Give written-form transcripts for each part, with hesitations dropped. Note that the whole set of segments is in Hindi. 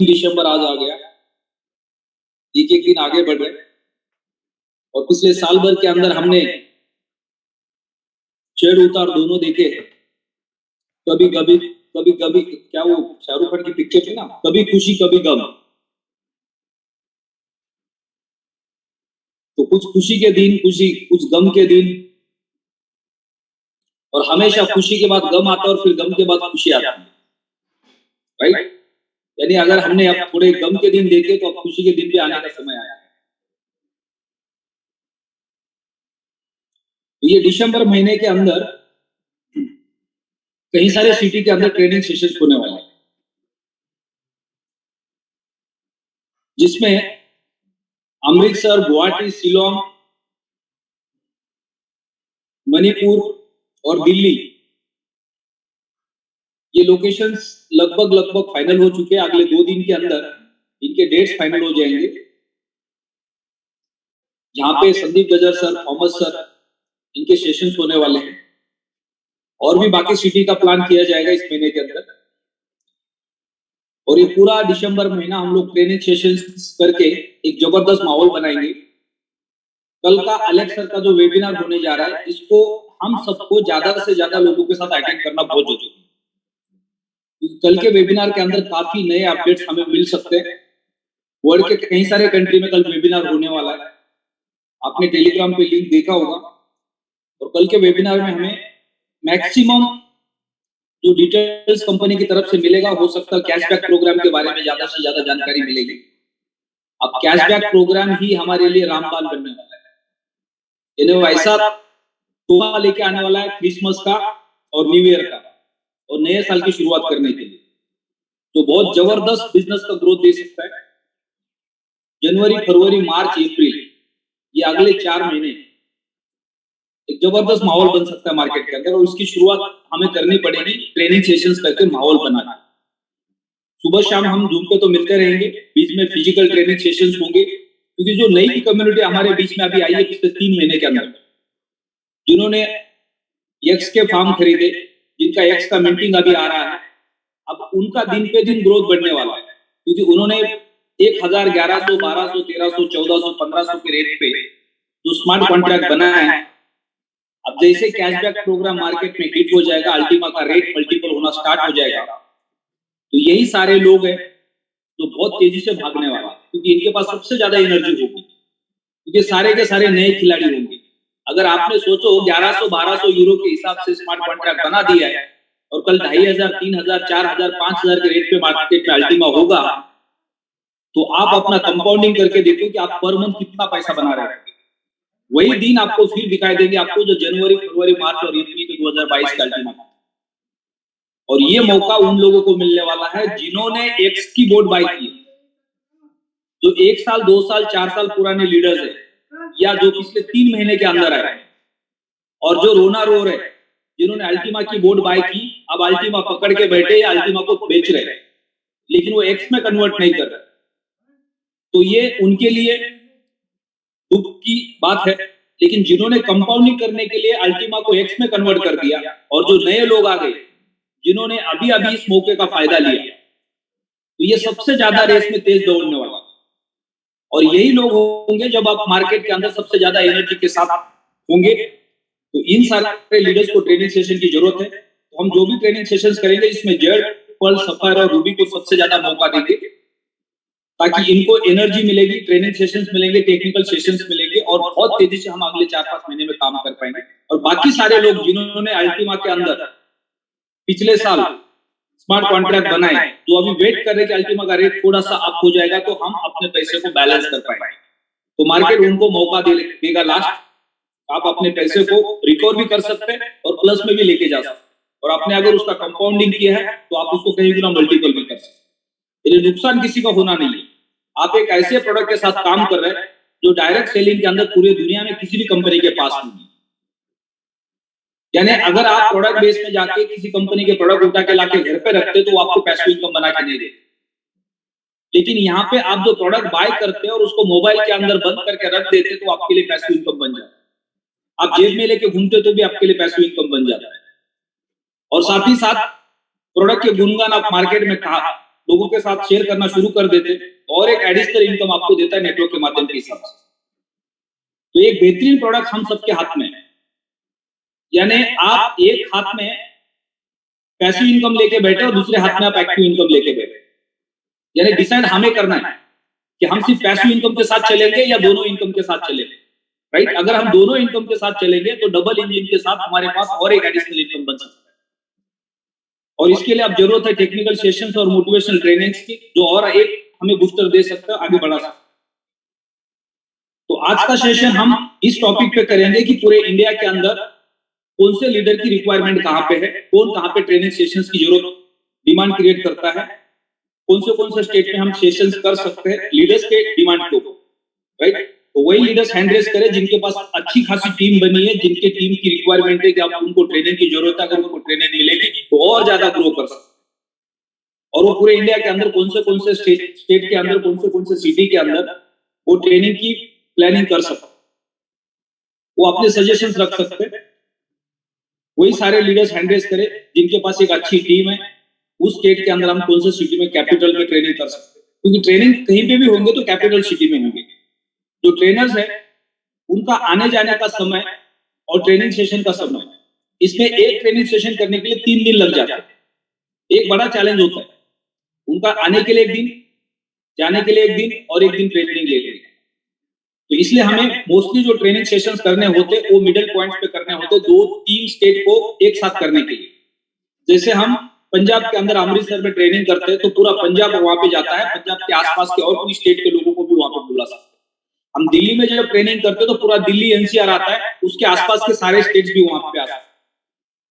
दिसंबर आज आ गया, एक एक दिन आगे बढ़ रहे और पिछले साल भर के अंदर हमने चढ़ उतार दोनों देखे। कभी कभी कभी कभी क्या वो शाहरुख खान की पिक्चर थी ना, कभी खुशी कभी गम। तो कुछ खुशी के दिन, कुछ गम के दिन, और हमेशा खुशी के बाद गम आता है और फिर गम के बाद खुशी आती है, राइट। यानी अगर हमने अब थोड़े गम के दिन देखे तो अब खुशी के दिन भी आने का समय आया है। तो ये दिसंबर महीने के अंदर कई सारे सिटी के अंदर ट्रेनिंग सेशंस होने वाले हैं, जिसमें अमृतसर, गुवाहाटी, शिलोंग, मणिपुर और दिल्ली, ये लोकेशंस लगभग लगभग फाइनल हो चुके हैं। अगले 2 दिन के अंदर इनके डेट्स फाइनल हो जाएंगे, जहां पे संदीप गजर सर, थॉमस सर, इनके सेशंस होने वाले हैं। और भी बाकी सिटी का प्लान किया जाएगा इस महीने के अंदर। और ये पूरा दिसंबर महीना हम लोग ट्रेनिंग सेशंस करके एक जबरदस्त माहौल बनाएंगे। कल का अलेक्स सर का जो वेबिनार होने जा रहा है, इसको हम सबको ज्यादा से ज्यादा लोगों के साथ अटेंड करना बहुत जरूरी है। कल के वेबिनार के अंदर काफी नए अपडेट्स हमें मिल सकते हैं। वर्ल्ड के कई सारे कंट्री में कल वेबिनार होने वाला है, आपने टेलीग्राम पे लिंक देखा होगा। और कल के वेबिनार में हमें मैक्सिमम जो डिटेल्स कंपनी की तरफ से मिलेगा, हो सकता है कैशबैक प्रोग्राम के बारे में ज्यादा से ज्यादा जानकारी मिलेगी। अब कैशबैक प्रोग्राम ही हमारे लिए रामबाण बनने वाला है। इन्हें ऐसा तोहफा लेके आने वाला है क्रिसमस का और न्यू ईयर का और नए साल की शुरुआत करने के लिए, तो बहुत जबरदस्त बिजनेस का ग्रोथ दे सकता है। जनवरी, फरवरी, मार्च, अप्रैल, ये अगले 4 महीने एक जबरदस्त माहौल बन सकता है मार्केट के अंदर। और उसकी शुरुआत हमें करनी पड़ेगी ट्रेनिंग सेशंस करके, माहौल बनाना। सुबह शाम हम जूम पे तो मिलते रहेंगे, बीच में फिजिकल ट्रेनिंग सेशंस होंगे, क्योंकि जो नई कम्युनिटी हमारे बीच में अभी आई है पिछले 3 महीने के अंदर, जिन्होंने एक्स के फार्म खरीदे, जिनका एक्स का मिंटिंग अभी आ रहा है, अब उनका दिन पे दिन ग्रोथ बढ़ने वाला है, क्योंकि उन्होंने 1000, 1100, 1200, 1300, 1400, 1500 के रेट पे जो स्मार्ट कॉन्ट्रैक्ट बनाया है। अब जैसे कैशबैक प्रोग्राम मार्केट में हिट हो जाएगा, अल्टीमा का रेट मल्टीपल होना स्टार्ट हो जाएगा, तो यही सारे लोग हैं जो बहुत तेजी से भागने वाला है, क्योंकि इनके पास सबसे ज्यादा एनर्जी होगी, क्योंकि सारे के सारे नए खिलाड़ी होंगे। अगर आपने सोचो 1100-1200 यूरो के हिसाब से स्मार्ट कॉन्ट्रैक्ट बना दिया है और कल 2500, 3000, 4000, 5000 के रेट पे मार्केट में अल्टीमा होगा, तो आप अपना कंपाउंडिंग करके देखो कि आप पर मंथ कितना पैसा बना रहे हैं। वही दिन आपको फिर दिखाई देंगे आपको जो जनवरी, फरवरी, मार्च और अप्रैल के 2022 का अल्टीमा। और ये मौका उन लोगों को मिलने वाला है जिन्होंने एक्स की बोट बाय की, जो 1 साल, 2 साल, 4 साल पुराने लीडर्स है, या जो पिछले 3 महीने के अंदर आए, और जो रोना रो रहे, जिन्होंने अल्टीमा की बोट बाय की, अब अल्टीमा पकड़ के बैठे या अल्टीमा को बेच रहे, लेकिन वो एक्स में कन्वर्ट नहीं कर रहे। तो ये उनके लिए दुख की बात है। लेकिन जिन्होंने कंपाउंडिंग करने के लिए अल्टीमा को एक्स में कन्वर्ट कर दिया, और जो नए लोग आ गए जिन्होंने अभी अभी इस मौके का फायदा लिया, तो ये सबसे ज्यादा रेस में तेज दौड़ने वाला। और यही लोग होंगे जब आप मार्केट के अंदर सबसे ज्यादा एनर्जी के साथ होंगे। तो इन सारे लीडर्स को ट्रेनिंग सेशन की जरूरत है। तो हम जो भी ट्रेनिंग सेशंस करेंगे, इसमें जेड, पर्ल, सफायर और रूबी को सबसे ज्यादा मौका देंगे, ताकि इनको एनर्जी मिलेगी, ट्रेनिंग सेशंस मिलेंगे, टेक्निकल सेशंस मिलेंगे, और बहुत तेजी से हम अगले 4-5 महीने में काम कर पाएंगे। और बाकी सारे लोग जिन्होंने अल्टीमा के अंदर पिछले साल स्मार्ट कॉन्ट्रैक्ट बनाए, जो अभी वेट कर रहे कि अल्टीमा का रेट थोड़ा सा अप हो जाएगा तो हम अपने पैसे को बैलेंस कर पाएंगे, तो मार्केट उनको मौका देगा लास्ट। आप अपने पैसे को रिकवर भी कर सकते हैं और प्लस में भी लेके जा सकते हैं, और आपने अगर उसका कंपाउंडिंग किया है तो आप उसको कहीं गुना मल्टीपल भी कर सकते हैं। नुकसान किसी का होना नहीं है। आप एक ऐसे प्रोडक्ट के साथ काम कर रहे हैं जो डायरेक्ट सेलिंग के अंदर पूरी दुनिया में किसी भी कंपनी के पास नहीं है। यानी अगर आप प्रोडक्ट बेस में जाके किसी कंपनी के प्रोडक्ट उठा के लाके घर पे रखते तो आपको पैसिव इनकम बना के नहीं देते, लेकिन यहाँ पे आप जो प्रोडक्ट बाय करते हैं और उसको मोबाइल के अंदर बंद करके रख देते तो आपके लिए पैसिव इनकम बन जाता है। आप जेब में लेके घूमते तो भी आपके लिए पैसिव इनकम बन जाता है। और साथ ही साथ प्रोडक्ट के गुणगान आप मार्केट में लोगों के साथ शेयर करना शुरू कर देते और एक एडिशनल इनकम आपको देता है नेटवर्क के माध्यम के हिसाब से। तो एक बेहतरीन प्रोडक्ट हम सबके हाथ में है। यानी आप एक हाथ में पैसिव इनकम लेके बैठे और दूसरे हाथ में आप एक्टिव इनकम लेके बैठे। यानी डिसाइड हमें करना है कि हम सिर्फ पैसिव इनकम के साथ चलेंगे या दोनों इनकम के साथ चलेंगे, राइट। अगर हम दोनों इनकम के साथ चलेंगे तो डबल इंजन के साथ हमारे पास और एक एडिशनल इनकम बन सकता है। और इसके लिए अब जरूरत है टेक्निकल सेशंस और मोटिवेशनल ट्रेनिंग्स की, जो और एक हमें बूस्टर दे सकता है, आगे बढ़ा सकता है। तो आज का सेशन हम इस टॉपिक पे करेंगे कि पूरे इंडिया के अंदर कौन से लीडर की रिक्वायरमेंट कहां पे है, कहां पे ट्रेनिंग सेशंस की जरूरत डिमांड क्रिएट करता है, कौन से स्टेट में हम सेशंस कर सकते हैं लीडर्स के डिमांड के ऊपर, राइट। तो वही लीडर्स हैंड रेज करें जिनके पास अच्छी खासी टीम बनी है, जिनके टीम की रिक्वायरमेंट है कि आप उनको ट्रेनिंग की जरूरत है, अगर उनको ट्रेनिंग मिलेगी तो और ज्यादा ग्रो कर सकते हैं। और वो पूरे इंडिया के अंदर कौन से स्टेट के अंदर कौन से सिटी के अंदर वो ट्रेनिंग की प्लानिंग कर सकते हैं, वो अपने सजेशंस रख सकते हैं। वही सारे लीडर्स हैंड रेज करें जिनके पास एक अच्छी टीम है, उस स्टेट के अंदर हम कौन से सिटी में कैपिटल में ट्रेनिंग कर सकते हैं, क्योंकि ट्रेनिंग कहीं पे भी होंगे तो कैपिटल सिटी में होंगे। जो ट्रेनर्स है उनका आने जाने का समय और ट्रेनिंग सेशन का समय, इसमें एक ट्रेनिंग सेशन करने के लिए 3 दिन लग जाते हैं। एक बड़ा चैलेंज होता है उनका आने के लिए 1 दिन, जाने के लिए 1 दिन और 1 दिन ट्रेनिंग ले लेंगे। तो इसलिए हमें मोस्टली जो ट्रेनिंग सेशंस करने होते हैं वो मिडिल पॉइंट्स पे करने होते हैं, 2-3 स्टेट को एक साथ करने के लिए। जैसे हम पंजाब के अंदर अमृतसर में ट्रेनिंग करते हैं तो पूरा पंजाब वहां पे जाता है, पंजाब के आसपास के और कोई स्टेट के लोगों को भी वहां पे बुला सकते हैं। हम दिल्ली में जब ट्रेनिंग करते हैं तो पूरा दिल्ली एनसीआर आता है, उसके आसपास के सारे स्टेट्स भी वहां पे आते हैं।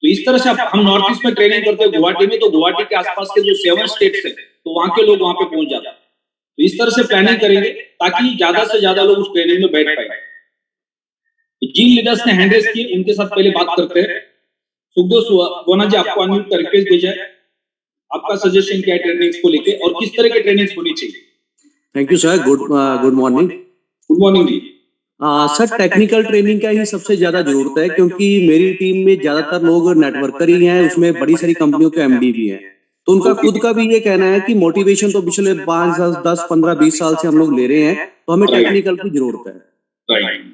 तो इस तरह से हम नॉर्थ ईस्ट में ट्रेनिंग करते हैं गुवाहाटी में, तो गुवाहाटी के आसपास के जो 7 स्टेट्स है तो वहां के लोग वहां पे पहुंच जाते हैं। तो इस तरह से प्लानिंग करेंगे ताकि ज्यादा से ज्यादा लोग उस ट्रेनिंग में बैठ पाए। तो जिन लीडर्स ने हैंड रेज किए उनके साथ पहले बात करते हैं। सुखदेव सोना जी, आपको अनम्यूट कर रिक्वेस्ट भेजा है, आपका सजेशन क्या है ट्रेनिंग्स को लेके और किस तरह के ट्रेनिंग्स होनी चाहिए? Thank you sir, good morning. Good morning जी। सर, टेक्निकल ट्रेनिंग का ही सबसे ज्यादा जरूरत है, क्योंकि मेरी टीम में ज्यादातर लोग नेटवर्कर ही हैं, उसमें बड़ी सारी कंपनियों के एमडी भी हैं। तो उनका खुद का भी ये कहना है कि मोटिवेशन तो पिछले 5, 10, 15, 20 साल से हम लोग ले रहे हैं, तो हमें टेक्निकल की जरूरत है।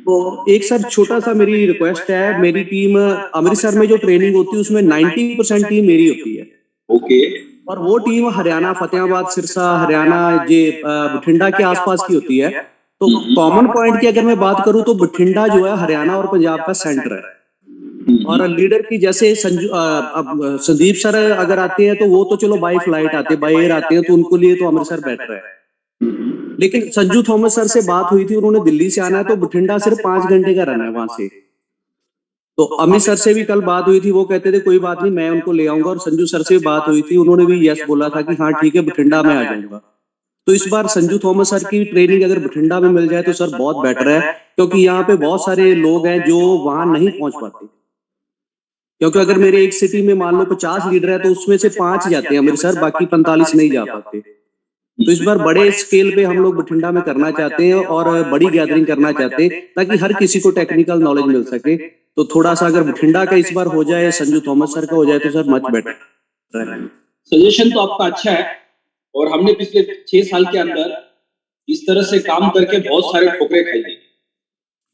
तो एक सर छोटा सा मेरी रिक्वेस्ट है, मेरी टीम अमृतसर में जो ट्रेनिंग होती है उसमें 90% टीम मेरी होती है। ओके। और वो टीम हरियाणा, फतेहाबाद, सिरसा, हरियाणा, ये बठिंडा के आसपास की होती है। तो कॉमन पॉइंट की अगर मैं बात करूं तो बठिंडा जो है हरियाणा और पंजाब का सेंटर है। और लीडर की जैसे संदीप सर अगर आते हैं तो वो तो चलो बाई फ्लाइट आते हैं, बाई एयर आते हैं, तो उनको लिए तो अमृतसर बेटर है। लेकिन संजू थॉमस सर से बात हुई थी, उन्होंने दिल्ली से आना है, तो बठिंडा सिर्फ 5 घंटे का रन है वहां से। तो अमित सर से भी कल बात हुई थी, वो कहते थे कोई बात नहीं, मैं उनको ले आऊंगा। और संजू सर से बात हुई थी, उन्होंने भी यस बोला था कि हाँ ठीक है, बठिंडा में आ जाऊंगा। तो इस बार संजू थॉमस सर की ट्रेनिंग अगर बठिंडा में मिल जाए तो सर बहुत बेटर है, क्योंकि यहाँ पे बहुत सारे लोग हैं जो वहां नहीं पहुंच पाते। क्योंकि अगर मेरे एक सिटी में मान लो 50 लीडर है तो उसमें से 5 जाते हैं अमृतसर, बाकी 45 नहीं जा पाते। तो इस बार बड़े स्केल पे हम लोग बठिंडा में करना चाहते हैं और बड़ी गैदरिंग करना चाहते हैं, ताकि हर किसी को टेक्निकल नॉलेज मिल सके। तो थोड़ा सा अगर बठिंडा का इस बार हो जाए, संजू थॉमस सर का हो जाए तो सर मच बेटर। सजेशन तो आपका अच्छा है, और हमने पिछले 6 साल के अंदर इस तरह से काम करके बहुत सारे ठोकरे खाई।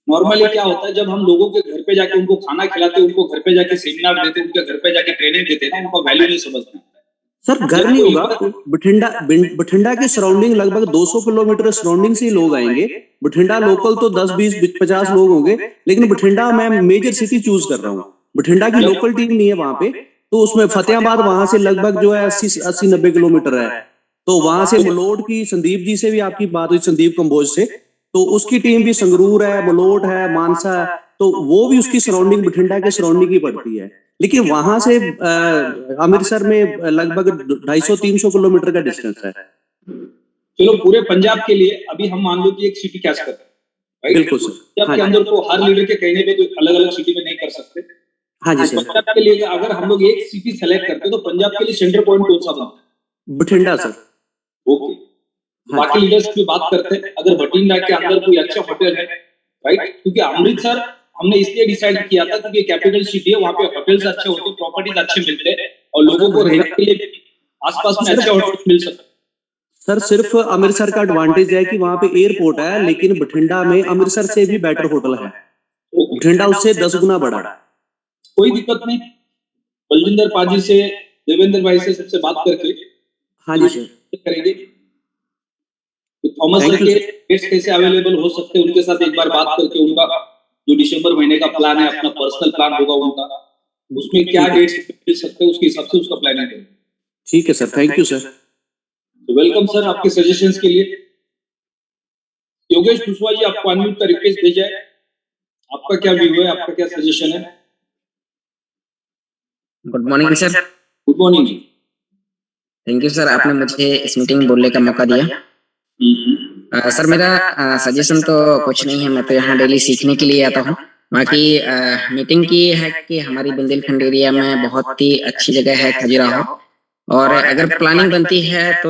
नॉर्मली क्या होता है, जब हम लोगों के घर पे जाके उनको खाना खिलाते, उनको घर पे जाके सेमिनार देते, उनके घर पे जाके ट्रेनिंग देते ना, उनको वैल्यू नहीं समझते। सर घर नहीं होगा, बठिंडा के सराउंडिंग लगभग 200 किलोमीटर सराउंडिंग से ही लोग आएंगे। बठिंडा लोकल तो 10, 20, 50 लोग होंगे, लेकिन बठिंडा मैं मेजर सिटी चूज कर रहा हूँ। बठिंडा की लोकल टीम नहीं है वहां पे, तो उसमें फतेहाबाद वहां से लगभग जो है 80-90 किलोमीटर है। तो वहां से मलोट की संदीप जी से भी आपकी बात हुई, संदीप कंबोज से, तो उसकी टीम भी संगरूर है, मलोट है, मानसा है, तो वो भी उसकी सराउंडिंग बठिंडा के सराउंडिंग ही पड़ती है। लेकिन वहां से अमृतसर में लगभग 250-300 किलोमीटर का डिस्टेंस है। चलो, पूरे पंजाब के लिए अभी हम मान लो कि एक सिटी कैच करते हैं, बिल्कुल सर। पंजाब के अंदर को हर लीडर के कहने पे तो अलग अलग सिटी में नहीं कर सकते। हाँ जी सर। पंजाब के लिए अगर हम लोग एक सिटी सेलेक्ट करते हैं तो पंजाब के लिए सेंटर पॉइंट कौन सा बनता है? बठिंडा सर। ओके। बाकी लीडर्स की बात करते हैं। अगर बठिंडा के अंदर कोई अच्छा होटल है, राइट, क्योंकि अमृतसर हमने इसलिए डिसाइड किया था क्योंकि कैपिटल सिटी है, वहां पे होटल्स अच्छे होते हैं, प्रॉपर्टीज अच्छे मिलते हैं और लोगों को रहने के लिए आसपास में अच्छे होटल मिल सकते हैं। सर सिर्फ अमृतसर का एडवांटेज है कि वहां पे एयरपोर्ट है, लेकिन बठिंडा में अमृतसर से भी बेटर होटल है, बठिंडा उससे 10 गुना बड़ा है। कोई दिक्कत नहीं, बलजिंदर पाजी से, देवेंद्र भाई से सबसे बात करके हाँ जी सर, करेंगे थॉमस सर के डेट्स कैसे अवेलेबल हो सकते हैं, उनके साथ एक बार बात करके उनका जो दिसंबर महीने का प्लान है, अपना पर्सनल प्लान होगा उनका, उसमें क्या डेट्स मिल सकते हैं उसके हिसाब से उसका प्लानिंग करेंगे। ठीक है sir, thank you sir. Welcome sir आपके सजेशंस के लिए। योगेश कुशवाहा जी, आपको अनम्यूट का रिक्वेस्ट भेजा है, आपका क्या व्यू है, आपका क्या सजेशन है? Good morning sir. Good morning जी। थैंक यू सर, आपने मुझे इस मीटिंग में बोलने का मौका दिया। सर मेरा सजेशन तो कुछ नहीं है, मैं तो यहाँ डेली सीखने के लिए आता हूँ। बाकी मीटिंग की है कि हमारी बुंदेलखंड एरिया में बहुत ही अच्छी जगह है खजुराहो, और अगर प्लानिंग बनती है तो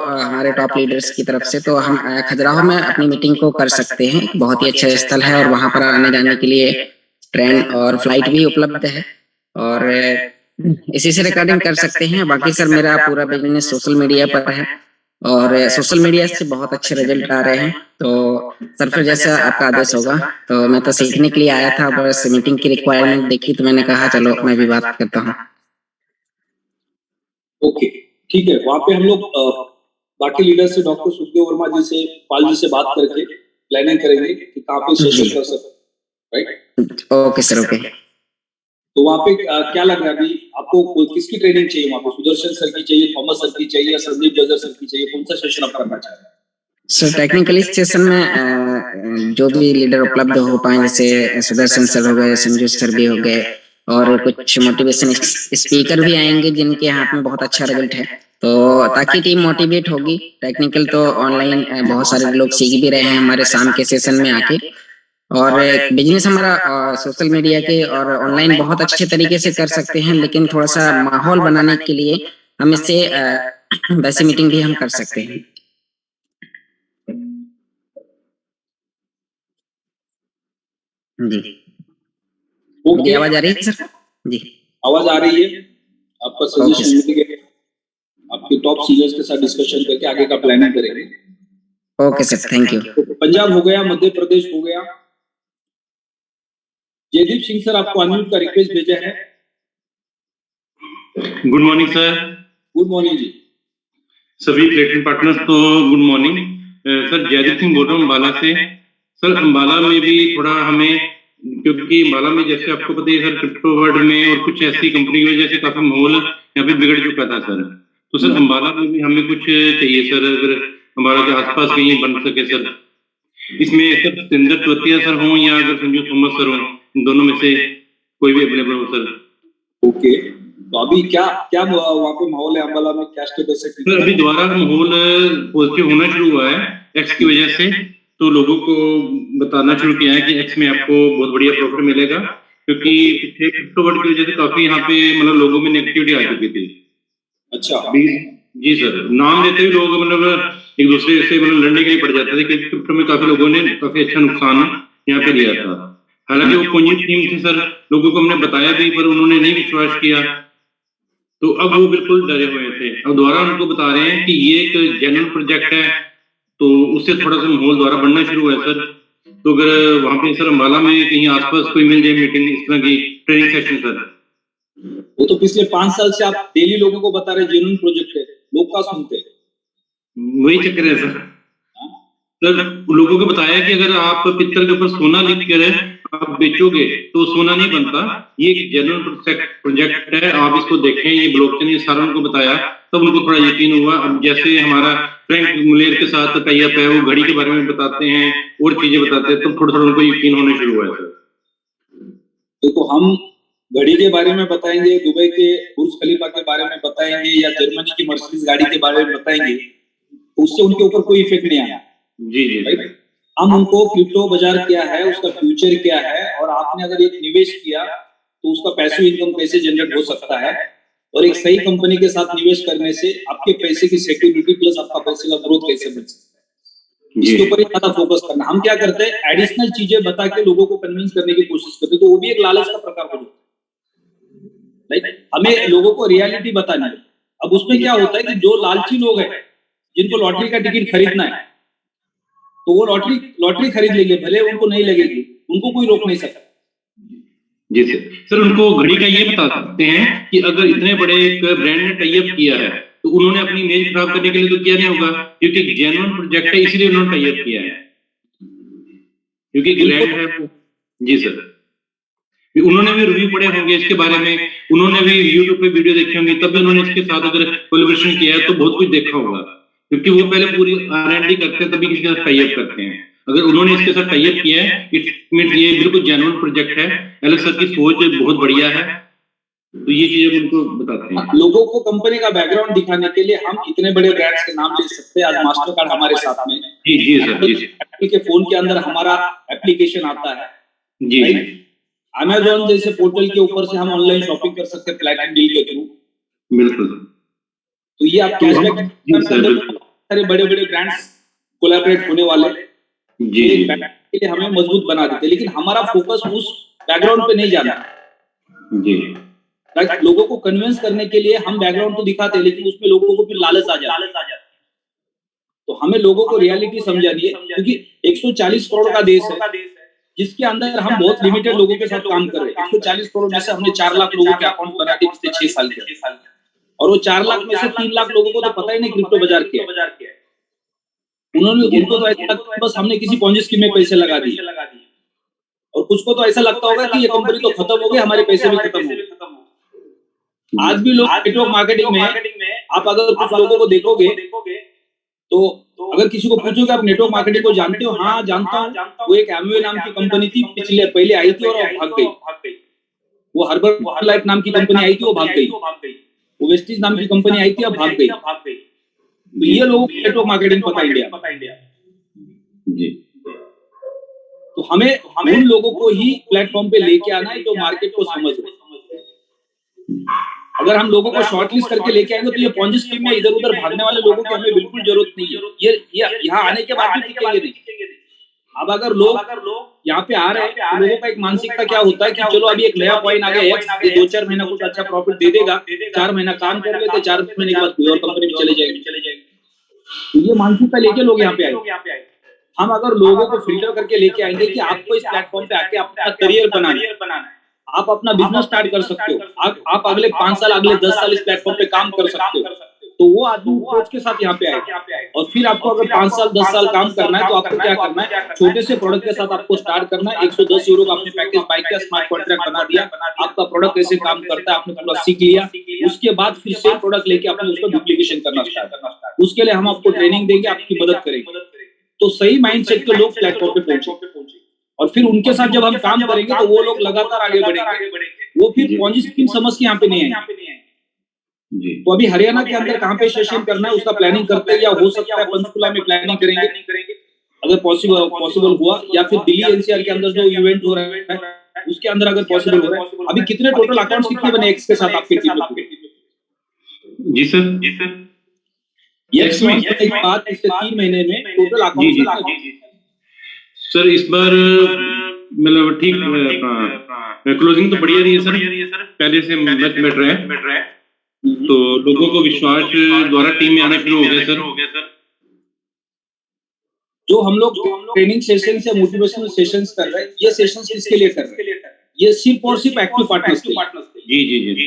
हमारे टॉप लीडर्स की तरफ से तो हम खजुराहो में अपनी मीटिंग को कर सकते हैं। बहुत ही अच्छा स्थल है और वहाँ पर आने जाने के लिए ट्रेन और फ्लाइट भी उपलब्ध है, और इसी से रिकॉर्डिंग कर सकते हैं। बाकी सर मेरा पूरा बिजनेस सोशल मीडिया पर है और सोशल मीडिया से बहुत अच्छे रिजल्ट आ रहे हैं। तो सर फिर जैसा आपका आदेश होगा, तो मैं तो सीखने के लिए आया था, बस मीटिंग की रिक्वायरमेंट देखी तो मैंने कहा चलो मैं भी बात करता हूँ। ओके ठीक है, वहाँ पे हम लोग बाकी लीडर से, डॉक्टर सुखदेव वर्मा जी से, पाल जी से बात करके प्लानिंग करेंगे कि कहाँ पे सेशन कर सकते, राइट? Okay sir, okay. तो वहाँ पे क्या लग रहा है अभी आपको, किसकी ट्रेनिंग चाहिए वहाँ पे? सुदर्शन सर की चाहिए, थॉमस सर की चाहिए, या संदीप जजर सर की चाहिए? कौन सा सेशन आप करना चाह रहे हैं? सर टेक्निकली सेशन में जो भी लीडर उपलब्ध हो पाए, जैसे सुदर्शन सर हो गए, संजू सर भी हो गए, और कुछ मोटिवेशन स्पीकर भी आएंगे जिनके हाथ में बहुत अच्छा रिजल्ट है, तो ताकि टीम मोटिवेट होगी। टेक्निकल तो ऑनलाइन बहुत सारे लोग सीख भी रहे हैं हमारे शाम के सेशन में आके, और बिजनेस हमारा सोशल मीडिया के और ऑनलाइन बहुत अच्छे तरीके से कर सकते हैं, लेकिन थोड़ा सा माहौल बनाने के लिए हम इससे वैसे मीटिंग भी हम कर सकते हैं। जी मेरी आवाज आ रही है सर? जी आवाज आ रही है। आपका सजेशन मिल गया, आपके टॉप सीनियर्स के साथ डिस्कशन करके आगे का प्लानिंग करेंगे। Okay sir, thank you. Punjab हो गया, मध्य प्रदेश हो गया। जयदीप सिंह सर, आपको अनम्यूट का रिक्वेस्ट भेजा है। Good morning sir. Good morning जी। सभी प्लेटफॉर्म पार्टनर्स को good morning. Sir Jaideep Singh बोल रहा हूँ अम्बाला से। सर अम्बाला में भी थोड़ा हमें, क्योंकि अम्बाला में जैसे आपको पता है सर, क्रिप्टो वर्ल्ड में और कुछ ऐसी कंपनी की वजह से काफी माहौल यहाँ पे बिगड़ चुका था सर। तो सर अम्बाला में भी हमें कुछ चाहिए सर, अगर अम्बाला के आसपास कहीं बन सके सर। इसमें सर सतेंद्र चौथिया सर हों या अगर संजू थॉमस सर हों, इन दोनों में से कोई भी अवेलेबल हो सर। ओके, तो अभी क्या क्या वहाँ पे माहौल है अम्बाला में, क्या स्टेटस है? सर अभी दोबारा माहौल पॉजिटिव होना शुरू हुआ है एक्स की वजह से, तो लोगों को बताना शुरू किया है कि एक्स में आपको बहुत बढ़िया प्रॉफिट मिलेगा, क्योंकि पिछले क्रिप्टो वर्ल्ड की वजह से काफी यहाँ पे मतलब लोगों में नेगेटिविटी आ चुकी थी। अच्छा जी सर, नाम लेते हुए लोग मतलब एक दूसरे से मतलब लड़ने के लिए पड़ जाते थे, क्योंकि क्रिप्टो में काफी लोगों ने काफी अच्छा नुकसान यहाँ पे लिया था। हालांकि वो पूंजी टीम थी सर, लोगों को हमने बताया भी पर उन्होंने नहीं विश्वास किया, तो अब वो बिल्कुल डरे हुए थे। अब दोबारा उनको बता रहे हैं कि ये एक जेन्युइन प्रोजेक्ट है, तो उससे थोड़ा सा माहौल दोबारा बनना शुरू हुआ है सर। तो अगर वहाँ पे सर अम्बाला में कहीं आसपास कोई मिल जाए मीटिंग इस तरह की ट्रेनिंग सेशन सर। वो तो पिछले 5 साल से आप डेली लोगों को बता रहे जेन्युइन प्रोजेक्ट है, लोग क्या सुनते हैं? वही चक्कर है सर। सर लोगों को बताया कि अगर आप पित्तल के ऊपर सोना लिख कर आप बेचोगे तो सोना नहीं बनता, ये एक जेन्युइन प्रोजेक्ट है, आप इसको देखें, ये ब्लॉकचेन, ये सारा उनको बताया, तब उनको थोड़ा यकीन हुआ। अब जैसे हमारा फ्रैंक मुलेर के साथ टाई अप है, वो घड़ी के बारे में बताते हैं और चीजें बताते हैं, तब थोड़ा थोड़ा उनको यकीन होने शुरू हुआ है सर। देखो, हम घड़ी के बारे में बताएंगे, दुबई के बुर्ज खलीफा के बारे में बताएंगे, या जर्मनी की मर्सिडीज गाड़ी के बारे में बताएंगे, तो उससे उनके ऊपर कोई इफेक्ट नहीं आया। जी जी राइट। हम उनको क्रिप्टो बाजार क्या है, उसका फ्यूचर क्या है, और आपने अगर एक निवेश किया तो उसका पैसिव इनकम कैसे जनरेट हो सकता है, और एक सही कंपनी के साथ निवेश करने से आपके पैसे की सिक्योरिटी प्लस आपका पैसे का ग्रोथ कैसे मिल सकता है, इसके ऊपर ज्यादा फोकस करना। हम क्या करते हैं, एडिशनल चीजें बता के लोगों को कन्विंस करने की कोशिश करते हैं, तो वो भी एक लालच का प्रकार हो जाता है। हमें लोगों को रियलिटी बतानी है। अब उसमें क्या होता है कि जो लालची लोग हैं, जिनको लॉटरी का टिकट खरीदना है तो वो लॉटरी खरीद लेंगे, भले उनको नहीं लगेगी, उनको कोई रोक नहीं सकता। जी सर उनको घड़ी का ये बता सकते हैं कि अगर इतने बड़े एक ब्रांड ने टाई अप किया है तो उन्होंने अपनी इमेज खराब करने के लिए तो किया नहीं होगा, क्योंकि एक जेन्युइन प्रोजेक्ट है इसलिए उन्होंने टाई अप किया है, क्योंकि ब्रांड है। जी सर, उन्होंने भी रिव्यू पढ़े होंगे इसके बारे में, उन्होंने भी यूट्यूब पे वीडियो देखे होंगे, तब भी उन्होंने इसके साथ अगर कोलैबोरेशन किया है तो बहुत कुछ देखा होगा, क्योंकि वो पहले पूरी R&D करते हैं तभी किसी के साथ टाई अप करते हैं। अगर उन्होंने इसके साथ टाई अप किया है इट मींस ये बिल्कुल जेन्युइन प्रोजेक्ट है, एलेक्स सर की सोच बहुत बढ़िया है, तो ये चीजें उनको बताते हैं। लोगों को कंपनी का बैकग्राउंड दिखाने के लिए हम इतने बड़े ब्रांड्स के नाम ले सकते हैं। आज मास्टर कार्ड हमारे साथ में, जी सर, जी एप्पल के फोन के अंदर हमारा एप्लीकेशन आता है जी, अमेज़न जैसे पोर्टल के ऊपर से हम ऑनलाइन शॉपिंग कर सकते हैं प्लैटिनम डील के थ्रू। बिल्कुल। तो ये आप कैशबैक सारे बड़े-बड़े ब्रांड्स कोलैबोरेट होने वाले जी के लिए हमें मजबूत बना देते, लेकिन हमारा फोकस उस बैकग्राउंड पे नहीं जाना जी। राइट, लोगों को कन्विंस करने के लिए हम बैकग्राउंड तो दिखाते हैं, लेकिन उसमें लोगों को फिर लालच आ जाता है। तो हमें लोगों को रियलिटी समझानी है, क्योंकि 140 करोड़ का देश है जिसके अंदर हम बहुत लिमिटेड लोगों के साथ काम कर रहे हैं। 140 करोड़ में से हमने 4 लाख लोगों के अकाउंट बना दिए पिछले 6 साल के, और वो 4 लाख में से 3 लाख लोगों को तो पता ही नहीं क्रिप्टो बाजार क्या है। उनको तो ऐसा बस हमने किसी पॉन्जी स्कीम में पैसे लगा दिए, और कुछ को तो ऐसा लगता होगा कि ये कंपनी तो खत्म हो गई, हमारे पैसे भी खत्म हो गए। आज भी लोग नेटवर्क मार्केटिंग में आप अगर कुछ लोगों को देखोगे तो अगर किसी को पूछोगे आप नेटवर्क मार्केटिंग को जानते हो, हाँ जानता हूँ, वो एक एमवे नाम की कंपनी थी, पहले आई थी और भाग गई। वो हर्बल लाइफ नाम की कंपनी आई थी, वो भाग गई। वो वेस्टीज नाम की कंपनी आई थी, अब भाग गई। तो ये लोग नेटवर्क मार्केटिंग पता इंडिया जी। तो हमें उन लोगों को ही प्लेटफॉर्म पे लेके आना है जो मार्केट को समझ रहे। अगर हम लोगों को शॉर्टलिस्ट करके लेके आएंगे तो ये पॉन्जी स्कीम में इधर उधर भागने वाले लोगों की हमें बिल्कुल जरूरत नहीं है। ये यहाँ आने के बाद भी टिकेंगे नहीं। अब अगर लोग यहाँ पे आ रहे हैं तो लोगों का एक मानसिकता क्या होता है कि चलो अभी एक नया कॉइन आ गया, ये 2-4 महीना कुछ अच्छा प्रॉफिट दे देगा, 4 महीना काम कर लेते, 4 महीने के बाद कोई और कंपनी में चले जाएगी। तो ये मानसिकता लेके लोग यहाँ पे आए। हम अगर लोगों को फिल्टर करके लेके आएंगे कि आपको इस प्लेटफॉर्म पे आके अपना करियर बनाना है, आप अपना बिजनेस स्टार्ट कर सकते हो, आप अगले 5 साल अगले 10 साल इस प्लेटफॉर्म पे काम कर सकते हो, तो वो आदमी सोच के साथ यहाँ पे आए। और फिर आपको अगर 5 साल 10 साल काम करना है तो आपको क्या करना है, छोटे से प्रोडक्ट के साथ आपको स्टार्ट करना है। 110 यूरो का आपने पैकेज बाय किया, स्मार्ट कॉन्ट्रैक्ट बना दिया, आपका प्रोडक्ट कैसे काम करता है आपने पूरा सीख लिया। उसके बाद फिर सेम प्रोडक्ट लेके आपने उसको डुप्लीकेशन करना स्टार्ट करना। उसके लिए हम आपको ट्रेनिंग देंगे, आपकी मदद करेंगे। तो सही माइंडसेट के लोग प्लेटफॉर्म पे पहुंचे, और फिर उनके साथ जब हम काम करेंगे तो वो लोग लगातार आगे बढ़ेंगे। वो फिर पॉन्जी स्कीम समझ के यहाँ पे नहीं आएंगे। तो अभी हरियाणा के अंदर कहाँ पे सेशन करना है उसका प्लानिंग करते हैं, या हो सकता है पंचकुला में प्लानिंग करेंगे अगर पॉसिबल हुआ, या फिर दिल्ली एनसीआर के अंदर जो इवेंट हो रहा है उसके अंदर अगर पॉसिबल हो रहा है। अभी कितने टोटल अकाउंट्स कितने बने एक्स के साथ आपके टीम में? जी सर एक्स में एक बात पिछले 3 महीने में टोटल अकाउंट्स सर इस बार मतलब ठीक क्लोजिंग तो बढ़िया रही है सर, पहले से मच बेटर है, तो लोगों को विश्वास द्वारा टीम में आना शुरू हो गया सर। जो हम लोग ट्रेनिंग सेशन से मोटिवेशनल सेशंस कर रहे हैं, ये सेशंस किसके लिए कर रहे हैं? ये सिर्फ और सिर्फ एक्टिव पार्टनर्स के लिए। जी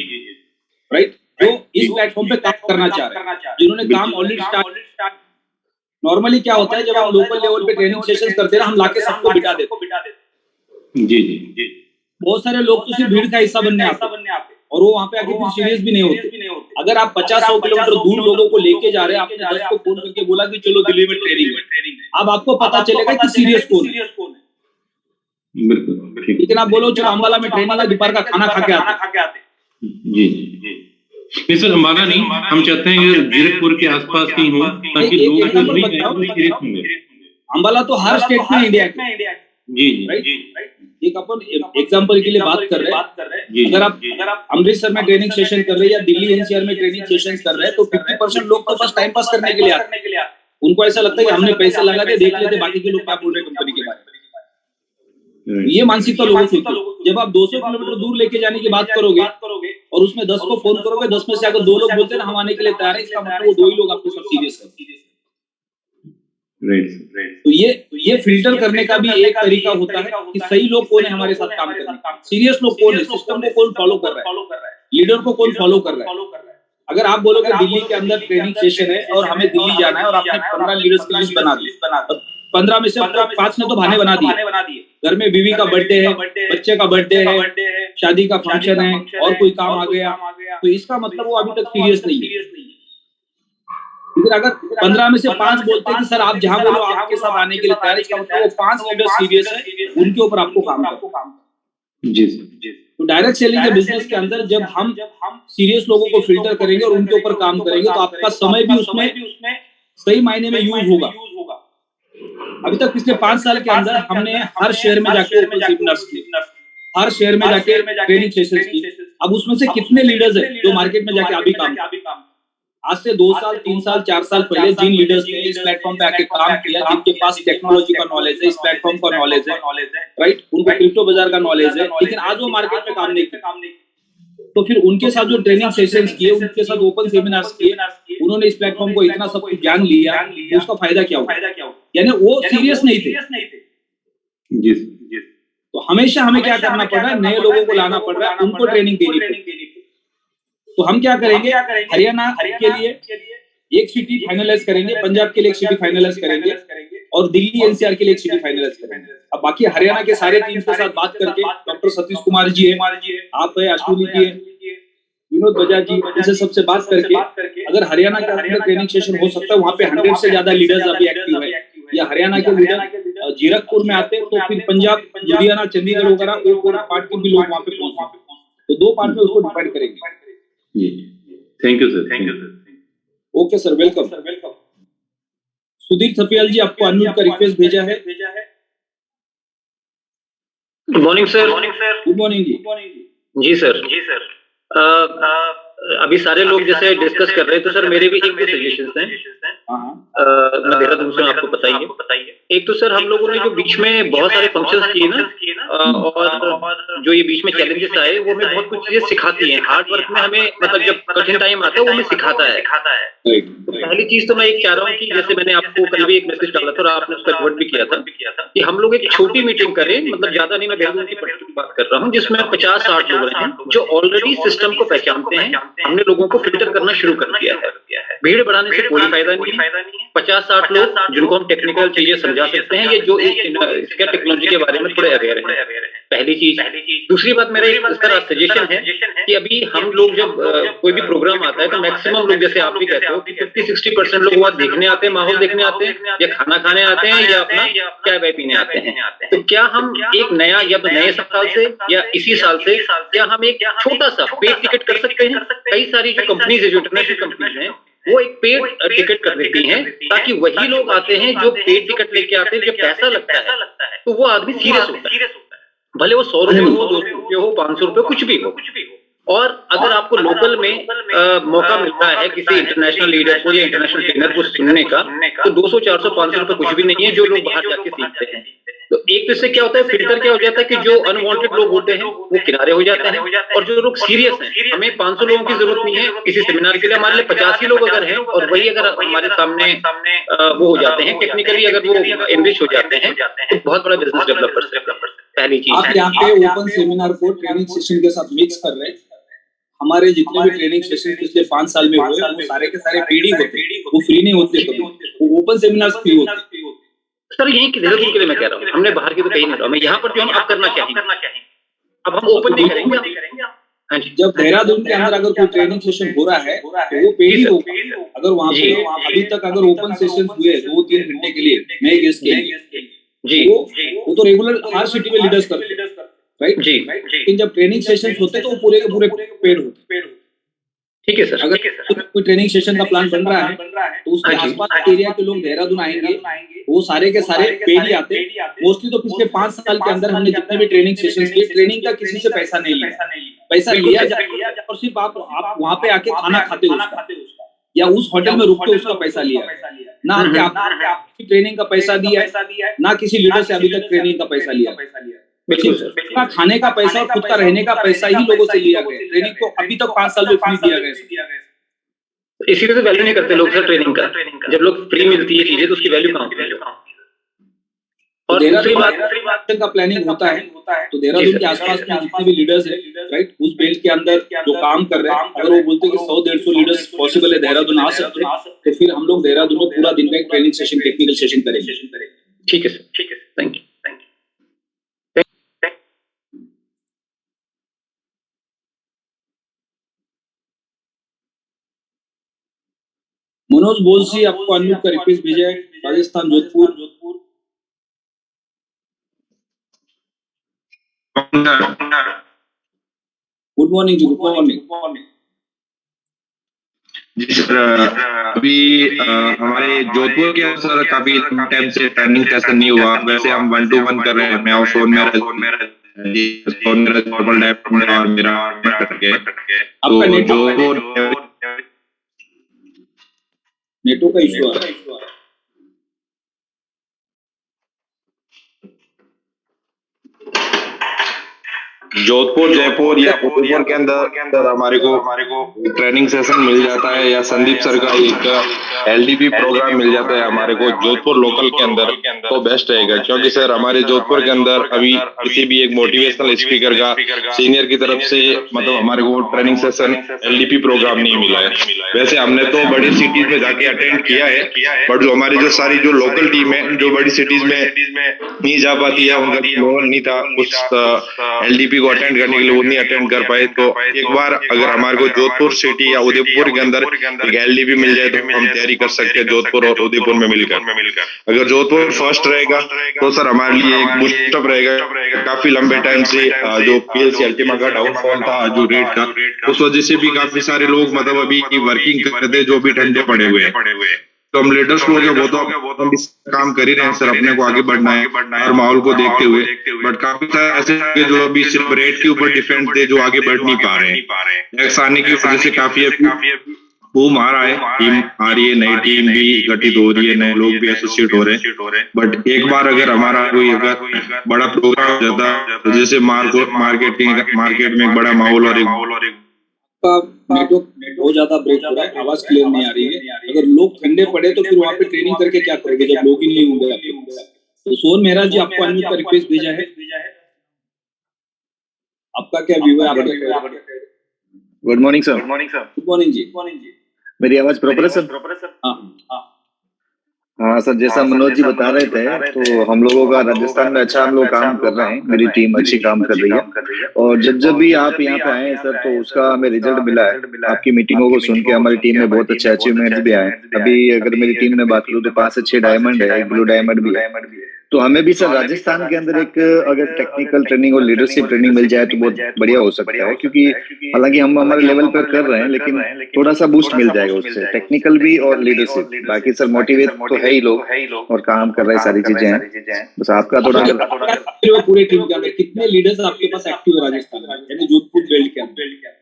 राइट, जो इस प्लेटफॉर्म पे काम करना चाह रहे हैं, जिन्होंने काम ऑलरेडी स्टार्ट। नॉर्मली क्या होता है जब हम लोकल लेवल पे ट्रेनिंग सेशंस करते हैं, हम लाके सबको बिठा देते। जी बहुत सारे लोग तो सिर्फ भीड़ का हिस्सा बनने आते हैं, और वो वहाँ पे आके फिर सीरियस भी नहीं होते। अगर आप 50-100 किलोमीटर दूर लोगों को लेके जा रहे हैं, आपने 10 को फोन करके बोला कि चलो दिल्ली में ट्रेनिंग, अब आपको पता चलेगा कि सीरियस कौन है। बिल्कुल, लेकिन आप बोलो चलो अम्बाला में ट्रेनिंग है, दोपहर का खाना खा के आते। जी नहीं सर, अम्बाला नहीं, हम चाहते हैं कि जीरकपुर के आसपास ही हो ताकि लोग सीरियस होंगे। अम्बाला तो हर स्टेट में इंडिया के। जी एक अपन एग्जांपल के लिए बात कर रहे हैं, अगर आप अमृतसर में ट्रेनिंग सेशन कर रहे हैं या दिल्ली एनसीआर में ट्रेनिंग सेशन कर रहे हैं, तो 50% लोग तो बस टाइम पास करने के लिए आते हैं। उनको ऐसा लगता है कि हमने पैसे लगा के देख लेते बाकी के लोग क्या बोल रहे हैं कंपनी के बारे में। ये मानसिकता लोगों की। जब आप 200 किलोमीटर दूर लेके जाने की बात करोगे और उसमें 10 को फोन करोगे, 10 में से अगर 2 लोग बोलते हैं हम आने के लिए तैयार है, इसका मतलब वो 2 ही लोग आपके साथ सीरियस है। तो ये फिल्टर करने का भी एक तरीका होता है कि सही लोग कौन है हमारे साथ काम करने, सीरियस लोग कौन है, सिस्टम को कौन फॉलो कर रहा है, लीडर को कौन फॉलो कर रहा है। अगर आप बोलोगे दिल्ली के अंदर ट्रेनिंग सेशन है और हमें दिल्ली जाना है और आपने 15 लीडर्स की लिस्ट बना दी, 15 में से 5 ने तो बहाने बना दिए, घर में बीवी का बर्थडे है, बच्चे का बर्थडे है, शादी का फंक्शन है और कोई काम आ गया, तो इसका मतलब वो अभी तक सीरियस नहीं है। लेकिन अगर 15 में से 5 बोलते हैं कि सर आप जहां बोलो आपके साथ आने के लिए तैयार, इसका मतलब वो 5 लीडर सीरियस है, उनके ऊपर आपको काम करना। जी। तो डायरेक्ट सेलिंग के बिजनेस के अंदर जब हम सीरियस लोगों को फिल्टर करेंगे और उनके ऊपर काम करेंगे तो आपका समय भी उसमें सही मायने में यूज होगा। अभी तक पिछले 5 साल के अंदर हमने हर शहर में जाके ओपन सेमिनार्स किए, हर शहर में जाके ट्रेनिंग सेशंस की। अब उसमें से कितने लीडर्स हैं जो मार्केट में जाके अभी काम, आज से 2 साल 3 साल 4 साल पहले जिन लीडर्स ने इस प्लेटफॉर्म पे आके काम किया, जिनके पास टेक्नोलॉजी का नॉलेज है, इस प्लेटफॉर्म का नॉलेज है, राइट, उनको क्रिप्टो बाजार का नॉलेज है, लेकिन आज वो मार्केट में काम नहीं किया, तो फिर उनके साथ जो ट्रेनिंग सेशंस किए, उनके साथ ओपन सेमिनार्स किए, उन्होंने इस प्लेटफॉर्म को इतना सब कुछ ज्ञान लिया, उसका फायदा क्या हुआ? यानी वो सीरियस नहीं थे। जी। तो हमेशा हमें क्या करना पड़ रहा है, नए लोगों को लाना पड़ रहा है, उनको ट्रेनिंग देनी पड़ेगी। तो हम क्या करेंगे, हरियाणा के लिए एक सिटी फाइनलाइज करेंगे, पंजाब के लिए एक सिटी फाइनलाइज करेंगे और दिल्ली एनसीआर के लिए एक सिटी फाइनलाइज करेंगे। अब बाकी हरियाणा के सारे टीम के साथ बात करके डॉक्टर सतीश कुमार जी है, आप है, अश्विनी जी है, विनोद बजाज जी, इनसे सबसे बात करके अगर हरियाणा के अंदर ट्रेनिंग सेशन हो सकता है, वहाँ पे 100 से ज्यादा लीडर्स अभी एक्टिव है, या हरियाणा के लीडर जीरकपुर में आते तो फिर पंजाब, लुधियाना, चंडीगढ़ वगैरह एक और पार्ट के भी लोग वहाँ पे पहुंचे, तो 2 पार्ट में उसको डिवाइड करेंगे। Thank you sir. Okay sir, welcome. Sudhir Thapiyal ji, आपको अनम्यूट का रिक्वेस्ट भेजा है। Good morning sir. Good morning जी सर। अभी सारे लोग जैसे डिस्कस कर रहे हैं, तो सर मेरे भी एक दो सजेशंस हैं। मैं देहरादून से, आपको पता ही है। एक तो सर हम लोगों ने जो बीच में बहुत सारे फंक्शंस किए ना, और जो ये बीच में चैलेंजेस आए, वो हमें बहुत कुछ चीजें सिखाती हैं। हार्ड वर्क में हमें, मतलब जब कठिन टाइम आता है वो हमें सिखाता है। पहली चीज तो मैं एक चाह रहा हूँ कि जैसे मैंने आपको कल भी एक मैसेज डाला था और आपने उसका रिवर्ट भी किया था कि हम लोग एक छोटी मीटिंग करें, मतलब ज्यादा नहीं, मैं देहरादून की बात कर रहा हूँ, जिसमें 50-60 लोग हैं जो ऑलरेडी सिस्टम को पहचानते हैं। हमने लोगों को फिल्टर करना शुरू कर दिया है। भीड़ बढ़ाने से कोई फायदा नहीं है। 50-60 लोग जिनको हम टेक्निकल चीजें समझा सकते हैं, ये जो इसका टेक्नोलॉजी के बारे में थोड़े अवेयर हैं, पहली चीज। दूसरी बात, मेरा एक इस तरह सजेशन है कि अभी हम लोग जब कोई भी प्रोग्राम आता है तो मैक्सिमम लोग, जैसे आप भी कहते हो कि 50-60% लोग वहाँ देखने आते हैं, माहौल देखने आते हैं, या खाना खाने आते हैं, या अपना चाय वाय पीने आते हैं। तो क्या हम एक नया, या नए साल से या इसी साल से, क्या हम एक छोटा सा पेड टिकट कर सकते हैं? कई सारी जो कंपनीज है, जो इंटरनेशनल कंपनीज हैं, वो एक पेड टिकट कर देती हैं, ताकि वही लोग आते हैं जो पेड टिकट लेके आते हैं। जब पैसा लगता है तो वो आदमी सीरियस होता है, भले वो 100 रुपए हो, 200 रुपए हो, 500 रुपए, कुछ भी हो। और अगर आपको लोकल में मौका मिलता है किसी इंटरनेशनल लीडर को या इंटरनेशनल ट्रेनर को सुनने का, तो 200, 400, 500 रुपए कुछ भी नहीं है, जो लोग बाहर जाके सीखते हैं। तो एक तो इससे क्या होता है, फिल्टर क्या हो जाता है कि जो अनवांटेड लोग होते हैं वो किनारे हो जाते हैं, और जो लोग सीरियस हैं, हमें 500 लोगों की जरूरत नहीं है किसी सेमिनार के लिए। हमारे लिए 50 ही लोग अगर हैं, और वही अगर हमारे सामने वो हो जाते हैं, टेक्निकली अगर वो एनरिच हो जाते हैं, तो बहुत बड़ा बिजनेस डेवलपर। पहली चीज, आप यहाँ पे ओपन सेमिनार को ट्रेनिंग सेशन के साथ मिक्स कर रहे हैं। हमारे जितने भी ट्रेनिंग सेशन पिछले 5 साल में हुए, वो सारे के सारे पेड ही होते, वो फ्री नहीं होते, वो ओपन सेमिनार फ्री होते। सर यही कि देहरादून के लिए मैं कह रहा हूँ, हमने बाहर की तो कहीं नहीं रहा, मैं यहाँ पर जो हम आप करना चाहेंगे, अब हम ओपन नहीं करेंगे। हाँ जी, जब देहरादून के अंदर अगर कोई ट्रेनिंग सेशन हो रहा है तो वो पेड ही होगा। अगर वहाँ पे अभी तक अगर ओपन सेशन हुए 2-3 घंटे के लिए, मैं गेस के जी, वो तो रेगुलर हर सिटी में लीडर्स करते हैं, राइट जी। लेकिन जब ट्रेनिंग सेशन होते हैं तो वो पूरे के पूरे पेड होते। ठीक है सर। अगर कोई ट्रेनिंग सेशन का प्लान बन रहा है तो उसके आसपास एरिया के लोग देहरादून आएंगे, वो सारे के सारे पेड ही आते। मोस्टली तो पिछले 5 साल के अंदर हमने जितने भी ट्रेनिंग सेशन किए, ट्रेनिंग का किसी से पैसा नहीं लिया, पैसा लिया जाए और सिर्फ आप वहाँ पे आके खाना खाते हो उसका, या उस होटल में रुक के उसका पैसा लिया, ना कि आपकी ट्रेनिंग का पैसा दिया है, ना किसी लीडर से अभी तक ट्रेनिंग का पैसा लिया। बिल्कुल, खाने का पैसा और खुद का रहने का पैसा ही लोगों से लिया गया। ट्रेनिंग तो अभी तक 5 साल में फ्री दिया गया। इसी वजह से वैल्यू नहीं करते लोग सर ट्रेनिंग का। जब लोग फ्री मिलती है चीजें तो उसकी वैल्यू कहाँ होती है। और दूसरी बात का प्लानिंग होता है तो देहरादून के आसपास में जितने भी लीडर्स हैं राइट, उस बेल्ट के अंदर जो काम कर रहे हैं, अगर वो बोलते हैं कि 100-150 लीडर्स पॉसिबल है देहरादून आ सकते हैं, तो फिर हम लोग देहरादून में पूरा दिन का एक ट्रेनिंग सेशन, टेक्निकल सेशन करेंगे। ठीक है सर, ठीक है, थैंक यू। मनोज बोलसी आपको अनम्यूट का रिक्वेस्ट भेजा है, राजस्थान जोधपुर। गुड मॉर्निंग जी, गुड मॉर्निंग जी सर। अभी हमारे जोधपुर के सर काफी टाइम से ट्रेनिंग सेशन नहीं हुआ। वैसे हम 1-to-1 कर रहे हैं, मैं और सोन मेरा आपका नेटवर्क का इशू है। जोधपुर, जयपुर या उदयपुर के अंदर हमारे को ट्रेनिंग सेशन मिल जाता है, या संदीप सर का एक एलडीपी प्रोग्राम मिल जाता है हमारे को जोधपुर लोकल के अंदर, तो बेस्ट रहेगा। क्योंकि सर हमारे जोधपुर के अंदर अभी किसी भी एक मोटिवेशनल स्पीकर का सीनियर की तरफ से मतलब हमारे को ट्रेनिंग सेशन एलडीपी प्रोग्राम नहीं मिला है। वैसे हमने तो बड़ी सिटीज में जाके अटेंड किया है, बट जो हमारी जो सारी जो लोकल टीम है जो बड़ी सिटीज में नहीं जा पाती है, उनका लेवल नहीं था उस एलडीपी को अटेंड करने के लिए, वो नहीं अटेंड कर पाए। तो एक बार अगर हमारे को जोधपुर सिटी या उदयपुर के अंदर एक एलडीपी मिल जाए तो हम तैयारी कर सकते हैं जोधपुर और उदयपुर में मिलकर। अगर जोधपुर फर्स्ट रहेगा तो सर हमारे लिए एक बूस्टअप रहेगा। काफी लंबे टाइम से जो पीएलसी अल्टीमा का डाउनफॉल था जो रेट का, उस वजह से भी काफी सारे लोग मतलब अभी वर्किंग कर रहे थे जो भी ठंडे पड़े हुए हैं। तो हम लीडर्स लोग हैं वो तो काम कर ही रहे हैं सर, अपने को आगे बढ़ना है और माहौल को देखते हुए। बट काफी सारे ऐसे जो अभी सिर्फ रेट के ऊपर डिपेंड थे जो आगे बढ़ नहीं पा रहे हैं। टैक्स आने की वजह से काफी बूम आ रहा है, टीम आ रही है, नई टीम भी गठित हो रही है, नए लोग भी एसोसिएट हो रहे हैं। बट एक बार अगर हमारा कोई अगर बड़ा प्रोग्राम हो जाता तो जैसे मार्केट में एक बड़ा माहौल और एक नेटवर्क बहुत ज्यादा ब्रेक हो रहा है, आवाज क्लियर नहीं आ रही है। अगर लोग ठंडे पड़े तो फिर वहाँ पे ट्रेनिंग करके क्या करेंगे जब लोग ही नहीं होंगे। तो सोन मेहरा जी आपको अनम्यूट का रिक्वेस्ट भेजा है, आपका क्या व्यू है? Good morning sir. Good morning जी। मेरी आवाज प्रॉपर है सर? हाँ सर, जैसा मनोज जी बता रहे थे तो हम लोगों का राजस्थान में अच्छा हम लोग काम कर रहे हैं, मेरी टीम अच्छी काम कर रही है। और जब भी आप यहाँ पे आए सर तो उसका हमें रिजल्ट मिला है। आपकी मीटिंगों को सुन के हमारी टीम में बहुत अच्छे अचीवमेंट्स भी आए। अभी अगर मेरी टीम में बात करूँ तो 5 से 6 डायमंड है, एक ब्लू डायमंड भी है। तो हमें भी सर राजस्थान के अंदर एक अगर टेक्निकल ट्रेनिंग और लीडरशिप ट्रेनिंग मिल जाए तो बहुत बढ़िया हो सकता है। क्योंकि हालांकि हम हमारे लेवल पर कर रहे हैं लेकिन थोड़ा सा बूस्ट मिल जाएगा उससे, टेक्निकल भी और लीडरशिप। बाकी सर मोटिवेट तो है ही लोग और काम कर रहे सारी चीजें हैं। बस आपका थोड़ा पूरे टीम के अंदर कितने लीडर्स आपके पास एक्टिव है राजस्थान में, यानी जोधपुर बेल्ट के अंदर?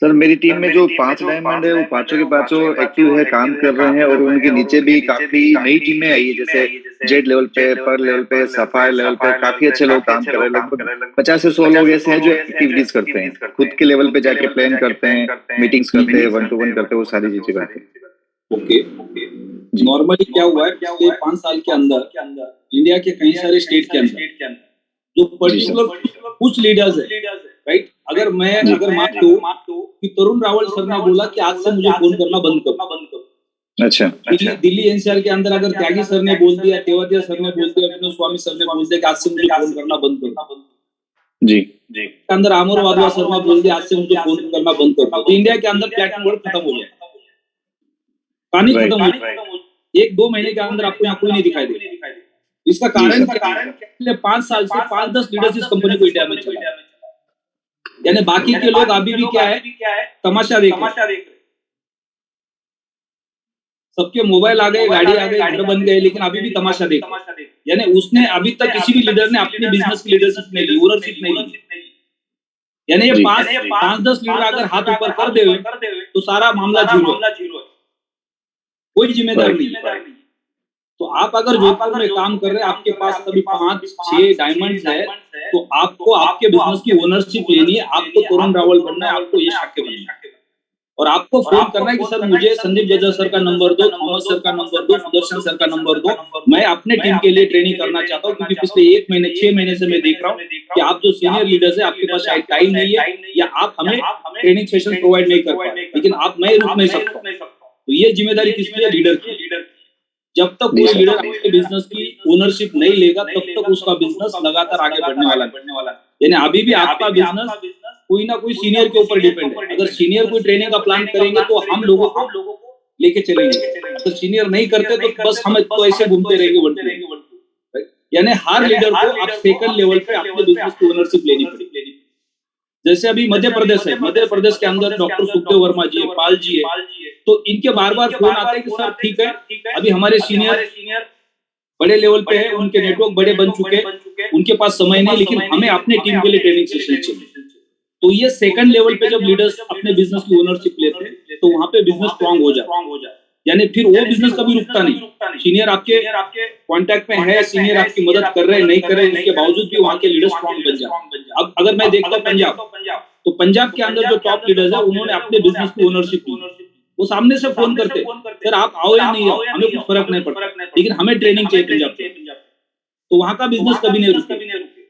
सर मेरी टीम में जो 5 डायमंड है वो पांचों के पांचों एक्टिव है, काम कर रहे हैं। और उनके नीचे भी काफी नई टीमें आई है, जैसे जेड लेवल पे, पर लेवल पे, सफायर लेवल पे काफी अच्छे लोग काम कर रहे हैं। लगभग 50 से 100 लोग ऐसे हैं जो एक्टिविटीज करते हैं, खुद के लेवल पे जाके प्लान करते हैं, मीटिंग्स करते हैं, 1-to-1 करते हैं, वो सारी चीजें करते हैं। ओके, नॉर्मली क्या हुआ है पिछले 5 साल के अंदर इंडिया के कई सारे स्टेट के अंदर जो पर्टिकुलर कुछ लीडर्स है राइट, अगर मान लो कि तरुण रावल सर ने बोला कि आज से मुझे फोन करना बंद करो। अच्छा, दिल्ली एनसीआर के अंदर अगर त्यागी सर ने बोल दिया, तेवतिया सर ने बोल दिया, विनोद स्वामी सर ने बोल दिया कि आज से मुझे फोन करना बंद करो जी, अंदर आमोर वाधवा सर ने बोल दिया आज से मुझे फोन करना बंद करो, तो इंडिया के अंदर प्लेटफॉर्म वर्ड खत्म हो जाए, कहानी खत्म हो जाए। 1-2 महीने के अंदर आपको यहाँ कोई नहीं दिखाई देगा। इसका कारण पिछले 5 साल से 5-10 लीडर्स इस कंपनी को इंडिया में चला, यानी बाकी के लोग अभी भी क्या है तमाशा देख रहे। सबके मोबाइल आ गए, गाड़ी आ गई, घर बन गए, लेकिन अभी भी तमाशा देख। यानी उसने अभी तक किसी भी लीडर ने अपनी बिजनेस की लीडरशिप नहीं ली, ओनरशिप नहीं ली। यानी ये 5-10 लीडर अगर हाथ ऊपर कर दे तो सारा मामला जीरो है, कोई जिम्मेदार नहीं। तो आप अगर जोधपुर में काम कर रहे हैं, आपके पास अभी 5-6 डायमंड्स है, तो आपको आपके बिजनेस की ओनरशिप लेनी है, आपको तरुण रावल बनना है, आपको यश आके बनना है। और आपको फोन करना है कि सर मुझे संदीप गजर सर का नंबर दो, थॉमस सर का नंबर दो, सुदर्शन सर का नंबर दो, मैं अपने टीम के लिए ट्रेनिंग करना चाहता हूँ, क्योंकि पिछले 1 महीने 6 महीने से मैं देख रहा हूँ कि आप जो सीनियर लीडर्स है आपके पास शायद टाइम नहीं है या आप हमें ट्रेनिंग सेशन प्रोवाइड नहीं कर पा रहे, लेकिन आप मैं रुक नहीं सकता। तो ये जिम्मेदारी किसकी है? लीडर की। जब तक कोई लीडर आपके बिजनेस की ओनरशिप नहीं लेगा तब तक उसका बिजनेस लगातार आगे बढ़ने वाला है। यानी अभी भी आपका बिजनेस कोई ना कोई सीनियर के ऊपर डिपेंड है। अगर सीनियर कोई ट्रेनिंग का प्लान करेंगे तो हम लोगों को लेके चलेंगे, अगर सीनियर नहीं करते तो बस हम तो ऐसे घूमते रहेंगे। यानी हर लीडर को आप सेकंड लेवल पे अपने बिजनेस की ओनरशिप लेनी पड़ेगी। जैसे अभी मध्य प्रदेश है, मध्य प्रदेश के अंदर डॉक्टर सुखदेव वर्मा जी है, पाल जी है, तो इनके बार बार फोन आते हैं कि सर ठीक है अभी हमारे सीनियर बड़े लेवल पे है, उनके नेटवर्क बड़े बन चुके हैं, उनके पास समय नहीं, लेकिन हमें अपने टीम के लिए ट्रेनिंग सेशन चाहिए। तो ये सेकंड लेवल पे जब लीडर्स अपने बिजनेस की ओनरशिप लेते हैं तो वहां पे बिजनेस स्ट्रांग हो जाता है। यानी फिर वो बिजनेस कभी रुकता नहीं। सीनियर आपके कांटेक्ट में है, सीनियर आपकी मदद कर रहे हैं नहीं कर रहे हैं, उसके बावजूद भी वहां के लीडर्स स्ट्रांग बन जाते हैं। अब अगर मैं देखता हूँ पंजाब, तो पंजाब के अंदर जो टॉप लीडर्स है उन्होंने अपने बिजनेस की ओनरशिप ली। वो सामने से फोन करते सर आप आओ या नहीं आओ हमें कुछ फर्क नहीं पड़ता, लेकिन हमें ट्रेनिंग चाहिए पंजाब। तो वहां का बिजनेस कभी नहीं रुके।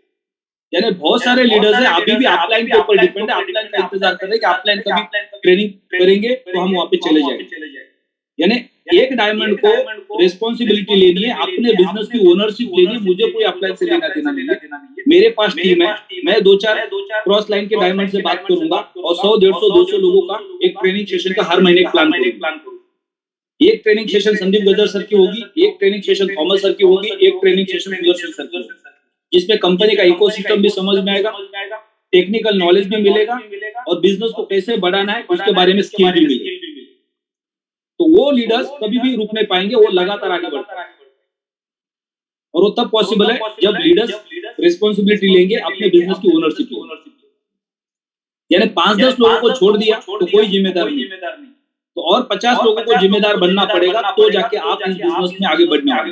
यानी बहुत सारे लीडर्स हैं अभी भी अपलाइन के ऊपर डिपेंड है, अपलाइन का इंतजार कर रहे हैं कि अपलाइन कभी ट्रेनिंग करेंगे तो हम वहां पे चले जाएंगे। यानी एक डायमंड को रिस्पॉन्सिबिलिटी लेनी है, अपने बिजनेस की ओनरशिप लेनी है। मुझे कोई अपलाइन से लेना देना नहीं है, मेरे पास टीम है, मैं 2-4 क्रॉस लाइन के डायमंड से बात करूंगा और 100, 150, 200 लोगों का एक ट्रेनिंग सेशन का हर महीने प्लान करूंगा। एक ट्रेनिंग सेशन संदीप गजर सर की होगी, एक ट्रेनिंग सेशन थॉमस सर की होगी, एक ट्रेनिंग सेशन सुदर्शन सर की होगी, जिसमें कंपनी का इकोसिस्टम भी समझ में आएगा, टेक्निकल नॉलेज भी मिलेगा और बिजनेस को कैसे बढ़ाना है उसके बारे में स्किल भी मिलेगी। तो वो लीडर्स कभी भी रुक नहीं पाएंगे, वो लगातार आगे बढ़ते हैं। और वो तब पॉसिबल है जब लीडर्स रिस्पॉन्सिबिलिटी लेंगे अपने बिजनेस की ओनरशिप। यानी 5-10 लोगों को छोड़ दिया तो कोई जिम्मेदार नहीं, तो और 50 लोगों को जिम्मेदार बनना पड़ेगा, तो जाके आप इस बिजनेस में आगे बढ़ने वाले।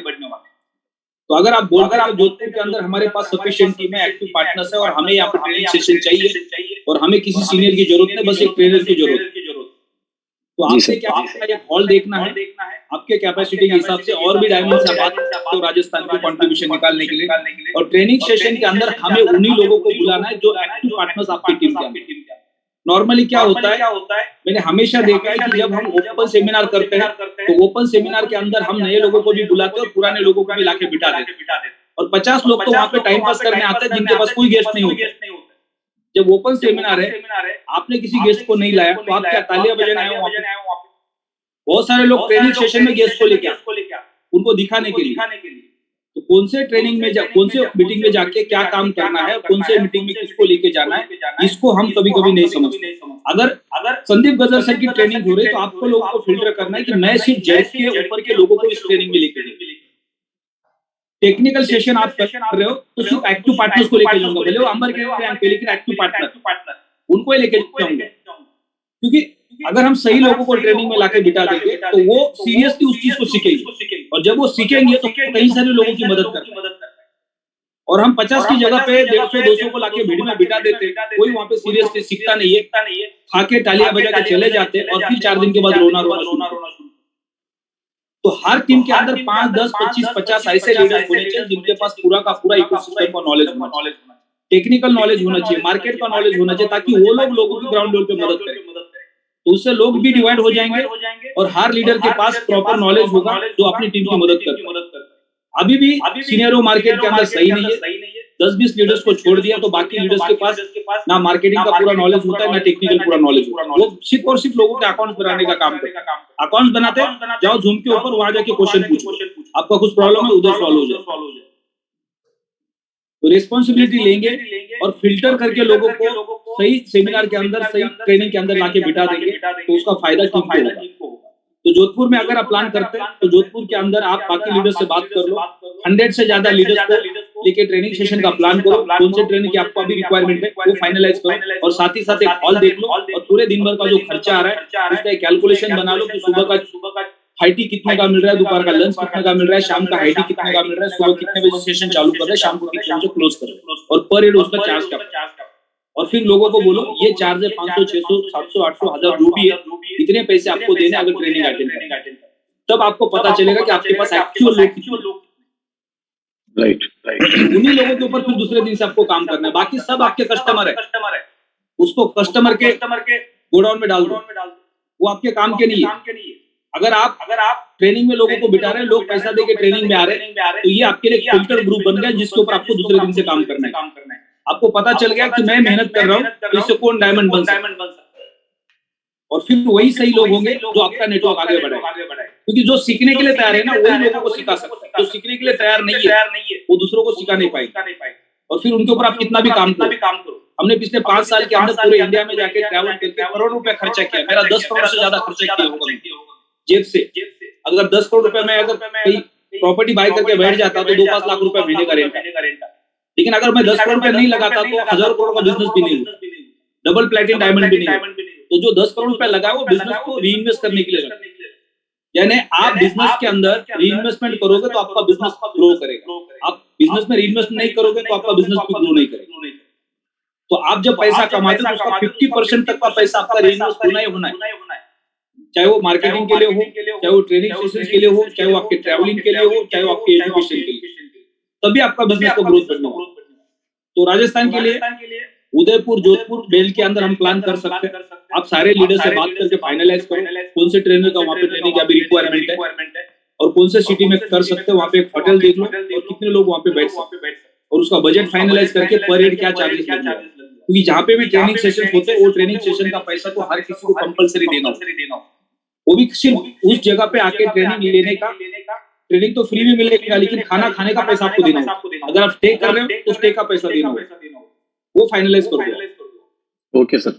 तो अगर आप बोलते हैं जोधपुर के अंदर हमारे पास सफिशिएंट टीम है, एक्टिव पार्टनर्स है और हमें यहाँ पर ट्रेनिंग सेशन चाहिए और हमें किसी सीनियर की जरूरत नहीं, बस एक ट्रेनर की जरूरत है, तो आपसे क्या एक हॉल देखना है आपके कैपेसिटी के हिसाब से, और भी डायमंड से बात तो राजस्थान की कंट्रीब्यूशन निकालने के लिए। और ट्रेनिंग सेशन के अंदर हमें उन्हीं लोगों को बुलाना है जो एक्टिव पार्टनर्स आपकी टीम के अंदर। नॉर्मली क्या होता है, मैंने हमेशा देखा है कि जब हम ओपन सेमिनार करते हैं तो ओपन सेमिनार के अंदर हम नए लोगों को भी बुलाते हैं और पुराने लोगों को भी लाके बिठा देते हैं, और 50 लोग तो वहां पे टाइम पास करने आते हैं जिनके पास कोई गेस्ट नहीं होता। जब ओपन सेमिनार है आपने किसी गेस्ट को नहीं लाया तो आप क्या तालियां बजाने आए हो? बहुत सारे लोग ट्रेनिंग सेशन में गेस्ट को लेके उनको दिखाने के लिए, तो कौन से ट्रेनिंग में कौन से मीटिंग में जाके क्या काम करना है, कौन से मीटिंग में किसको लेके जाना है, इसको हम कभी कभी नहीं समझते। अगर संदीप गजर सर की ट्रेनिंग हो रही है तो आपको लोगों को फिल्टर करना है कि मैं सिर्फ जेड के ऊपर के लोगों को इस ट्रेनिंग में लेके जाऊंगा। टेक्निकल सेशन आप कर रहे हो तो सिर्फ एक्टिव पार्टनर्स को लेके जाऊंगा, भले वो अंबर के रैंक पे, लेकिन एक्टिव पार्टनर उनको ही लेके जाऊंगा, क्योंकि अगर हम सही लोगों को ट्रेनिंग में लाके बिठा देंगे तो वो सीरियसली उस चीज को सीखेंगे, और जब वो सीखेंगे तो कई सारे लोगों की मदद करते हैं। और हम 50 की जगह पे 150-200 को लाके भीड़ में बिठा देते, कोई वहां पे सीरियसली सीखता नहीं है, खाके तालियां बजा के चले जाते और फिर 4 दिन के बाद रोना शुरू। तो हर टीम के अंदर 5, 10, 25, 50 ऐसे लीडर्स होने चाहिए जिनके पास पूरा का पूरा इकोसिस्टम का नॉलेज होना चाहिए, टेक्निकल नॉलेज होना चाहिए, मार्केट का नॉलेज होना चाहिए, ताकि वो लोगों की ग्राउंड लेवल पे मदद करें। तो उससे लोग भी डिवाइड हो जाएंगे और हर लीडर के पास प्रॉपर नॉलेज होगा जो अपनी टीम की मदद करता है। अभी भी सीनियर मार्केट के अंदर सही नहीं है, 10-20 लीडर्स को छोड़ दिया तो बाकी लीडर्स के पास ना मार्केटिंग का पूरा नॉलेज होता है ना टेक्निकल पूरा नॉलेज होता है। वो सिर्फ और सिर्फ लोगों के अकाउंट्स बनाने का काम करते हैं। अकाउंट्स बनाते हैं, जाओ जूम के ऊपर वहां जाके क्वेश्चन पूछो, आपका कुछ प्रॉब्लम है उधर सॉल्व हो जाए। तो रिस्पॉन्सिबिलिटी लेंगे और फिल्टर करके लोगों को सही सेमिनार के अंदर, सही ट्रेनिंग के अंदर लाके बिठा देंगे तो उसका फायदा टीम को होगा। तो जोधपुर में अगर आप प्लान करते हैं तो जोधपुर के अंदर आप बाकी लीडर्स से बात कर लो, 100 से ज्यादा लीडर्स को लेके ट्रेनिंग सेशन का प्लान करो, कौन से ट्रेनिंग की आपको अभी रिक्वायरमेंट है वो फाइनलाइज करो, और साथ ही साथ एक हॉल देख लो और पूरे दिन भर का जो खर्चा आ रहा है उसका एक कैलकुलेशन बना लो कि सुबह का हाईटी कितने का मिल रहा है, दोपहर का लंच कितने का मिल रहा है, शाम का हाईटी कितने का मिल रहा है, सुबह कितने बजे सेशन चालू कर रहे हैं, शाम को कितने बजे क्लोज कर रहे हैं, और पर हेड उसका चार्ज क्या। और फिर लोगों को बोलो ये चार्ज है 500, 600, 700, 800, 1000 जो भी है, इतने पैसे आपको देने अगर ट्रेनिंग अटेंड करें, तब आपको पता चलेगा कि आपके पास एक्चुअल लोग राइट। उन्हीं लोगों के ऊपर फिर दूसरे दिन से आपको काम करना है। बाकी सब आपके कस्टमर है, उसको कस्टमर के गोडाउन में डाल दो, वो आपके काम के नहीं है। अगर आप ट्रेनिंग में लोगों को बिठा रहे हैं, लोग पैसा देके ट्रेनिंग में आ रहे हैं, तो ये आपके लिए फिल्टर ग्रुप बन गया जिसके ऊपर आपको दूसरे दिन से काम करना है। आपको पता चल गया कि मैं मेहनत कर रहा हूँ, तो इससे कौन डायमंड बन सकता है, और फिर वही सही लोग होंगे जो आपका नेटवर्क आगे बढ़ाए। क्योंकि जो सीखने के लिए तैयार है ना, वही लोगों को सिखा सकता है। जो सीखने के लिए तैयार नहीं है, वो दूसरों को सिखा नहीं पाएगा, और फिर उनके ऊपर आप कितना भी काम करो। हमने पिछले 5 साल के अंदर पूरे इंडिया में जाके ट्रैवल करके करोड़ रुपए खर्चा किया। मेरा 10 करोड़ से ज्यादा खर्चा किया होगा जेब से। अगर 10 करोड़ रुपए में अगर कहीं प्रॉपर्टी बाय करके बैठ जाता तो 2-5 लाख रुपए महीने का रेंट। लेकिन अगर मैं 10 करोड़ रुपए नहीं लगाता तो 1000 करोड़ का बिजनेस भी नहीं होता, डबल प्लेटिनम डायमंड भी नहीं होता। तो जो 10 करोड़ रुपए लगा वो बिजनेस को रीइन्वेस्ट करने के लिए लगा। यानी आप बिजनेस के अंदर रीइन्वेस्टमेंट करोगे तो आपका बिजनेस ग्रो करेगा। आप बिजनेस में रीइन्वेस्ट नहीं करोगे तो आपका बिजनेस भी ग्रो नहीं करेगा। तो आप जब पैसा कमाते हो तो उसका 50% तक का पैसा आपका रीइन्वेस्ट होना ही होना है। चाहे वो मार्केटिंग के लिए हो, चाहे वो ट्रेनिंग सेशंस के लिए हो, चाहे वो आपके ट्रैवलिंग के लिए हो, चाहे वो आपके एजुकेशन के लिए, तभी आपका बिजनेस को ग्रोथ करना होगा। तो राजस्थान के लिए उदयपुर, जोधपुर, बेल के अंदर हम प्लान कर सकते हैं। आप सारे लीडर से बात करके फाइनलाइज करो कौन से ट्रेनर का वहाँ पे ट्रेनिंग की अभी रिक्वायरमेंट है, और कौन से सिटी में कर सकते हैं। वहाँ पे एक होटल देख लो और कितने लोग वहाँ पे बैठ सकते हैं, और उसका बजट फाइनलाइज करके पर हेड क्या चार्जेस लगेगा। क्योंकि जहाँ पे भी ट्रेनिंग सेशन होते हैं वो ट्रेनिंग सेशन का पैसा तो हर किसी को कंपलसरी देना होता है। वो भी सिर्फ उस जगह पे आके ट्रेनिंग लेने का, ट्रेनिंग तो फ्री में मिलेगा लेकिन खाना खाने का पैसा आपको देना होगा। अगर आप स्टे कर रहे हो तो स्टे का पैसा देना होगा, वो फाइनलाइज कर दो। Okay sir.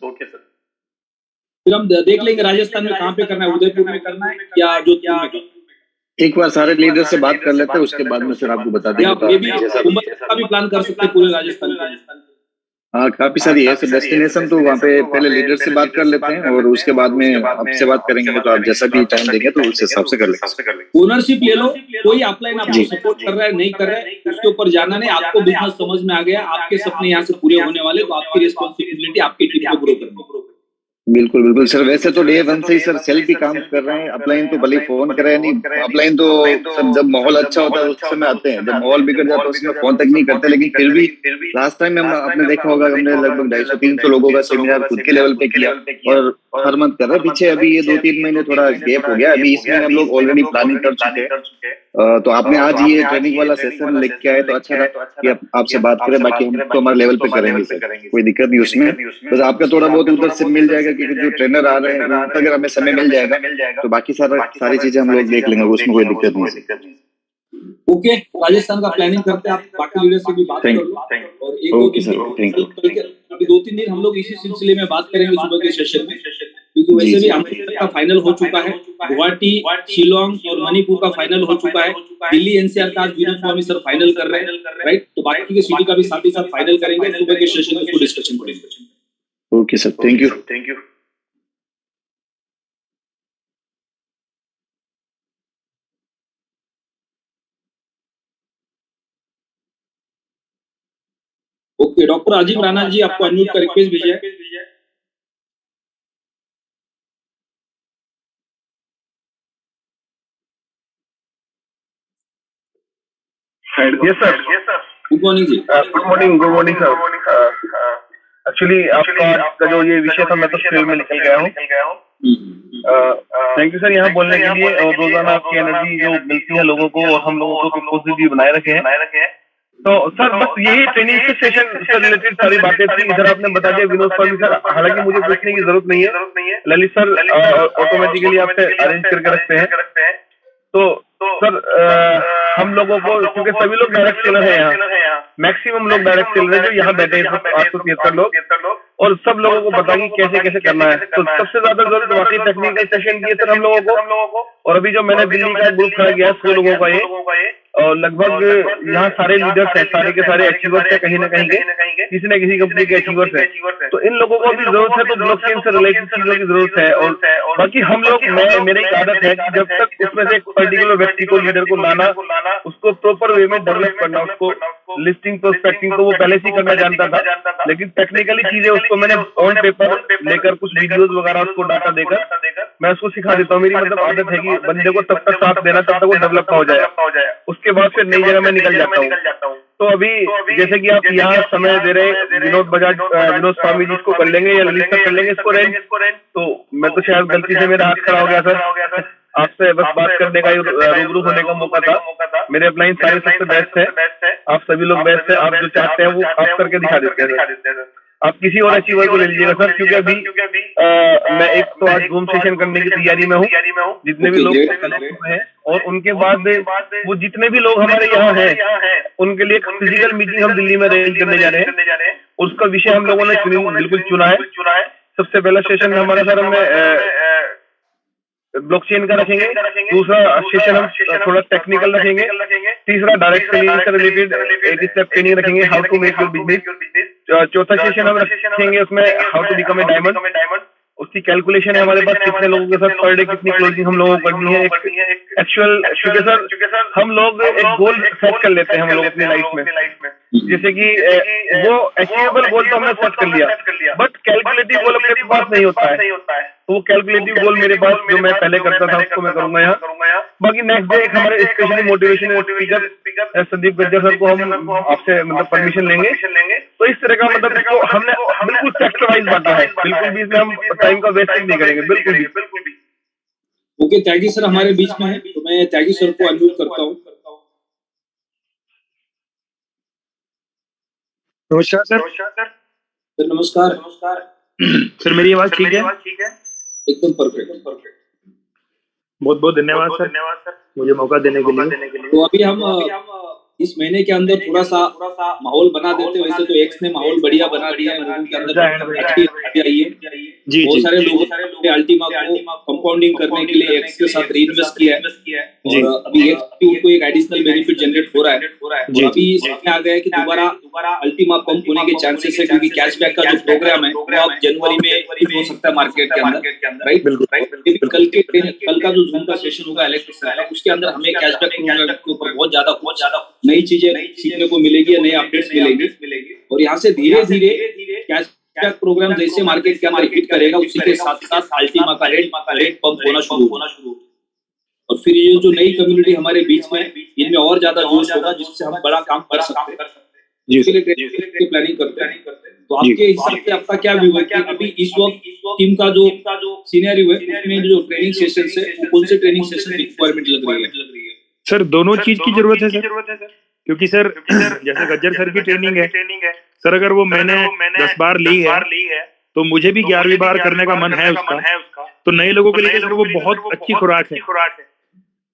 फिर हम देख लेंगे राजस्थान में कहाँ पे करना है, उदयपुर में करना है या जोधपुर में करना है। एक बार सारे लीडर से बात कर लेते हैं, उसके बाद में सर आपको बता देंगे। का भी प्लान कर सकते हैं पूरे राजस्थान में। हाँ, काफी सारी है सर डेस्टिनेशन, तो वहाँ पे पहले लीडर से बात कर लेते हैं और उसके बाद में आपसे बात करेंगे। तो आप जैसा भी टाइम देंगे तो उस हिसाब से कर लेंगे। ओनरशिप ले लो, कोई अपलाइन आपको सपोर्ट कर रहा है नहीं कर रहा है उसके ऊपर जाना नहीं। आपको बिजनेस समझ में आ गया, आपके सपने यहाँ से पूरे होने वाले, तो आपकी रिस्पॉन्सिबिलिटी आपकी टीम को ग्रो करनी। बिल्कुल बिल्कुल सर। वैसे तो डे 1 से ही सर सेल्फ ही काम कर रहे हैं। अपलाइन तो भले फोन करे नहीं, अपलाइन तो सर जब माहौल अच्छा होता है उस समय आते हैं, जब माहौल बिगड़ जाता है उसमें फोन तक नहीं करते। लेकिन फिर भी लास्ट टाइम में आपने देखा होगा हमने लगभग 250-300 लोगों का सेमिनार खुद के लेवल पे किया और हर मंथ कर रहे। पीछे अभी ये 2-3 महीने थोड़ा गैप हो गया, अभी इसमें हम लोग ऑलरेडी प्लानिंग कर चुके हैं। तो आपने आज ये ट्रेनिंग वाला सेशन लेके आए तो अच्छा रहा कि आपसे बात करें। बाकी हम तो हमारे लेवल पे करेंगे सर, कोई दिक्कत नहीं उसमें। बस आपका थोड़ा बहुत उधर से मिल जाएगा क्योंकि जो ट्रेनर आ रहे हैं अगर हमें समय मिल जाएगा तो बाकी सारी चीजें हम लोग देख लेंगे, उसमें कोई दिक्कत नहीं। ओके, राजस्थान का प्लानिंग करते हैं, आप बाकी लीडर से भी बात कर लो। और एक अभी 2-3 दिन हम लोग इसी सिलसिले में बात करेंगे सुबह के सेशन में, क्योंकि वैसे भी अमृतसर का फाइनल हो चुका है, गुवाहाटी, शिलोंग और मणिपुर का फाइनल हो चुका है, दिल्ली एनसीआर का विनोद स्वामी सर फाइनल कर रहे हैं, राइट। तो बाकी के सिटी का भी साथ ही साथ फाइनल करेंगे सुबह के सेशन में, डिस्कशन करेंगे। Okay sir, thank you. Okay, doctor Azeem Rana ji आपको अनम्यूट का रिक्वेस्ट भेजा है। Yes sir. गुड मॉर्निंग जी। Good morning sir. एक्चुअली आपका जो ये विषय था मैं तो स्क्रीन में निकल गया हूँ। थैंक यू सर यहाँ बोलने के लिए। और रोजाना आपकी एनर्जी जो मिलती है लोगों को और हम लोगों को पॉजिटिव बनाए रखे हैं। तो सर बस यही ट्रेनिंग के सेशन से रिलेटेड सारी बातें थी। इधर आपने बता दिया विनोद स्वामी सर, हालांकि मुझे पूछने की जरूरत नहीं है, ललित सर ऑटोमेटिकली आपसे अरेंज करके रखते हैं। तो सर हम लोगों को, क्योंकि सभी लोग डायरेक्ट सेलर हैं यहाँ, मैक्सिमम लोग डायरेक्ट सेलर हैं जो यहाँ बैठे हैं 873 लोग, और सब लोगों को पता कि कैसे कैसे करना है। तो सबसे ज्यादा जरूरत वाकई टेक्निकल सेशन की है सर हम लोगों को। और अभी जो मैंने दिल्ली का ग्रुप खड़ा किया 100 लोगों का ये, और लगभग यहाँ सारे लीडर्स हैं, सारे के सारे अचीवर्स हैं कहीं ना कहीं के, किसी न किसी कंपनी के अचीवर्स हैं। तो इन लोगों को भी जरूरत है, तो ब्लॉकचेन से रिलेटेड चीजों की जरूरत है। और बाकी हम लोग, मेरी एक आदत है कि जब तक उसमें से एक पर्टिकुलर व्यक्ति को, लीडर को लाना, उसको प्रॉपर वे में डेवलप करना, उसको लिस्टिंग प्रोस्पेक्टिंग तो वो पहले से ही करना जानता था, लेकिन टेक्निकली चीजें उसको मैंने ऑन पेपर लेकर कुछ वीडियोस वगैरह उसको डाटा देकर मैं उसको सिखा देता हूँ। मेरी मतलब आदत है कि बंदे को तब तक साथ देना तब तक वो डेवलप हो जाए, उसके बाद फिर नई जगह में निकल जाता हूँ। तो अभी जैसे कि आप यहाँ समय दे रहे विनोद बजाज विनोद स्वामी जी को कर लेंगे या ललित कर लेंगे इसको रेंज, तो मैं तो शायद गलती से मेरा हाथ खड़ा हो गया सर। आपसे बस बात करने का रूबरू होने का मौका था। मेरे अपलाइन सारे सबसे बेस्ट है, आप सभी लोग बेस्ट है, आप जो चाहते हैं वो आप करके दिखा देते हैं। आप किसी और अचीवर को ले लीजिएगा सर, क्योंकि अभी मैं एक तो आज जूम सेशन करने की तैयारी में हूँ, जितने भी लोग कनेक्ट हुए हैं, और उनके बाद वो जितने भी लोग हमारे यहाँ हैं उनके लिए फिजिकल मीटिंग हम दिल्ली में अरेंज करने जा रहे हैं। उसका विषय हम लोगों ने बिल्कुल चुना है। सबसे पहला सेशन हमारा सर हमने ब्लॉकचेन का रखेंगे, दूसरा सेशन हम थोड़ा टेक्निकल रखेंगे, तीसरा डायरेक्ट सेलिंग से रिलेटेड एक स्टेप ट्रेनिंग रखेंगे, how to make your business, चौथा सेशन हम रखेंगे उसमें how to become a diamond. उसकी कैलकुलेशन है हमारे पास कितने लोगों के साथ पर डे कितनी क्लोजिंग हम लोगों को करनी है, एक्चुअल, क्योंकि सर हम लोग एक गोल सेट कर लेते हैं हम लोग अपनी लाइफ में, जैसे कि वो अचीवेबल गोल तो हमने सेट कर लिया, बट कैलकुलेटिव गोल अपने पास नहीं होता है। तो वो कैलकुलेटिव गोल मेरे पास जो मैं पहले करता था उसको मैं करूंगा यहाँ। बाकी नेक्स्ट डे एक हमारे specially motivational speaker Sandeep Gajjar sir को हम आपसे मतलब परमिशन लेंगे। तो इस तरह का मतलब इसको हमने बिल्कुल सेक्टर वाइज बांटा है, बिल्कुल भी इसमें हम टाइम का वेस्टिंग नहीं करेंगे, बिल्कुल भी। ओके, त्यागी सर हमारे बीच में है, तो मैं त्यागी सर को अनम्यूट करता हूँ। नमस्कार सर। सर नमस्कार। सर मेरी आवाज ठीक है? एकदम परफेक्ट। बहुत बहुत धन्यवाद सर मुझे मौका देने के लिए। तो अभी हम इस महीने के अंदर थोड़ा सा माहौल बना देते हैं। वैसे तो एक्स ने माहौल बढ़िया बना दिया है, लोगों के अंदर आई है, बहुत सारे लोगों ने अल्टीमा को कंपाउंडिंग करने के लिए एक्स के साथ रीइन्वेस्ट किया है, और अभी एक्स को एक एडिशनल बेनिफिट जनरेट हो रहा है। और अभी इसमें आ गया है कि दोबारा अल्टीमा पंप होने के चांसेस है, क्योंकि कैशबैक का जो प्रोग्राम है वो अब जनवरी में हो सकता है मार्केट के अंदर, राइट। कल का जो जूम का सेशन होगा इलेक्ट्रिक उसके अंदर हमें कैशबैक प्रोग्राम के ऊपर बहुत ज्यादा नई चीजें सीखने को मिलेगी, नए अपडेट्स मिलेंगे, और यहाँ से धीरे धीरे कैशबैक प्रोग्राम जैसे मार्केट के अंदर हिट करेगा उसी के साथ साथ अल्टीमा का रेट पंप होना शुरू, और फिर ये जो नई कम्युनिटी हमारे बीच में इनमें और ज्यादा जोश होगा, जिससे हम बड़ा काम कर सकते हैं। इसलिए प्लानिंग करते हैं। तो आपके हिसाब से आपका क्या व्यू है कि अभी इस वक्त टीम का जो सीनियरियो है उसमें जो ट्रेनिंग सेशन है वो कौन से ट्रेनिंग सेशन रिक्वायरमेंट लग रही है? सर दोनों चीज की जरूरत है सर, क्योंकि सर जैसे गज्जर सर की ट्रेनिंग है सर, अगर वो मैंने 10 बार ली है तो मुझे भी 11वीं बार करने का मन है उसका, तो नए लोगों के लिए सर वो बहुत अच्छी खुराक है।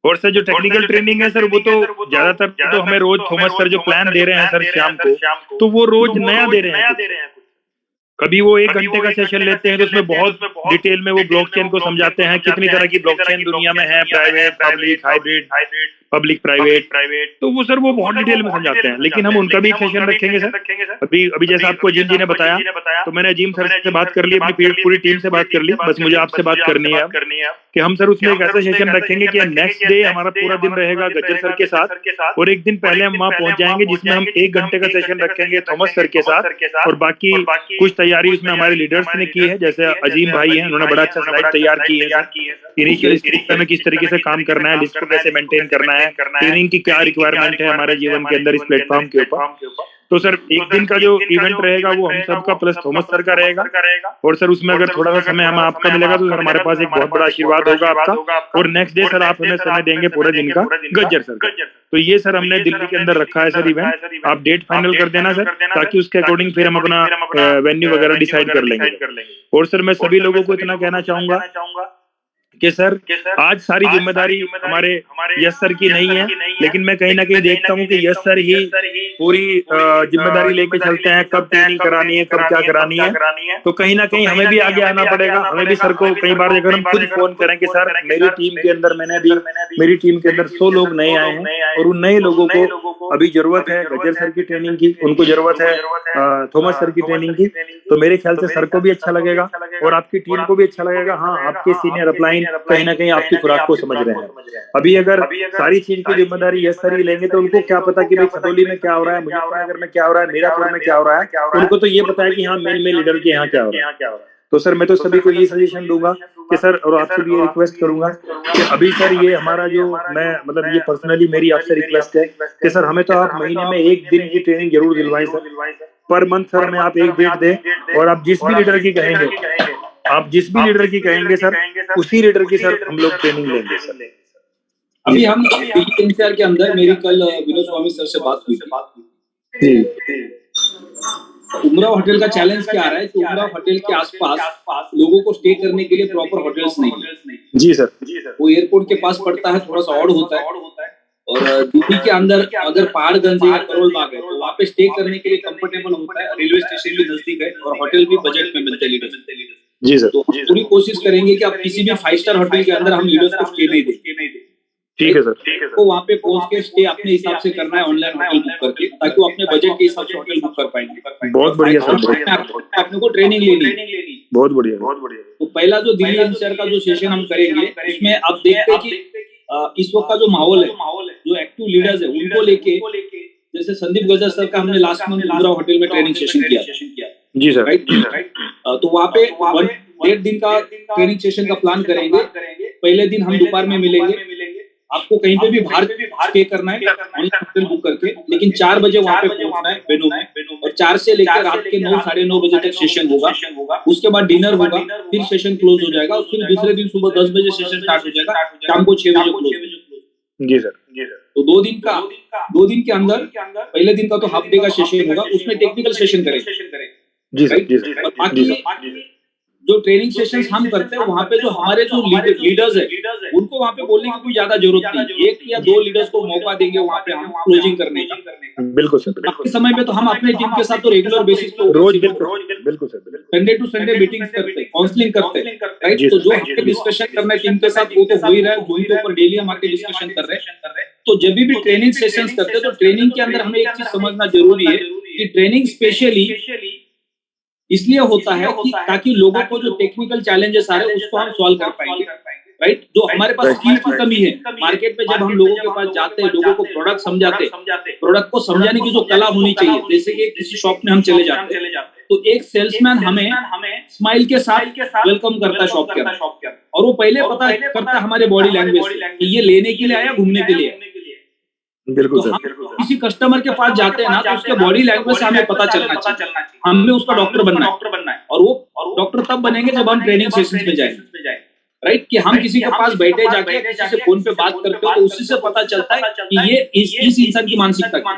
और सर जो टेक्निकल ट्रेनिंग है सर वो तो ज्यादातर तो हमें रोज थॉमस सर जो प्लान दे रहे हैं सर शाम को, तो वो रोज नया दे रहे हैं। कभी वो 1 घंटे का सेशन लेते हैं तो उसमें बहुत डिटेल में वो ब्लॉकचेन को समझाते हैं, कितनी तरह की ब्लॉकचेन दुनिया में है, private, public, hybrid, public private, तो वो सर वो बहुत डिटेल में समझाते हैं। लेकिन हम उनका भी एक सेशन रखेंगे सर। अभी जैसा आपको अजीम जी ने बताया, तो मैंने अजीम सर से बात कर ली, अपनी पूरी टीम से बात कर ली, बस मुझे आपसे बात करनी है कि हम सर उसमें एक ऐसा सेशन रखेंगे कि नेक्स्ट डे हमारा पूरा दिन रहेगा गज्जर सर के साथ, और एक दिन पहले हम वहाँ पहुंच जाएंगे जिसमें हम 1 घंटे का सेशन रखेंगे थॉमस सर के साथ, और बाकी कुछ तैयारी उसमें हमारे लीडर्स ने की है, जैसे अजीम भाई हैं, उन्होंने बड़ा अच्छा स्लाइड तैयार की है, इनिशियल स्टेज में किस तरीके से काम करना है, लिस्ट को कैसे मेंटेन करना है, ट्रेनिंग की क्या रिक्वायरमेंट है हमारे जीवन के अंदर इस प्लेटफॉर्म के ऊपर। तो सर एक दिन का जो इवेंट रहेगा वो हम सबका प्लस थॉमस सर का रहेगा, और सर उसमें अगर थोड़ा सा समय हमें आपका मिलेगा तो सर हमारे पास एक बहुत बड़ा आशीर्वाद होगा आपका, और नेक्स्ट डे सर आप हमें समय देंगे पूरे दिन का गज्जर सर का। तो ये सर हमने दिल्ली के अंदर रखा है सर इवेंट, आप डेट फाइनल कर देना सर, ताकि उसके अकॉर्डिंग फिर हम अपना वेन्यू वगैरह डिसाइड कर लेंगे। और सर मैं सभी लोगों को इतना कहना चाहूंगा कि सर आज सारी जिम्मेदारी हमारे यश सर की नहीं है, लेकिन मैं कहीं ना कहीं देखता हूँ कि यश सर ही पूरी जिम्मेदारी लेके चलते हैं, कब ट्रेनिंग करानी है, कब क्या करानी है। तो कहीं ना कहीं हमें भी आगे आना पड़ेगा। हमें भी सर को कई बार अगर हम खुद फोन करें कि सर मेरी टीम के अंदर मेरी टीम के अंदर 100 लोग नए आए हैं, और उन नए लोगों को अभी जरूरत है गज्जर सर की ट्रेनिंग की, उनको जरूरत है थॉमस सर की ट्रेनिंग की, तो मेरे ख्याल से सर को भी अच्छा लगेगा और आपकी टीम को भी अच्छा लगेगा। हाँ, आपके सीनियर अपलाइन कहीं ना कहीं आपकी खुराक को समझ रहे हैं। अभी अगर सारी चीज की जिम्मेदारी यस सर ही लेंगे तो उनको क्या पता कि भाई खतौली में क्या हो रहा है, मुजफ्फरनगर में क्या हो रहा है, मीरापुर में क्या हो रहा है, उनको तो ये पता है कि हाँ मेन लीडर के यहाँ क्या हो रहा है। तो सर मैं तो सभी को ये सजेशन दूंगा कि सर, और आपसे भी ये रिक्वेस्ट करूंगा कि अभी सर ये हमारा जो मैं मतलब ये पर्सनली मेरी आपसे रिक्वेस्ट है कि सर हमें तो आप महीने में 1 दिन की ट्रेनिंग जरूर दिलवाएं सर, पर मंथ सर हमें आप 1 डेट दें और आप जिस भी लीडर की कहेंगे, आप जिस भी लीडर की कहेंगे सर उसी लीडर की सर हम लोग ट्रेनिंग लेंगे सर। अभी हम एनसीआर के अंदर मेरी कल विनोद स्वामी सर से बात हुई थी। उमराव होटल का चैलेंज क्या आ रहा है कि उमराव होटल के आसपास लोगों को स्टे करने के लिए प्रॉपर होटल्स नहीं है। जी सर, वो एयरपोर्ट के पास पड़ता है, थोड़ा सा ऑड होता है। और दिल्ली के अंदर अगर पहाड़गंज या करोल बाग है तो वहाँ पे स्टे करने के लिए कंफर्टेबल होता है, रेलवे स्टेशन भी नजदीक है और होटल भी बजट में मिलते हैं। जी सर, तो हम पूरी कोशिश करेंगे कि आप किसी भी 5 स्टार होटल के अंदर हम लीडर्स को स्टे नहीं दें। ठीक है सर। तो वहाँ पे पहुंच के स्टे अपने हिसाब से करना है, ऑनलाइन होटल बुक करके, ताकि वो अपने बजट के हिसाब से होटल बुक कर पाएंगे। बहुत बढ़िया सर, अपने को ट्रेनिंग लेनी। बहुत बढ़िया। तो पहला जो दिल्ली एनसीआर का जो सेशन हम करेंगे उसमें आप देखते हैं कि इस वक्त का जो माहौल है, जो एक्टिव लीडर्स है उनको लेके, जैसे संदीप गजर सर का हमने लास्ट मंथ उमराव होटल में ट्रेनिंग सेशन किया। जी सर, राइट। तो वहाँ पे 1.5 दिन का ट्रेनिंग सेशन का प्लान करेंगे। पहले दिन हम दोपहर में मिलेंगे, आपको कहीं पे भी बाहर स्टे करना है होटल बुक करके, लेकिन 4 बजे वहाँ पे पहुंचना है वेन्यू में, और 4 से लेकर रात के 9 साढ़े 9 बजे तक सेशन होगा। उसके बाद डिनर होगा, फिर सेशन क्लोज हो जाएगा, फिर दूसरे दिन सुबह 10 बजे सेशन स्टार्ट हो जाएगा, शाम को 6 बजे क्लोज। जी सर। तो 2 दिन के अंदर पहले दिन का तो हाफ डे का सेशन होगा, उसमें टेक्निकल सेशन करेंगे। जी सर। और बाकी जो ट्रेनिंग सेशंस हम करते हैं वहाँ पे जो हमारे जो लीडर्स है उनको वहाँ पे बोलने की कोई ज्यादा जरूरत नहीं, 1 या 2 लीडर्स को मौका देंगे वहाँ पे हम क्लोजिंग करने का। बिल्कुल सर। बाकी समय में तो हम अपने टीम के साथ तो रेगुलर बेसिस पे रोज बिल्कुल sir, Sunday to Sunday meetings करते हैं, काउंसलिंग करते हैं, राइट। तो जो हमने डिस्कशन करना है टीम के साथ वो तो हो ही रहा है, जूम के ऊपर डेली हम आके डिस्कशन कर रहे हैं। तो जब भी ट्रेनिंग सेशंस करते हैं तो ट्रेनिंग के अंदर हमें एक चीज समझना जरूरी है कि ट्रेनिंग स्पेशली इसलिए होता है कि ताकि लोगों को जो टेक्निकल चैलेंजेस आ रहे हैं उसको हम सॉल्व कर पाएंगे, राइट। जो हमारे पास स्किल की कमी है मार्केट में, जब हम लोगों के पास जाते हैं, लोगों को प्रोडक्ट समझाते, प्रोडक्ट को समझाने की जो कला होनी चाहिए, जैसे कि किसी शॉप में हम चले जाते हैं तो एक सेल्समैन हमें स्माइल के साथ वेलकम करता है शॉप के अंदर, और वो पहले पता करता है हमारे बॉडी लैंग्वेज कि ये लेने के लिए आया, घूमने के लिए। बिल्कुल तो हम किसी कस्टमर के पास जाते हैं ना तो उसके बॉडी लैंग्वेज से हमें पता चलना चाहिए हमें उसका डॉक्टर बनना है, और वो डॉक्टर तब बनेंगे जब हम ट्रेनिंग सेशंस में जाएंगे, राइट। कि हम किसी के पास बैठे जाके किसी से फोन पे बात करते हो तो उसी से पता चलता है कि ये इस इंसान की मानसिकता,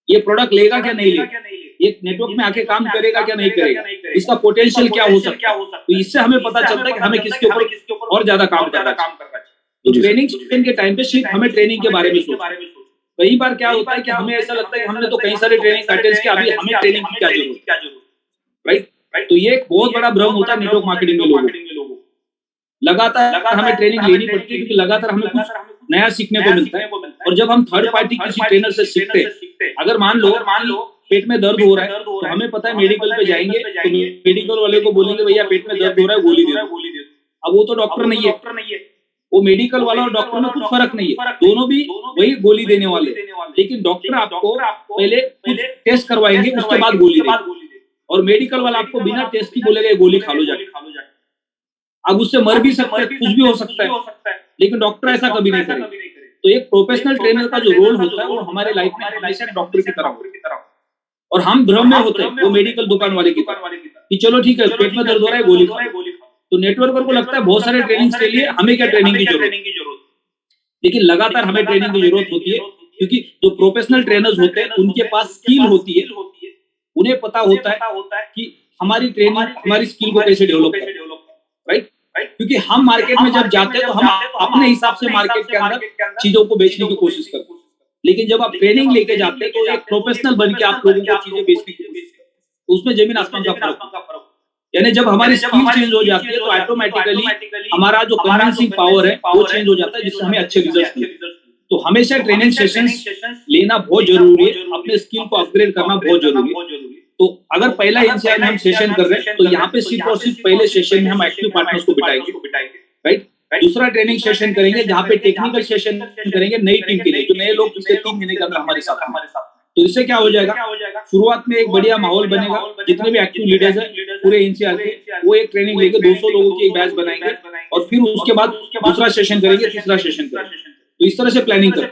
ये प्रोडक्ट लेगा क्या नहीं लेगा, ये नेटवर्क में आके काम करेगा क्या नहीं करेगा, इसका पोटेंशियल क्या हो सकता है। तो इससे हमें पता चलता है कि हमें किसके ऊपर और ज्यादा काम करना चाहिए। तो ट्रेनिंग सेशन के टाइम पे सिर्फ हमें ट्रेनिंग के बारे में सोचना। कई बार क्या होता है कि हमें ऐसा लगता है कि हमने तो कई सारे ट्रेनिंग अटेंड किया, अभी हमें ट्रेनिंग की क्या जरूरत, राइट। तो ये एक बहुत बड़ा भ्रम होता है नेटवर्क मार्केटिंग में लोगों को। लगातार हमें ट्रेनिंग लेनी पड़ती है क्योंकि लगातार हमें कुछ नया सीखने को मिलता है। और जब हम थर्ड पार्टी किसी ट्रेनर से सीखते हैं, अगर मान लो पेट में दर्द हो रहा है तो हमें पता है मेडिकल पे जाएंगे तो मेडिकल वाले को बोलेंगे भैया पेट में दर्द हो रहा है, गोली दे दो। अब वो तो डॉक्टर नहीं है, वो मेडिकल वाला और डॉक्टर में कुछ फर्क नहीं है, दोनों भी वही गोली देने वाले, लेकिन डॉक्टर आपको पहले कुछ टेस्ट करवाएंगे उसके बाद गोली देंगे, और मेडिकल वाला आपको बिना टेस्ट की बोलेगा गोली खा लो जाके। अब उससे मर भी सकता है, कुछ भी हो सकता है, लेकिन डॉक्टर ऐसा कभी नहीं करेगा। तो एक प्रोफेशनल ट्रेनर का जो रोल होता है वो हमारे लाइफ में हमेशा डॉक्टर की तरह, और हम भ्रम में होते हैं वो मेडिकल दुकान वाले की तरह कि चलो ठीक है पेट में दर्द हो रहा है गोली खाओ। तो नेटवर्कर को लगता है बहुत सारे ट्रेनिंग के लिए हमें क्या ट्रेनिंग की जरूरत, लेकिन लगातार हमें ट्रेनिंग की जरूरत होती है क्योंकि जो प्रोफेशनल ट्रेनर्स होते हैं उनके पास स्किल होती है, उन्हें पता होता है कि हमारी ट्रेनिंग हमारी स्किल को कैसे डेवलप करें, राइट। क्योंकि हम मार्केट में जब जाते हैं तो हम अपने हिसाब से मार्केट के अंदर चीजों को बेचने की कोशिश करते हैं, लेकिन जब आप ट्रेनिंग लेके जाते हैं तो एक प्रोफेशनल बन के आप लोगों को चीजें बेचने की कोशिश करते हैं, तो उसमें जमीन आसमान का फर्क। यानी जब हमारी स्किल चेंज हो जाती है तो ऑटोमेटिकली हमारा जो कन्विंसिंग पावर है वो चेंज हो जाता है, जिससे हमें अच्छे रिजल्ट मिलते हैं। तो हमेशा ट्रेनिंग सेशंस लेना बहुत जरूरी है, अपने स्किल को अपग्रेड करना बहुत जरूरी है। तो अगर पहला एनसीआर में हम सेशन कर रहे हैं तो यहाँ पे सिर्फ और सिर्फ पहले सेशन में हम एक्टिव पार्टनर्स को बिठाएंगे, राइट। दूसरा ट्रेनिंग सेशन करेंगे जहाँ पे टेक्निकल सेशन करेंगे नई टीम के लिए, जो नए लोग पिछले 3 महीने के अंदर हमारे साथ हैं। तो इससे क्या हो जाएगा, शुरुआत में एक बढ़िया माहौल बनेगा, जितने भी एक्टिव लीडर्स हैं पूरे एनसीआर के वो एक ट्रेनिंग लेके 200 लोगों की एक बैच बनाएंगे और फिर उसके बाद दूसरा सेशन करेंगे, तीसरा सेशन करेंगे। तो इस तरह से प्लानिंग कर।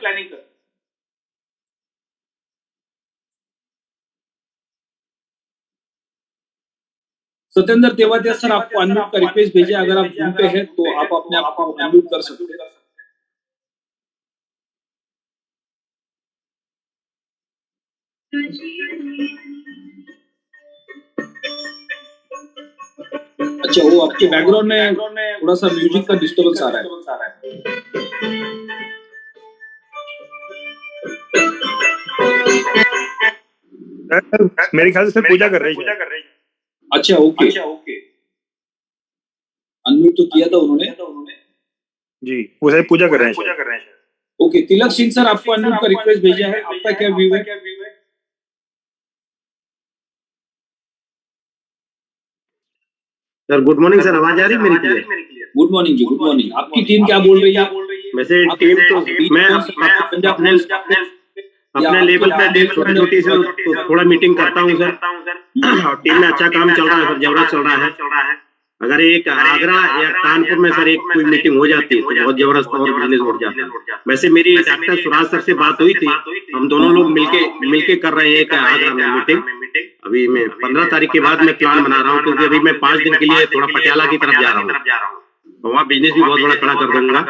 सत्येंद्र तेवातिया सर, आपको अनम्यूट का रिक्वेस्ट भेजा, अगर आप जूम पे हैं तो आप अपने आप को अनम्यूट कर सकते हैं। अच्छा, वो आपके बैकग्राउंड में थोड़ा सा म्यूजिक का डिस्टर्बेंस आ रहा है। मेरे ख्याल से पूजा कर रही है। अच्छा, ओके। अनम्यूट तो किया था उन्होंने जी, वो सही पूजा कर रहे हैं। ओके, तिलक सिंह सर, आपको अनम्यूट का रिक्वेस्ट भेजा है, आपका क्या व्यू है? सर गुड मॉर्निंग सर, आवाज आ रही है मेरी क्लियर? गुड मॉर्निंग जी, गुड मॉर्निंग। आपकी टीम क्या बोल रही है? वैसे टीम तो मैं अपने लेवल पे छोटी से थोड़ा मीटिंग करता हूँ सर, और टीम में अच्छा काम चल रहा है सर, जबरदस्त चल रहा है। अगर एक आगरा या कानपुर में सर एक कोई मीटिंग हो जाती है तो बहुत जबरदस्त और बिजनेस बढ़ जाता है। वैसे मेरी डॉक्टर सुराज सर से बात हुई थी, हम दोनों लोग मिलके कर रहे हैं आगरा में मीटिंग। अभी मैं 15 तारीख के बाद मैं प्लान बना रहा हूँ, क्योंकि अभी मैं 5 दिन के लिए थोड़ा पटियाला की तरफ जा रहा हूँ, तो वहाँ बिजनेस भी बहुत बड़ा खड़ा कर दूंगा।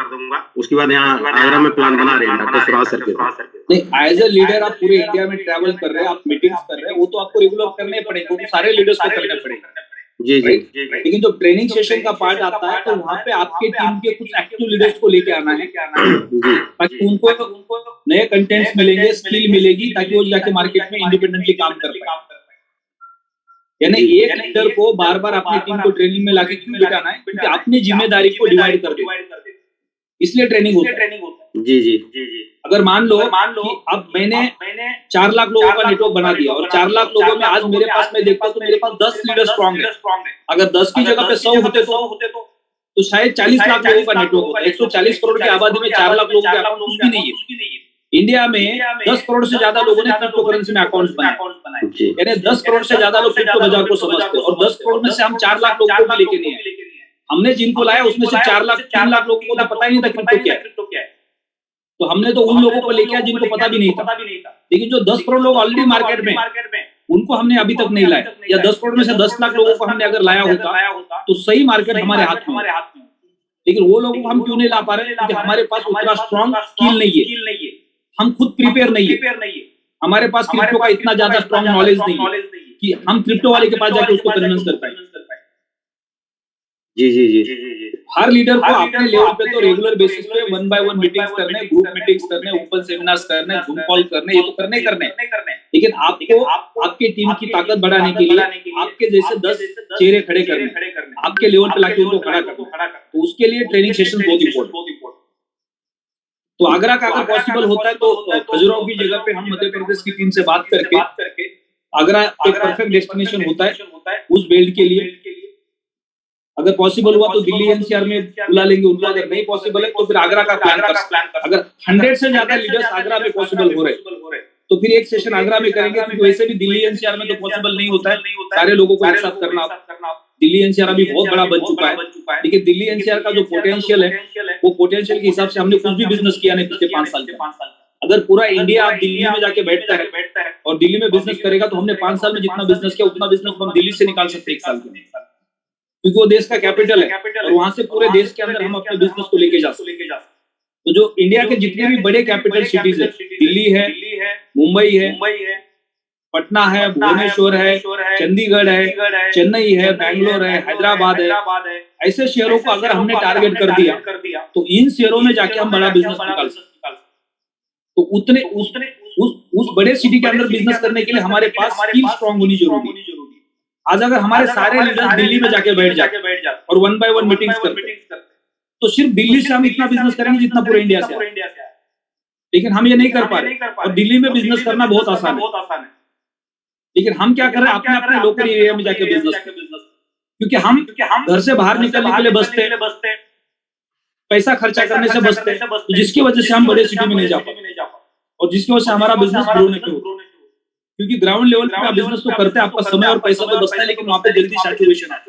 उसके बाद यहाँ आगरा में प्लान बना रहे हैं डॉक्टर सुराज सर के पास। नहीं, एज ए लीडर आप पूरे इंडिया में ट्रैवल कर रहे हैं, आप मीटिंग्स कर रहे हैं, वो तो आपको रेगुलर करने पड़ेंगे, क्योंकि सारे लीडर्स को करने पड़ेंगे। जी। लेकिन जो ट्रेनिंग सेशन का पार्ट आता है तो वहाँ पे आपके टीम के कुछ एक्टिव लीडर्स को लेके आना है, ताकि उनको नए कंटेंट्स मिलेंगे, स्किल मिलेगी, ताकि वो जाके मार्केट में इंडिपेंडेंटली काम कर पाए। यानी एक लीडर को बार बार अपनी टीम को ट्रेनिंग में लाके क्यों बिठाना है, क्योंकि अपनी जिम्मेदारी को डिवाइड कर दे, इसलिए ट्रेनिंग होता है। जी। अगर मान लो कि अब मैंने 4 लाख लोगों का नेटवर्क बना दिया और 4 लाख लोगों में आज मेरे पास मैं देखता हूँ तो मेरे पास 10 लीडर स्ट्रॉन्ग है। अगर 10 की जगह पे 100 होते तो शायद 40 लाख लोगों का नेटवर्क होता। 140 करोड़ की आबादी में 4 लाख लोगों के अकाउंट कुछ भी नहीं है। इंडिया में 10 करोड़ से ज्यादा लोगों ने क्रिप्टो करेंसी में अकाउंट्स बनाए, यानी 10 करोड़ से ज्यादा लोग क्रिप्टो बाजार को समझते हैं, और 10 करोड़ में से हम 4 लाख लोगों को भी लेके नहीं आए। हमने जिनको लाया उसमें से 3 लाख लोगों को तो पता ही नहीं था क्रिप्टो क्या है, तो हमने तो उन लोगों को लेके आया जिनको पता भी नहीं था। लेकिन जो 10 करोड़ लोग ऑलरेडी मार्केट में उनको हमने अभी तक नहीं लाया, या 10 करोड़ में से 10 लाख लोगों को हमने अगर लाया होता तो सही मार्केट हमारे हाथ में। लेकिन वो लोगों को हम क्यों नहीं ला पा रहे? क्योंकि हमारे पास उतना स्ट्रॉन्ग स्किल नहीं है, हम खुद प्रिपेयर नहीं है, हमारे पास क्रिप्टो का इतना ज्यादा स्ट्रॉन्ग नॉलेज नहीं है कि हम क्रिप्टो वाले के पास जाके उसको कन्विंस कर पाए। जी। हर लीडर को अपने लेवल पे तो रेगुलर बेसिस पे 1 बाय 1 मीटिंग्स करने, ग्रुप मीटिंग्स करने, ओपन सेमिनार्स करने, जूम कॉल करने, ये तो करने। लेकिन आपको आपके टीम की ताकत बढ़ाने के लिए आपके जैसे 10 चेहरे खड़े करने, आपके लेवल पे लाके उनको खड़ा करना, तो उसके लिए ट्रेनिंग सेशन बहुत इंपॉर्टेंट। तो आगरा का अगर पॉसिबल होता है तो खजुराहो की जगह पे हम मध्य प्रदेश की टीम से बात करके आगरा एक परफेक्ट डेस्टिनेशन होता है उस बेल्ट के लिए। अगर पॉसिबल हुआ तो दिल्ली एनसीआर में बुला लेंगे उनको, अगर नहीं पॉसिबल है तो फिर आगरा का प्लान कर। अगर 100 से ज्यादा लीडर्स आगरा में पॉसिबल हो रहे तो फिर एक सेशन आगरा में करेंगे, क्योंकि वैसे भी दिल्ली एनसीआर में तो पॉसिबल नहीं होता है सारे लोगों को एक साथ करना। दिल्ली एनसीआर अभी बहुत बड़ा बन चुका है, लेकिन दिल्ली एनसीआर का जो पोटेंशियल है वो पोटेंशियल के हिसाब से हमने कुछ भी बिजनेस किया नहीं पिछले 5 साल में। अगर पूरा इंडिया आप दिल्ली में जाके बैठता है और दिल्ली में बिजनेस करेगा तो हमने 5 साल में जितना बिजनेस किया उतना बिजनेस हम दिल्ली से निकाल सकते हैं 1 साल में, क्योंकि वो देश का कैपिटल है और वहां से पूरे देश के अंदर हम अपने बिजनेस को लेके जा सकते। तो जो इंडिया के जितने भी बड़े कैपिटल सिटीज है, दिल्ली है, मुंबई है, पटना है, भुवनेश्वर है, चंडीगढ़ है, चेन्नई है, बैंगलोर है, हैदराबाद है, ऐसे शहरों को अगर हमने टारगेट कर दिया तो इन शहरों में जाके हम बड़ा बिजनेस निकाल सकते। तो उतने उस बड़े सिटी के अंदर बिजनेस करने के लिए हमारे पास स्किल स्ट्रॉन्ग होनी जरूरी है। आज अगर हमारे सारे लीडर्स दिल्ली में जाके बैठ जाते और 1 बाय 1 मीटिंग्स करते तो सिर्फ दिल्ली से हम इतना बिजनेस करेंगे जितना पूरे इंडिया से। लेकिन हम ये नहीं कर पा रहे। और दिल्ली में बिजनेस करना बहुत आसान है, लेकिन हम क्या कर रहे हैं, अपने अपने लोकल एरिया में जाके बिजनेस, क्योंकि हम घर से बाहर निकलने के लिए बचते हैं, पैसा खर्चा करने से बचते हैं, तो जिसकी वजह से हम बड़े सिटी में नहीं जा पाते और जिसकी वजह से हमारा बिजनेस ग्रो नहीं होता। क्योंकि ग्राउंड लेवल पे आप बिजनेस तो करते हैं, आपका समय और पैसा तो बचता है, लेकिन वहां पे जल्दी सैचुरेशन है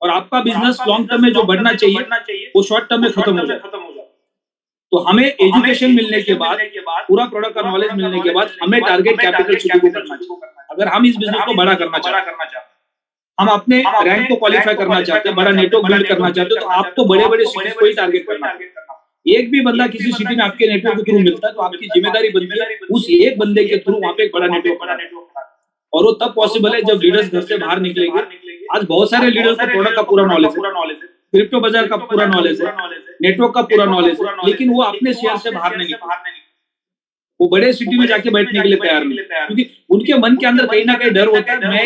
और आपका बिजनेस लॉन्ग टर्म में जो बढ़ना चाहिए वो शॉर्ट टर्म में खत्म हो जाता है। तो हमें एजुकेशन मिलने के बाद, पूरा प्रोडक्ट का नॉलेज मिलने के बाद हमें टारगेट कैपिटल सिटी को करना चाहिए। अगर हम इस बिजनेस को बड़ा करना चाहते हैं, हम अपने रैंक को क्वालिफाई करना चाहते हैं, बड़ा नेटवर्क बिल्ड करना चाहते हैं, तो आपको बड़े बड़े सिटीज को ही टारगेट करना है। एक भी बंदा किसी सिटी में आपके नेटवर्क के थ्रू मिलता है तो आपकी जिम्मेदारी बनती है उस एक बंदे के थ्रू वहां पे एक बड़ा नेटवर्क बनाना। और वो तब पॉसिबल है जब लीडर्स घर से बाहर निकलेंगे। आज बहुत सारे लीडर्स को प्रोडक्ट का पूरा नॉलेज है, क्रिप्टो बाजार का पूरा नॉलेज है, नेटवर्क का पूरा नॉलेज है, लेकिन वो अपने शहर से बाहर नहीं निकलते, वो बड़े सिटी में जाके बैठने के लिए तैयार नहीं, क्योंकि उनके मन के अंदर कहीं ना कहीं डर होता है, मैं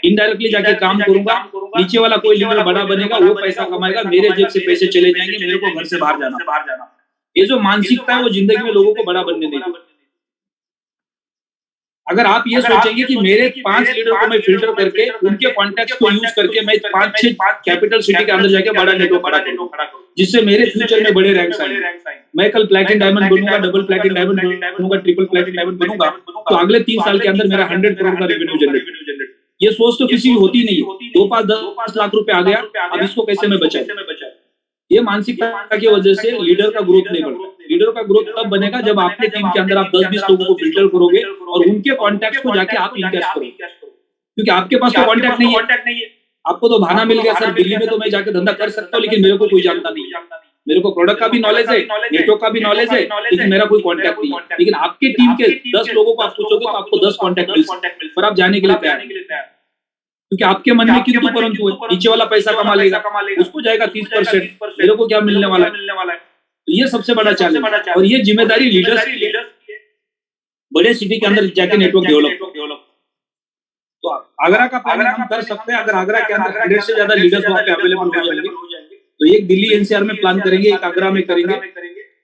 इनडायरेक्टली जाके काम करूंगा, नीचे वाला कोई लीडर बड़ा बनेगा, वो पैसा कमाएगा, मेरे जेब से पैसे चले जाएंगे, मेरे को घर से बाहर जाना। ये जो मानसिकता है वो जिंदगी में लोगों को बड़ा बनने नहीं देती। अगर आप ये सोचेंगे कि मेरे 5 लीडर को मैं फिल्टर करके उनके कॉन्टैक्ट्स को यूज करके मैं 5-6 कैपिटल सिटी के अंदर जाके बड़ा नेटवर्क खड़ा करूंगा, जिससे मेरे फ्यूचर में बड़े रैंक्स आएंगे, मैं कल प्लैटिनम डायमंड बनूंगा, डबल प्लैटिनम डायमंड बनूंगा, ट्रिपल प्लैटिनम डायमंड बनूंगा, तो अगले 3 साल के अंदर मेरा 100 करोड़ का रेवेन्यू जनरेट। ये सोच तो किसी की होती नहीं है। 2-5 लाख रुपए आ गया, अब इसको कैसे मैं बचाऊं? ये मानसिकता की वजह से लीडर का ग्रोथ नहीं बढ़ता। लीडर का ग्रोथ तब बनेगा जब आपके टीम के अंदर आप 10-20 लोगों को फिल्टर करोगे और उनके कॉन्टैक्ट्स को जाके आप इंगेज करोगे, क्योंकि आपके पास तो कॉन्टैक्ट नहीं है। आपको तो बहाना मिल गया, सर दिल्ली में तो मैं जाके धंधा कर सकता हूँ, लेकिन मेरे को कोई जानता नहीं है, मेरे को प्रोडक्ट का भी नॉलेज है, नेटवर्क का भी नॉलेज है, लेकिन मेरा कोई कॉन्टैक्ट नहीं है। लेकिन आपके टीम के 10 लोगों को आप पूछोगे तो आपको 10 कॉन्टैक्ट मिल सकते हैं, पर आप जाने के लिए तैयार नहीं, क्योंकि आपके मन में किंतु परंतु है। नीचे वाला पैसा कमा लेगा, उसको जाएगा 30%, मेरे को क्या मिलने वाला है? तो ये सबसे बड़ा चैलेंज है और ये जिम्मेदारी लीडर्स की है, बड़े सिटी के अंदर जाके नेटवर्क डेवलप। तो आगरा का प्लान हम कर सकते हैं। अगर आगरा के अंदर 100 से ज्यादा लीडर्स वहां पे अवेलेबल हो जाएंगे तो एक दिल्ली एनसीआर में प्लान करेंगे, एक आगरा में करेंगे,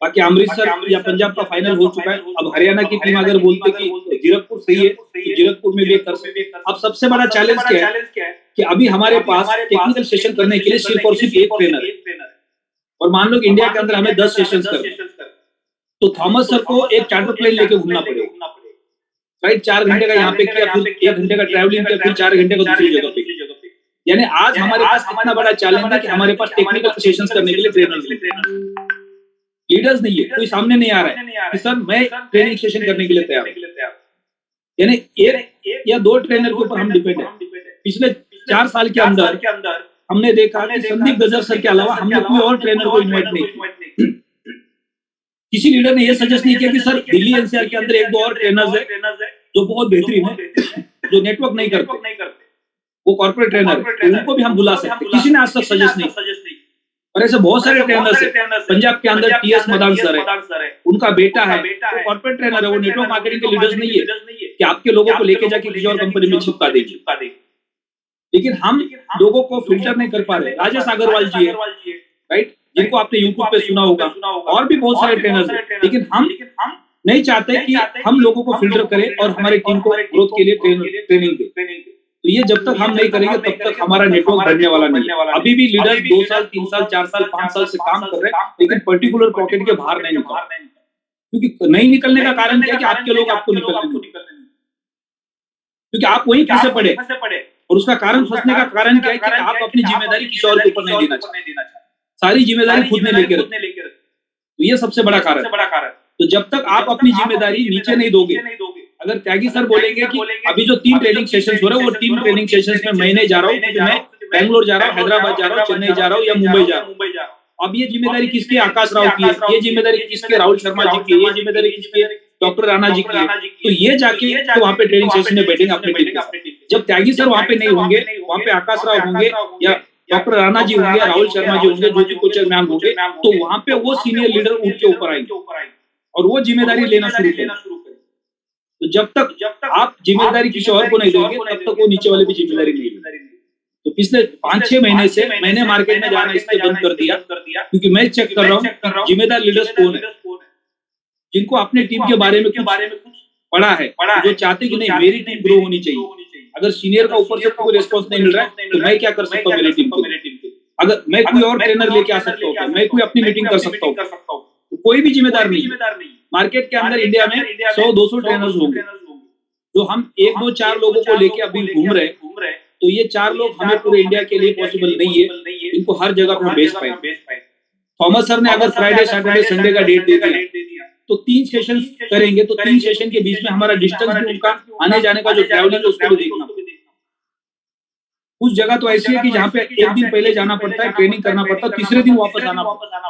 बाकी अमृतसर या पंजाब का फाइनल हो चुका है। अब हरियाणा की टीम अगर बोलते कि जीरकपुर सही है तो जीरकपुर में भी कर सकते हैं। अब सबसे बड़ा चैलेंज क्या है कि अभी हमारे पास टेक्निकल सेशन करने के लिए सिर्फ और सिर्फ एक ट्रेनर है, और मान लो कि इंडिया के अंदर हमें 10 सेशंस करने, तो थॉमस सर को एक चार्टर प्लेन लेके घूमना पड़ेगा, राइट? 4 घंटे का यहाँ पे किया, फिर 1 घंटे का ट्रैवलिंग किया, फिर 4 घंटे का दूसरी जगह पे। यानी आज हमारे पास इतना बड़ा चैलेंज है कि हमारे पास टेक्निकल सेशंस करने के लिए ट्रेनर लीडर्स नहीं है, कोई सामने नहीं आ रहा है कि सर मैं ट्रेनिंग सेशन करने के लिए तैयार हूं। यानी 1 या 2 ट्रेनर के ऊपर हम डिपेंड है। पिछले 4 साल के अंदर हमने देखा कि संदीप गजर सर के अलावा हमने कोई और ट्रेनर को इन्वाइट नहीं किया। किसी लीडर ने यह सजेस्ट नहीं किया कि सर दिल्ली एनसीआर के अंदर 1-2 और ट्रेनर्स है जो बहुत बेहतरीन है, जो नेटवर्क नहीं करते, वो कॉर्पोरेट ट्रेनर है, उनको भी हम बुला सकते। किसी ने आज तक सजेस्ट नहीं। और ऐसे बहुत सारे ट्रेनर्स है। पंजाब के अंदर टीएस मदान सर है, उनका बेटा है, वो कॉर्पोरेट ट्रेनर है, वो नेटवर्क मार्केटिंग के लीडर्स नहीं है कि आपके लोगों को लेके जाके किसी और कंपनी में चिपका देगी। लेकिन हम लोगों को फिल्टर नहीं कर पा रहे। राजेश अग्रवाल जी है, राइट, जिनको आपने यूट्यूब पे सुना होगा, और भी बहुत सारे ट्रेनर्स हैं, लेकिन हम नहीं चाहते कि हम लोगों को फिल्टर करें और हमारी टीम को ग्रोथ के लिए ट्रेनिंग दें। तो ये जब तक हम नहीं करेंगे तब तक हमारा नेटवर्क बढ़ने वाला नहीं है। अभी भी लीडर्स 2 साल, 3 साल, 4 साल, 5 साल से काम कर रहे हैं, लेकिन पर्टिकुलर पॉकेट के बाहर नहीं निकल रहे। क्योंकि नहीं निकलने का कारण क्या है कि आपके लोग आपको निकलने, क्योंकि आप वही फंसे पड़े, और उसका कारण फंसने का कारण क्या है कि आप अपनी जिम्मेदारी किसी और के ऊपर नहीं देना चाहते, सारी जिम्मेदारी खुद ने लेके रखते। तो ये सबसे बड़ा कारण है। तो जब तक आप अपनी जिम्मेदारी नीचे नहीं दोगे, अगर त्यागी सर बोलेंगे कि अभी जो 3 ट्रेनिंग सेशंस हो रहे हैं वो 3 ट्रेनिंग सेशंस में मैं नहीं जा रहा हूँ, क्योंकि मैं बेंगलोर जा रहा हूँ, हैदराबाद जा रहा हूँ, चेन्नई जा रहा हूँ या मुंबई जा रहा हूँ। अब ये जिम्मेदारी किसकी? आकाश राव की है, ये जिम्मेदारी किसकी? राहुल शर्मा जी की है, ये जिम्मेदारी किसकी है? डॉक्टर राणा जी की है। तो ये जाके तो वहाँ पे ट्रेनिंग सेशन में बैठेंगे अपने टीम। जब त्यागी सर वहाँ पे नहीं होंगे, वहाँ पे आकाश राव होंगे या डॉक्टर राणा जी होंगे, राहुल शर्मा जी होंगे, ज्योति कोचर मैम होंगे, तो वहाँ पे वो सीनियर लीडर उनके ऊपर आएंगे और वो जिम्मेदारी लेना शुरू करें। तो जब तक आप जिम्मेदारी किसी और को नहीं दोगे तब तक वो नीचे वाले भी जिम्मेदारी नहीं लेंगे। तो पिछले 5-6 महीने से मैंने मार्केट में जाना इसलिए बंद कर दिया, क्योंकि मैं चेक कर रहा हूँ जिम्मेदार लीडर्स कौन है। जिनको अपने टीम के बारे में कुछ पढ़ा है, जो चाहते कि नहीं मेरी टीम ग्रो होनी चाहिए। अगर सीनियर का ऊपर से कोई रिस्पॉन्स नहीं मिल रहा है तो मैं क्या कर सकता हूँ मेरी टीम को, अगर मैं कोई और ट्रेनर लेके आ सकता हूँ, मैं कोई अपनी मीटिंग कर सकता हूँ, तो कोई भी जिम्मेदार नहीं। मार्केट के अंदर इंडिया में 100-200 ट्रेनर्स होंगे, जो हम 1-2-4 लोगों को लेके अभी घूम रहे हैं, तो ये 4 लोग हमें पूरे इंडिया के लिए पॉसिबल नहीं है, इनको हर जगह पर भेज पाए। थॉमस सर ने अगर फ्राइडे सैटरडे संडे का डेट दे दिया तो 3 सेशन करेंगे, तो 3 सेशन के बीच में हमारा डिस्टेंस भी, उनका आने जाने का जो ट्रैवलिंग है उसको भी देखना। कुछ जगह तो ऐसी है कि जहाँ पे एक दिन पहले जाना पड़ता है, ट्रेनिंग करना पड़ता है, तीसरे दिन वापस आना पड़ता है,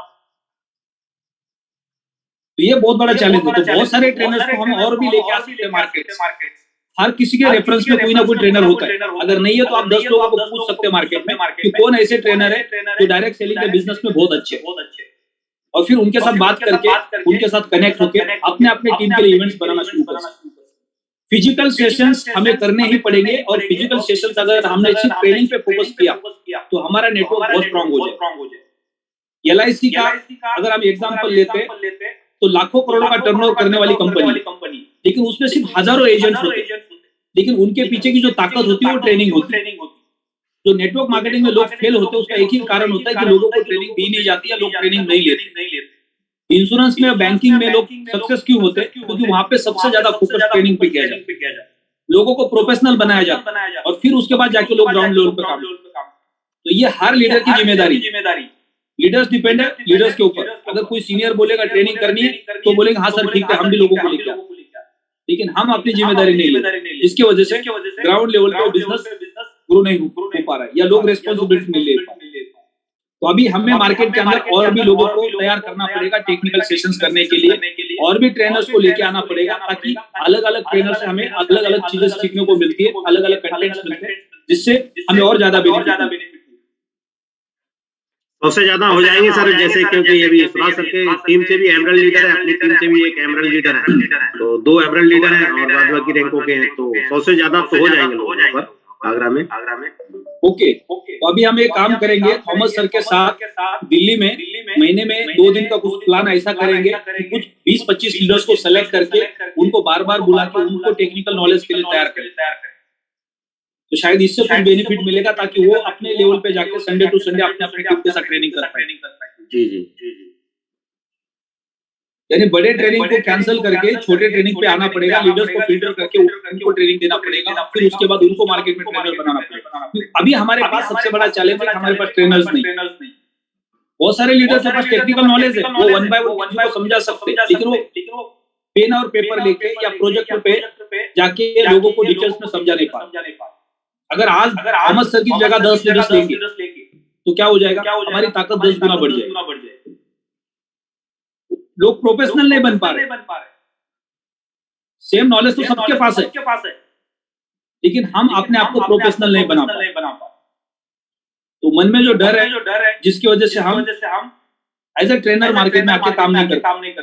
तो ये बहुत बड़ा चैलेंज है। तो बहुत सारे ट्रेनर्स को हम और भी लेके आ सकते हैं मार्केट से। हर किसी के रेफरेंस में कोई ना कोई ट्रेनर होता है, अगर नहीं है तो आप 10 लोगों को पूछ सकते हैं मार्केट में कि कौन ऐसे ट्रेनर है जो डायरेक्ट सेलिंग के बिजनेस में बहुत अच्छे, और फिर उनके साथ बात करके, उनके साथ कनेक्ट होकर अपने अपने टीम के लिए इवेंट्स बनाना शुरू करना। फिजिकल सेशंस हमें करने ही पड़ेंगे, और फिजिकल सेशंस अगर हमने सिर्फ ट्रेनिंग पे फोकस किया तो हमारा नेटवर्क बहुत स्ट्रांग हो जाए। LIC का अगर हम एग्जांपल लेते तो लाखों करोड़ों का टर्नओवर करने वाली कंपनी, लेकिन उसमें सिर्फ हजारों एजेंट्स होते, लेकिन उनके पीछे की जो ताकत होती है वो ट्रेनिंग होती है। जो नेटवर्क मार्केटिंग में लोग फेल होते हैं उसका एक ही कारण होता है कि लोगों को ट्रेनिंग दी नहीं जाती है, लोग ट्रेनिंग नहीं लेते। इंश्योरेंस में, बैंकिंग में लोग सक्सेस क्यों होते हैं? क्योंकि वहां पे सबसे ज्यादा फोकस ट्रेनिंग पे किया जाता है, लोगों को प्रोफेशनल बनाया जाता है, और फिर उसके बाद जाके लोग ग्राउंड लेवल पे काम। तो ये हर लीडर की जिम्मेदारी। लीडर्स डिपेंड है लीडर्स के ऊपर। अगर कोई सीनियर बोलेगा ट्रेनिंग करनी है तो बोलेंगे हाँ सर ठीक है, हम भी लोगों को लेके आते, लेकिन हम अपनी जिम्मेदारी नहीं लेते, जिसकी वजह से ग्राउंड लेवल पे बिजनेस ग्रो नहीं हो पा रहा है, या लोग रेस्पॉन्सिबिलिटी नहीं ले पा रहे। तो अभी हमें मार्केट के अंदर और भी लोगों को तैयार करना पड़ेगा टेक्निकल सेशंस करने के लिए, और भी ट्रेनर्स को लेके आना पड़ेगा, ताकि अलग अलग ट्रेनर से हमें अलग अलग चीजें सीखने को मिलती है, अलग अलग कंटेंट्स मिलते हैं, जिससे हमें और ज्यादा बेनिफिट। सबसे ज्यादा हो जाएंगे सर, जैसे क्योंकि अभी सुभाष सर के टीम से भी एमरल्ड लीडर है, अपनी टीम से भी एक एमरल्ड लीडर है, तो 2 एमरल्ड लीडर हैं और बाद बाकी रैंकों के हैं, तो 100 से ज्यादा तो हो जाएंगे लोग पर आगरा में। ओके, तो अभी हम एक काम करेंगे थॉमस सर के साथ दिल्ली में महीने में 2 दिन का कुछ प्लान ऐसा करेंगे कि कुछ 20-25 लीडर्स को सेलेक्ट करके उनको बार बार बुला के उनको टेक्निकल नॉलेज के लिए तैयार करें, तो शायद इससे कुछ बेनिफिट मिलेगा, ताकि वो अपने लेवल पे जाके संडे टू संडे अपने अपने टीम के साथ ट्रेनिंग कर पाए। जी। यानी बड़े ट्रेनिंग को कैंसिल करके छोटे ट्रेनिंग पे आना पड़ेगा, लीडर्स को फिल्टर करके उनको ट्रेनिंग देना पड़ेगा, फिर उसके बाद उनको मार्केट में ट्रेनर बनाना पड़ेगा। अभी हमारे पास सबसे बड़ा चैलेंज है, हमारे पास ट्रेनर्स नहीं। बहुत सारे लीडर्स के पास टेक्निकल नॉलेज है, वो 1 बाय 1 को समझा सकते हैं, लेकिन वो पेन और पेपर लेके या प्रोजेक्ट पे जाके लोगों को डिटेल्स में समझा नहीं पा। अगर आज थॉमस सर की जगह 10 लीडर्स लेंगे तो क्या हो जाएगा? हमारी ताकत 10 गुना बढ़ जाएगी। लोग प्रोफेशनल नहीं बन पा रहे। सेम नॉलेज तो सबके पास है, लेकिन हम अपने आप को प्रोफेशनल नहीं बना पा। तो मन में जो डर है जिसकी वजह से हम एज ए ट्रेनर मार्केट में आके काम नहीं कर पाते।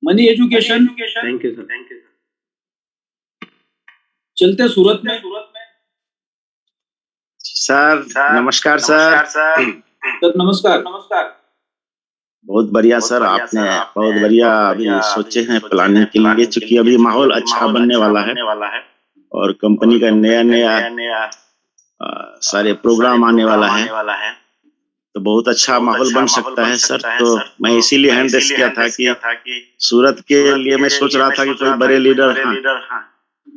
Money education, thank you sir. चलते सूरत में सर नमस्कार सर। नमस्कार। बहुत बढ़िया सर, आपने बहुत बढ़िया अभी सोचे हैं प्लानिंग के लिए, चूंकि अभी माहौल अच्छा बनने वाला है और कंपनी का नया सारे प्रोग्राम आने वाला है, तो बहुत अच्छा माहौल बन सकता है सर। तो मैं इसीलिए हैंड रेस किया था कि सूरत के लिए मैं सोच रहा था कि कोई बड़े लीडर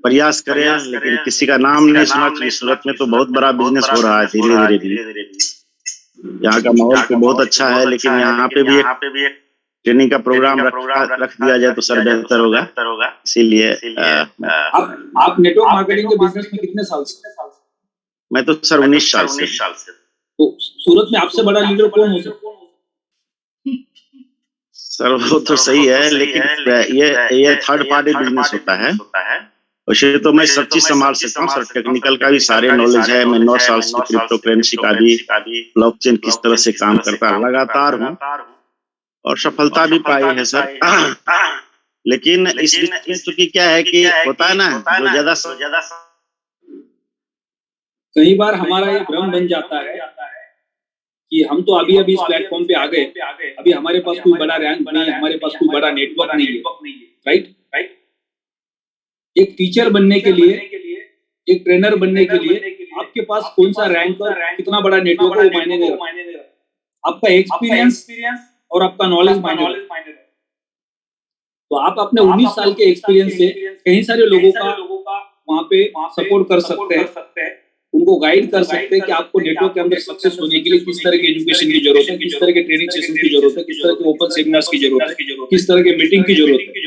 प्रयास करें, लेकिन किसी का नाम नहीं सुना, क्योंकि सूरत में तो बहुत बड़ा बिजनेस हो रहा है धीरे धीरे। यहाँ का माहौल तो बहुत अच्छा है, लेकिन यहाँ पे भी एक ट्रेनिंग का प्रोग्राम रख दिया जाए तो सर बेहतर होगा। इसीलिए आप नेटवर्क मार्केटिंग के बिजनेस में कितने साल से? मैं तो सर 19 साल से। तो सूरत में आपसे बड़ा लीडर कौन हो सकता है? सर वो तो सही है, लेकिन ये थर्ड पार्टी बिजनेस होता है, वैसे तो मैं सब चीज संभाल सकता हूँ सर। टेक्निकल का भी सारे नॉलेज है, मैं 9 साल से क्रिप्टो करेंसी का भी, ब्लॉकचेन किस तरह से काम करता है लगातार हूँ, और सफलता भी पाई है सर। लेकिन इस बीच में चूंकि क्या है कि होता है ना, जो ज्यादा कई बार हमारा ये भ्रम बन जाता है कि हम तो अभी इस प्लेटफॉर्म पे आ गए, अभी हमारे पास कोई बड़ा रैंक नहीं है, हमारे पास कोई बड़ा नेटवर्क नहीं है, राइट। एक टीचर बनने के लिए, एक ट्रेनर बनने के लिए आपके पास कौन सा रैंक और कितना बड़ा नेटवर्क है वो मायने नहीं रखता, आपका एक्सपीरियंस और आपका नॉलेज मायने रखता है। तो आप अपने 19 साल के एक्सपीरियंस से कई सारे लोगों का वहाँ पे सपोर्ट कर सकते हैं, उनको गाइड कर सकते हैं कि आपको नेटवर्क के अंदर सक्सेस होने के लिए किस तरह के एजुकेशन की जरूरत है, किस तरह के ट्रेनिंग सेशन की जरूरत है, किस तरह के ओपन सेमिनार्स की जरूरत है, किस तरह के मीटिंग की जरूरत है।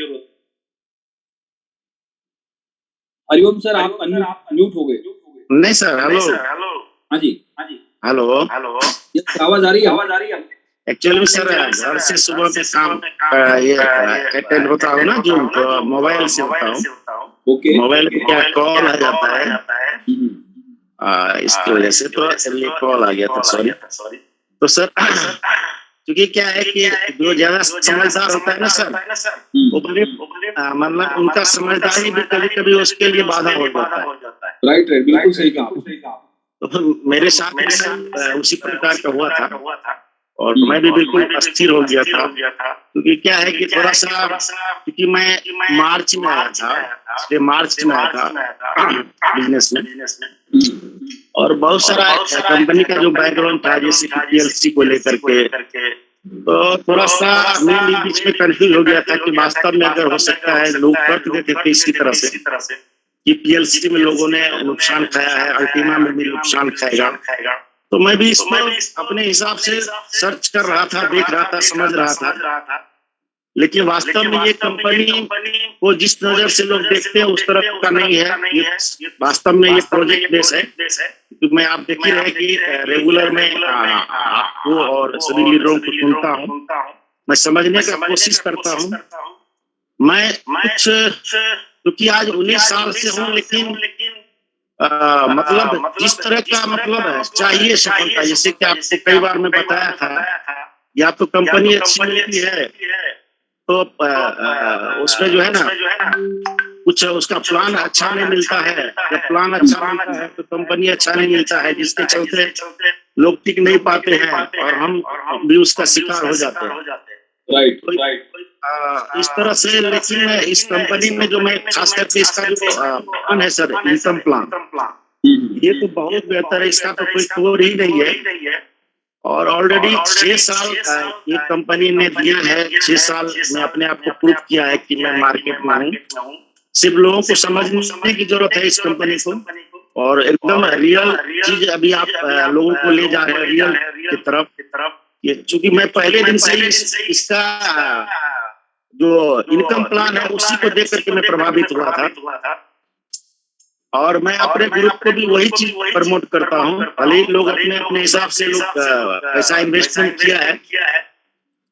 हरिओम सर, आप अनम्यूट हो गए। नहीं सर, हेलो। हाँ जी, हेलो, आवाज आ रही है? एक्चुअली सर घर से सुबह में काम ये अटेंड होता हूँ ना, जो तो मोबाइल से होता हूँ। ओके, मोबाइल पे क्या कॉल आ जाता है, इसकी वजह से तो ये कॉल आ गया था, सॉरी। तो सर क्योंकि क्या है कि जो ज्यादा समझदार होता है ना सर, वो मतलब उनका समझदारी भी कभी कभी उसके लिए बाधा हो जाता है। राइट, बिल्कुल सही कहा। तो मेरे साथ उसी प्रकार का हुआ था और मैं भी बिल्कुल अस्थिर हो गया था, क्योंकि क्या है कि थोड़ा सा, क्योंकि मैं मार्च में आया था बिजनेस में, और बहुत सारा कंपनी का जो बैकग्राउंड था, जैसे कि पीएलसी को लेकर के, तो थोड़ा सा मैं भी बीच में कंफ्यूज हो गया था कि वास्तव में अगर हो सकता है, लोग तर्क देते थे इसी तरह से कि पीएलसी में लोगों ने नुकसान खाया है, अल्टीमा में भी नुकसान खाएगा। तो मैं भी इसमें अपने हिसाब से सर्च कर रहा था, देख रहा था, समझ रहा था, लेकिन वास्तव में ये कंपनी को जिस नजर से लोग देखते हैं उस तरफ का नहीं है। ये वास्तव में ये प्रोजेक्ट बेस है, क्योंकि मैं आप देख ही रहे कि रेगुलर में आपको और सभी लीडरों को सुनता हूँ, मैं समझने का कोशिश करता हूँ। मैं कुछ, क्योंकि आज 19 साल से हूँ, लेकिन मतलब जिस तरह का मतलब है चाहिए सफलता, जैसे कि आपको कई बार मैं बताया था, या तो कंपनी अच्छी मिलती है तो उसमें जो है ना कुछ उसका प्लान अच्छा नहीं मिलता है, जब प्लान अच्छा मिलता है तो कंपनी अच्छा नहीं मिलता है, जिसके चलते लोग टिक नहीं पाते हैं और हम भी उसका शिकार हो जाते हैं। राइट, इस तरह से, लेकिन इस कंपनी में जो मैं खास करके इसका जो प्लान है सर, इनकम प्लान, ये तो बहुत बेहतर है, इसका तो कोई तोड़ ही नहीं है। और ऑलरेडी 6 साल ये कंपनी ने दिया है, 6 साल में अपने आप को प्रूव किया है कि मैं मार्केट में हूँ। सिर्फ लोगों को समझने की जरूरत है इस कंपनी को, और एकदम रियल चीज अभी आप लोगों को ले जा रहे हैं रियल की तरफ। ये चूंकि मैं पहले दिन से ही इसका जो इनकम प्लान है उसी को देख करके मैं प्रभावित हुआ था, और मैं अपने ग्रुप को भी वही चीज प्रमोट करता हूँ। भले ही लोग अपने अपने हिसाब से लोग पैसा इन्वेस्टमेंट किया है,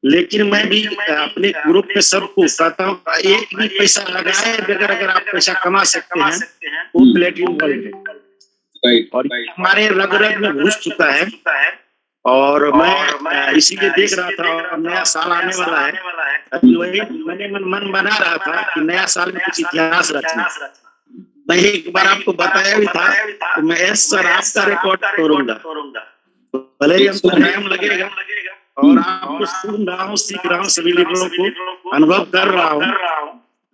लेकिन मैं भी अपने ग्रुप में सबको कहता हूँ, एक भी पैसा लगाए बगैर अगर आप पैसा कमा सकते हैं वो प्लेटिनम वर्ल्ड है, और हमारे रग रग में घुस चुका है। और मैं इसीलिए देख रहा था, नया साल आने वाला है, अभी वही मैंने मन बना रहा था कि नया साल में कुछ इतिहास रचना। मैं एक बार आपको बताया भी था कि मैं सर आपका रिकॉर्ड तोड़ूंगा, भले ही हमको टाइम लगेगा, और आपको सुन रहा हूँ, सीख रहा हूँ, सभी लीडरों को अनुभव कर रहा हूँ।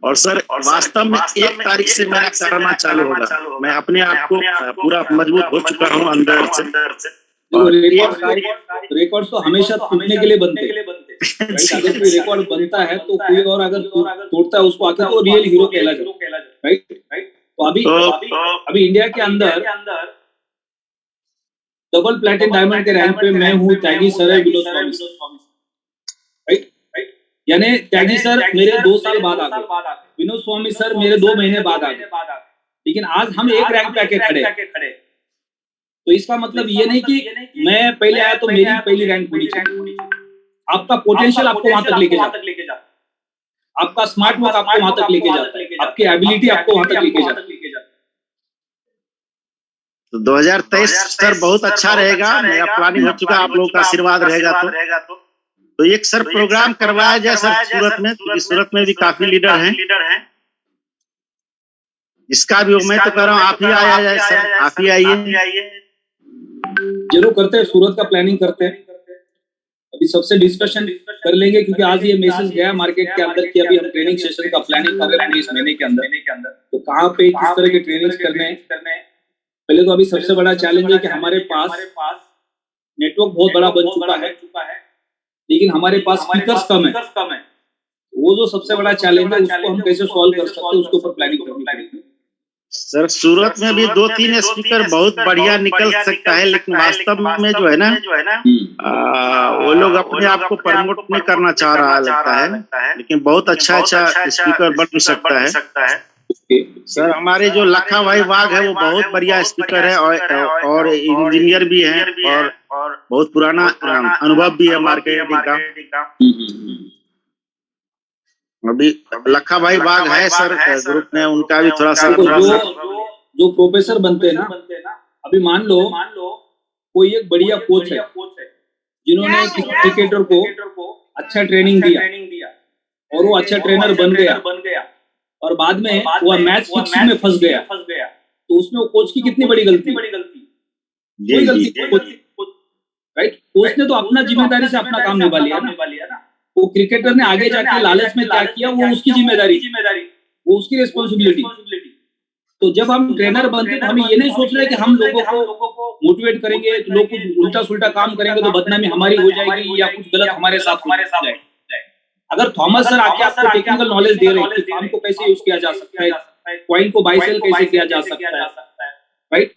और सर वास्तव में 1 तारीख से मेरा करना चालू होगा, मैं अपने आप को पूरा मजबूत हो चुका हूँ अंदर से। रिकॉर्ड तो हमेशा टूटने के लिए बनते हैं। अगर कोई रिकॉर्ड बनता है तो कोई और अगर तोड़ता है उसको आगे तो रियल हीरो कहलाएगा, राइट। तो अभी इंडिया के अंदर डबल प्लेटिनम डायमंड के रैंक पे मैं हूँ, त्यागी सर है, विनोद स्वामी, राइट। यानी त्यागी सर मेरे 2 साल बाद आ गए, विनोद स्वामी सर मेरे 2 महीने बाद आ गए, लेकिन आज हम एक रैंक पे आके खड़े। तो इसका मतलब ये नहीं कि मैं पहले आया तो मेरी पहली रैंक होनी चाहिए। आपका पोटेंशियल आपको वहां तक लेके जाता है, आपका स्मार्ट वर्क आपको वहां तक लेके जाता है, आपकी एबिलिटी आपको वहां तक लेके जाता है। तो 2023 सर बहुत अच्छा रहेगा, मेरा प्लानिंग हो चुका, आप लोगों का आशीर्वाद रहेगा तो एक सर प्रोग्राम करवाया जाए सर सूरत में, क्योंकि सूरत में भी काफी लीडर हैं। इसका भी मैं तो कह रहा हूँ आप ही आया जाए सर, आप ही आइए। जरूर करते हैं, सूरत का प्लानिंग करते हैं। अभी सबसे डिस्कशन कर लेंगे, क्योंकि आज ये मैसेज गया मार्केट के अंदर कि अभी हम ट्रेनिंग सेशन का प्लानिंग कर रहे हैं इस महीने के अंदर। तो कहाँ पे किस तरह के ट्रेनिंग करने हैं। पहले तो अभी सबसे बड़ा चैलेंज है कि हमारे पास नेटवर्क बहुत बड़ा बन चुका है, लेकिन हमारे पास स्पीकर्स कम है। वो जो सबसे बड़ा चैलेंज है उसको हम कैसे सॉल्व कर सकते हैं, उसके ऊपर प्लानिंग करनी। सर सूरत में भी 2-3 स्पीकर बहुत बढ़िया निकल सकता है, लेकिन वास्तव में जो है ना वो लोग अपने आप को प्रमोट नहीं करना चाह रहा लगता है, लेकिन बहुत अच्छा स्पीकर बन सकता है। सर हमारे जो लखा भाई वाघ है वो बहुत बढ़िया स्पीकर है और इंजीनियर भी है और बहुत पुराना अनुभव भी है मार्केटिंग का। अभी लखा भाई बाग है सर ग्रुप में, उनका भी थोड़ा सा जो प्रोफेसर बनते हैं ना, अभी मान लो कोई एक बढ़िया कोच है जिन्होंने क्रिकेटर को अच्छा ट्रेनिंग दिया और वो अच्छा ट्रेनर बन गया और बाद में वो मैच फिक्सिंग में फंस गया, तो उसमें वो कोच की कितनी बड़ी गलती। राइट, कोच ने तो अपना जिम्मेदारी से अपना काम निभा लिया ना। वो क्रिकेटर ने आगे जाके लालच में क्या किया वो उसकी जिम्मेदारी, वो उसकी रिस्पॉन्सिबिलिटी। तो जब हम ट्रेनर बनते तो हमें ये नहीं सोच रहे कि हम लोगों को मोटिवेट करेंगे तो लोग कुछ उल्टा सुल्टा काम करेंगे तो बदनामी हमारी हो जाएगी या कुछ गलत हमारे साथ हो जाएगा। अगर थॉमस सर आके आपको टेक्निकल नॉलेज दे रहे हैं कि काम को कैसे यूज किया जा सकता है, कॉइन को बाय सेल कैसे किया जा सकता है, राइट,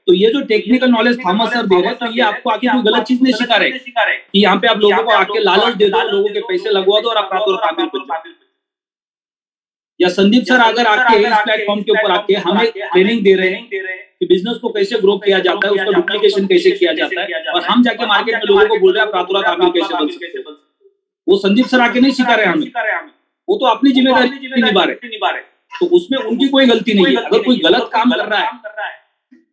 तो ये जो टेक्निकल नॉलेज थॉमस सर दे रहे हैं, तो ये आपको आगे कोई गलत चीज नहीं सिखा रहे कि यहाँ पे आप लोगों को आके लालच दे दो, लोगों के पैसे लगवा दो और आप रातों रात काबिल बन जाओ। या संदीप सर अगर आके इस प्लेटफॉर्म के ऊपर आके हमें ट्रेनिंग दे रहे हैं कि बिजनेस को कैसे ग्रो किया जाता है, उसका डुप्लीकेशन कैसे किया जाता है, और हम जाके मार्केट में लोगों को बोल रहे हैं आप रातों रात काबिल कैसे बन सकते हैं, वो संदीप सर आके नहीं सिखा रहे हमें, वो तो अपनी जिम्मेदारी निभा रहे। तो उसमें उनकी कोई गलती नहीं है। अगर कोई गलत काम कर रहा है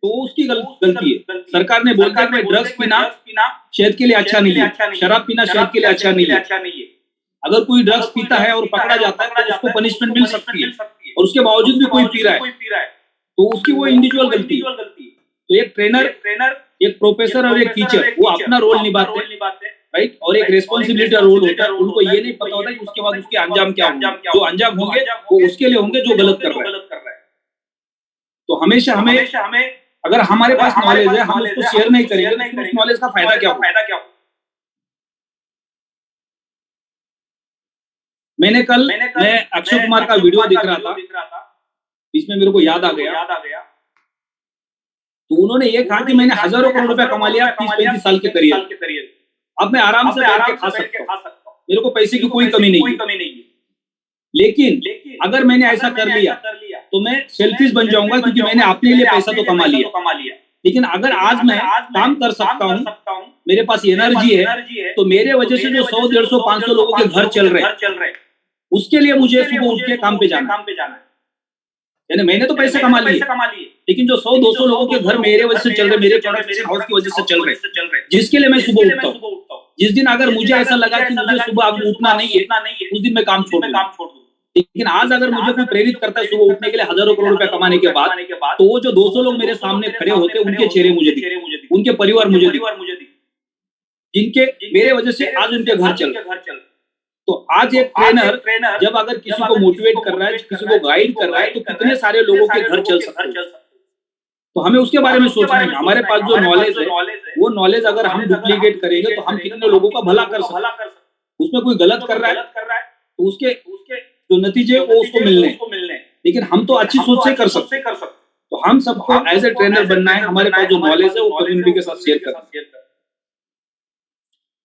तो उसकी गलती है। सरकार ने बोल दिया कि ड्रग्स पीना सेहत के लिए अच्छा नहीं है, शराब पीना सेहत के लिए अच्छा नहीं है। अगर कोई ड्रग्स पीता है और पकड़ा जाता है तो उसको पनिशमेंट मिल सकती है, और उसके बावजूद भी कोई पी रहा है तो उसकी वो इंडिविजुअल गलती है। तो एक ट्रेनर, एक प्रोफेसर और एक टीचर वो अपना रोल निभाते हैं, राइट, और एक रेस्पॉन्सिबिलिटी रोल होता है। उनको ये नहीं पता होता कि उसके बाद उसके अंजाम क्या होंगे, जो अंजाम होंगे वो उसके लिए होंगे जो गलत कर रहा है। तो हमेशा हमें अगर हमारे पास नॉलेज है हम उसको शेयर नहीं करेंगे तो उस नॉलेज का फायदा क्या होगा। मैं अक्षय कुमार का वीडियो देख रहा था, इसमें मेरे को याद आ गया, तो उन्होंने ये कहा कि मैंने हजारों करोड़ रुपया कमा लिया 30-35 साल के करियर, अब मैं आराम से बैठ के खा सकता हूँ, मेरे को पैसे की कोई कमी नहीं है। लेकिन अगर मैंने ऐसा कर लिया तो मैं सेल्फिश बन जाऊंगा, क्योंकि मैंने अपने लिए पैसा तो कमा लिया। लेकिन अगर आज मैं काम कर सकता हूँ, मेरे पास एनर्जी है, तो मेरे वजह से जो 100, 150, 500 लोगों के घर चल रहे हैं, उसके लिए मुझे सुबह उठ के काम पे जाना है। यानी मैंने तो पैसे कमा लिए, लेकिन जो 100, 200 लोगों के घर मेरे वजह से चल रहे, मेरे प्रोडक्शन हाउस की वजह से चल रहे, जिसके लिए मैं सुबह उठता हूँ। जिस दिन अगर मुझे ऐसा लगा कि मुझे सुबह अब उठना नहीं है, उस दिन मैं काम छोड़ दूं। लेकिन आज अगर मुझे कोई प्रेरित करता है सुबह उठने के लिए हजारों करोड़ रुपया कमाने के बाद, तो वो जो 200 लोग मेरे सामने खड़े होते, उनके चेहरे मुझे दिखे, उनके परिवार मुझे दिखे, जिनके मेरे वजह से आज उनके घर चल। तो आज एक ट्रेनर जब अगर किसी को मोटिवेट कर रहा है, किसी को गाइड कर रहा है, तो कितने सारे लोगों के घर चल सकते हैं। तो हमें उसके बारे में सोचना है। हमारे पास जो नॉलेज है, वो नॉलेज अगर हम डुप्लीकेट करेंगे तो हम कितने लोगों का भला कर सकते हैं। उसमें कोई गलत कर रहा है तो उसके जो नतीजे वो उसको मिलने, लेकिन हम तो अच्छी सोच से कर सकते हैं। तो हम सबको एज ए ट्रेनर बनना है, हमारे पास जो नॉलेज है वो कम्युनिटी के साथ शेयर करना है।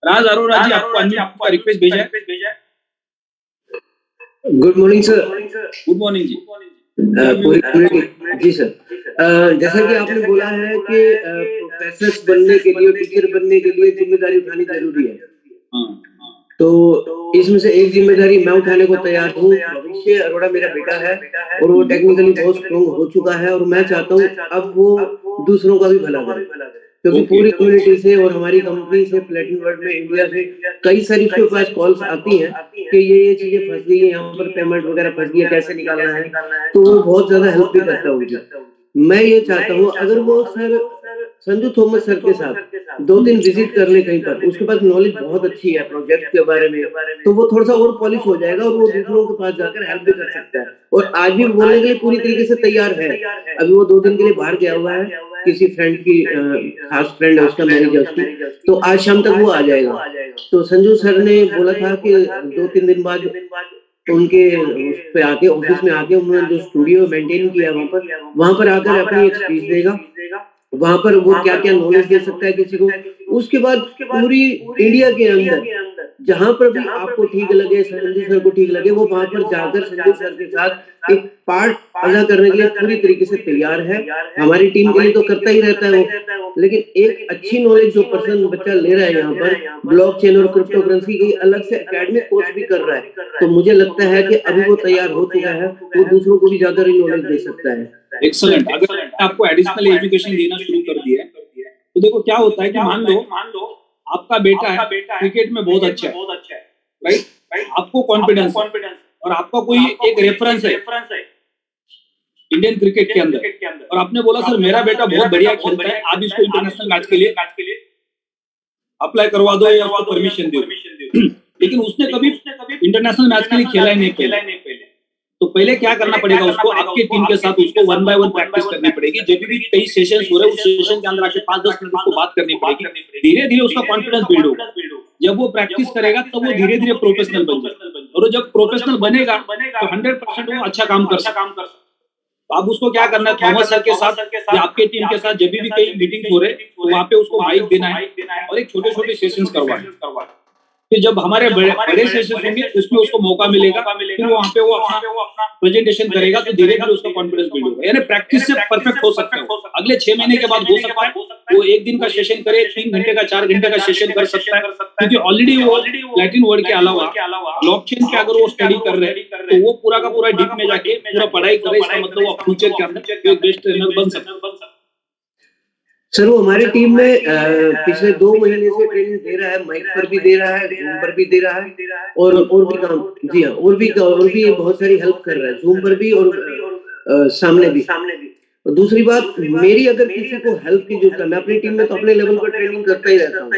राज अरोरा जी, आपको आपका रिक्वेस्ट भेजा है। Good morning sir. Good morning जी। जी सर, जैसा कि आपने बोला है कि प्रोफेसर बनने के लिए, टीचर बनने के लिए जिम्मेदारी उठानी जरूरी है। तो इसमें से एक जिम्मेदारी मैं उठाने को तैयार हूँ। भविष्य अरोड़ा मेरा बेटा है और वो टेक्निकली बहुत स्ट्रॉन्ग हो चुका है, और मैं चाहता हूँ अब वो दूसरों का भी भला करे, क्योंकि पूरी कम्युनिटी से और हमारी कंपनी से, प्लेटिनम वर्ल्ड में, इंडिया से कई सारी उसके पास कॉल्स आती हैं कि ये चीजें फंस गई है, यहाँ पर पेमेंट वगैरह फंस गई है, कैसे निकालना है। तो वो बहुत ज्यादा हेल्प भी करता है मुझे। मैं ये चाहता हूँ अगर वो सर संजू थॉमस सर के साथ 2 दिन विजिट कर ले कहीं पर, उसके पास नॉलेज बहुत अच्छी है प्रोजेक्ट के बारे में, तो वो थोड़ा सा और पॉलिश हो जाएगा और वो दूसरों के पास जाकर हेल्प भी कर सकता है। और आज भी बोलने के लिए पूरी तरीके से तैयार है। अभी वो 2 दिन के लिए बाहर गया हुआ है, किसी फ्रेंड की खास फ्रेंड है उसका, मैनेजर उसकी, तो आज शाम तक वो आ जाएगा। तो संजू सर ने बोला था कि 2-3 दिन बाद उनके उस पे आके ऑफिस में आके उन्होंने जो स्टूडियो मेंटेन किया वहां पर आकर अपनी एक स्पीच देगा, वहां पर वो क्या क्या नॉलेज दे सकता है किसी को। उसके बाद पूरी इंडिया के अंदर जहां पर भी आपको ठीक लगे, संजू सर को ठीक लगे, वो वहां पर जाकर संजू सर के साथ एक पार्ट अदा करने के लिए पूरी तरीके से तैयार है। हमारी टीम के लिए तो करता ही रहता है वो, लेकिन एक अच्छी नॉलेज जो पर्सन बच्चा ले रहा है यहाँ पर ब्लॉकचेन और क्रिप्टो करेंसी की अलग से एकेडमिक कोर्स भी कर रहा है, तो मुझे लगता है कि अभी वो तैयार हो चुका है, वो दूसरों को भी ज्यादा नॉलेज दे सकता है। एक्सीलेंट। अगर आपको एडिशनल एजुकेशन देना शुरू कर दिया है तो देखो क्या होता है कि मान लो आपका बेटा है क्रिकेट में बहुत अच्छा है, राइट, आपको कॉन्फिडेंस और आपका कोई एक रेफरेंस है इंडियन क्रिकेट के अंदर, और आपने बोला सर मेरा बेटा बहुत बढ़िया खेलता है, आप इसको इंटरनेशनल मैच के लिए अप्लाई करवा दो या उसको परमिशन दो, लेकिन उसने कभी इंटरनेशनल मैच के लिए खेला ही नहीं पहले, तो पहले क्या करना पड़ेगा उसको, आपके टीम के साथ उसको 1 by 1 प्रैक्टिस करनी पड़ेगी। जब भी कई सेशंस हो रहे हैं उस सेशन के अंदर आके 5-10 मिनट उसको बात करनी पड़ेगी, धीरे धीरे उसका कॉन्फिडेंस बिल्ड होगा। जब वो प्रैक्टिस करेगा तब वो धीरे धीरे प्रोफेशनल बन जाएगा, और जब प्रोफेशनल बनेगा तो 100% वो अच्छा काम कर सकता है। तो आप उसको क्या करना है, थॉमस सर के साथ या आपके टीम के साथ जब भी कई मीटिंग हो रहे तो वहाँ पे उसको माइक देना है और एक छोटे छोटे सेशंस करवाना। फिर जब हमारे बड़े सेशन होंगे उसमें उसको मौका मिलेगा, फिर वहाँ पे वो अपना प्रेजेंटेशन करेगा, तो धीरे धीरे उसका कॉन्फिडेंस बिल्ड होगा। यानी प्रैक्टिस से परफेक्ट हो सकता है। अगले 6 महीने के बाद हो सकता है वो 1 दिन का सेशन करे, 3 घंटे का 4 घंटे का सेशन कर सकता है, क्योंकि ऑलरेडी वो लैटिन वर्ड के अलावा ब्लॉकचेन के अगर वो स्टडी कर रहे हैं तो वो पूरा का पूरा डीप में जाके पूरा पढ़ाई करे, इसका मतलब वो फ्यूचर के अंदर एक बेस्ट ट्रेनर बन सकता है। सर वो हमारी टीम में पिछले 2 महीने से ट्रेनिंग दे रहा है, माइक पर भी दे रहा है, जूम पर भी दे रहा है, और भी काम, जी हाँ, और भी बहुत सारी हेल्प कर रहा है, जूम पर भी और सामने भी। और दूसरी बात, मेरी अगर किसी को हेल्प की जरूरत है, मैं अपनी टीम में तो अपने लेवल पर ट्रेनिंग करता ही रहता हूँ।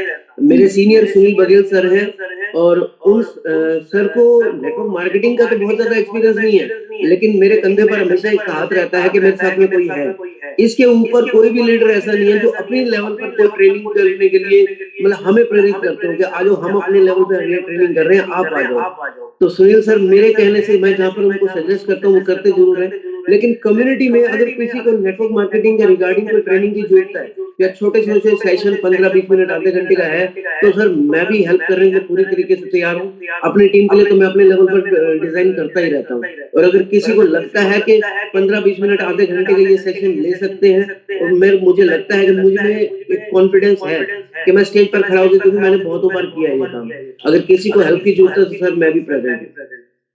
मेरे सीनियर सुनील बघेल सर हैं, और उन सर को नेटवर्क मार्केटिंग का तो बहुत ज्यादा एक्सपीरियंस नहीं है, लेकिन मेरे कंधे पर हमेशा एक हाथ रहता है कि मेरे साथ में कोई है। इसके ऊपर कोई भी लीडर ऐसा नहीं है जो अपनी लेवल पर कोई ट्रेनिंग करने के लिए मतलब हमें प्रेरित करते हो कि आज हम अपने लेवल पे ट्रेनिंग कर रहे हैं, आप आ जाओ। तो सुनील सर मेरे कहने से मैं जहाँ पर उनको सजेस्ट करता हूँ वो करते जरूर है, लेकिन कम्युनिटी में अगर किसी को नेटवर्क मार्केटिंग के रिगार्डिंग कोई ट्रेनिंग की जरूरत है या छोटे छोटे सेशन 15-20 मिनट आधे घंटे का है, तो सर मैं भी हेल्प करने के पूरी तरीके से तैयार हूँ। अपनी टीम के लिए तो मैं अपने लेवल पर डिजाइन करता ही रहता हूँ, और अगर किसी को लगता है कि 15-20 मिनट आधे घंटे का ये सेशन ले सकते हैं, और मुझे लगता है कि मुझे एक कॉन्फिडेंस है कि मैं स्टेज पर खड़ा होकर, क्योंकि मैंने बहुत बार किया है ये काम। अगर किसी को हेल्प की जरूरत है तो सर मैं भी प्रेजेंट हूँ।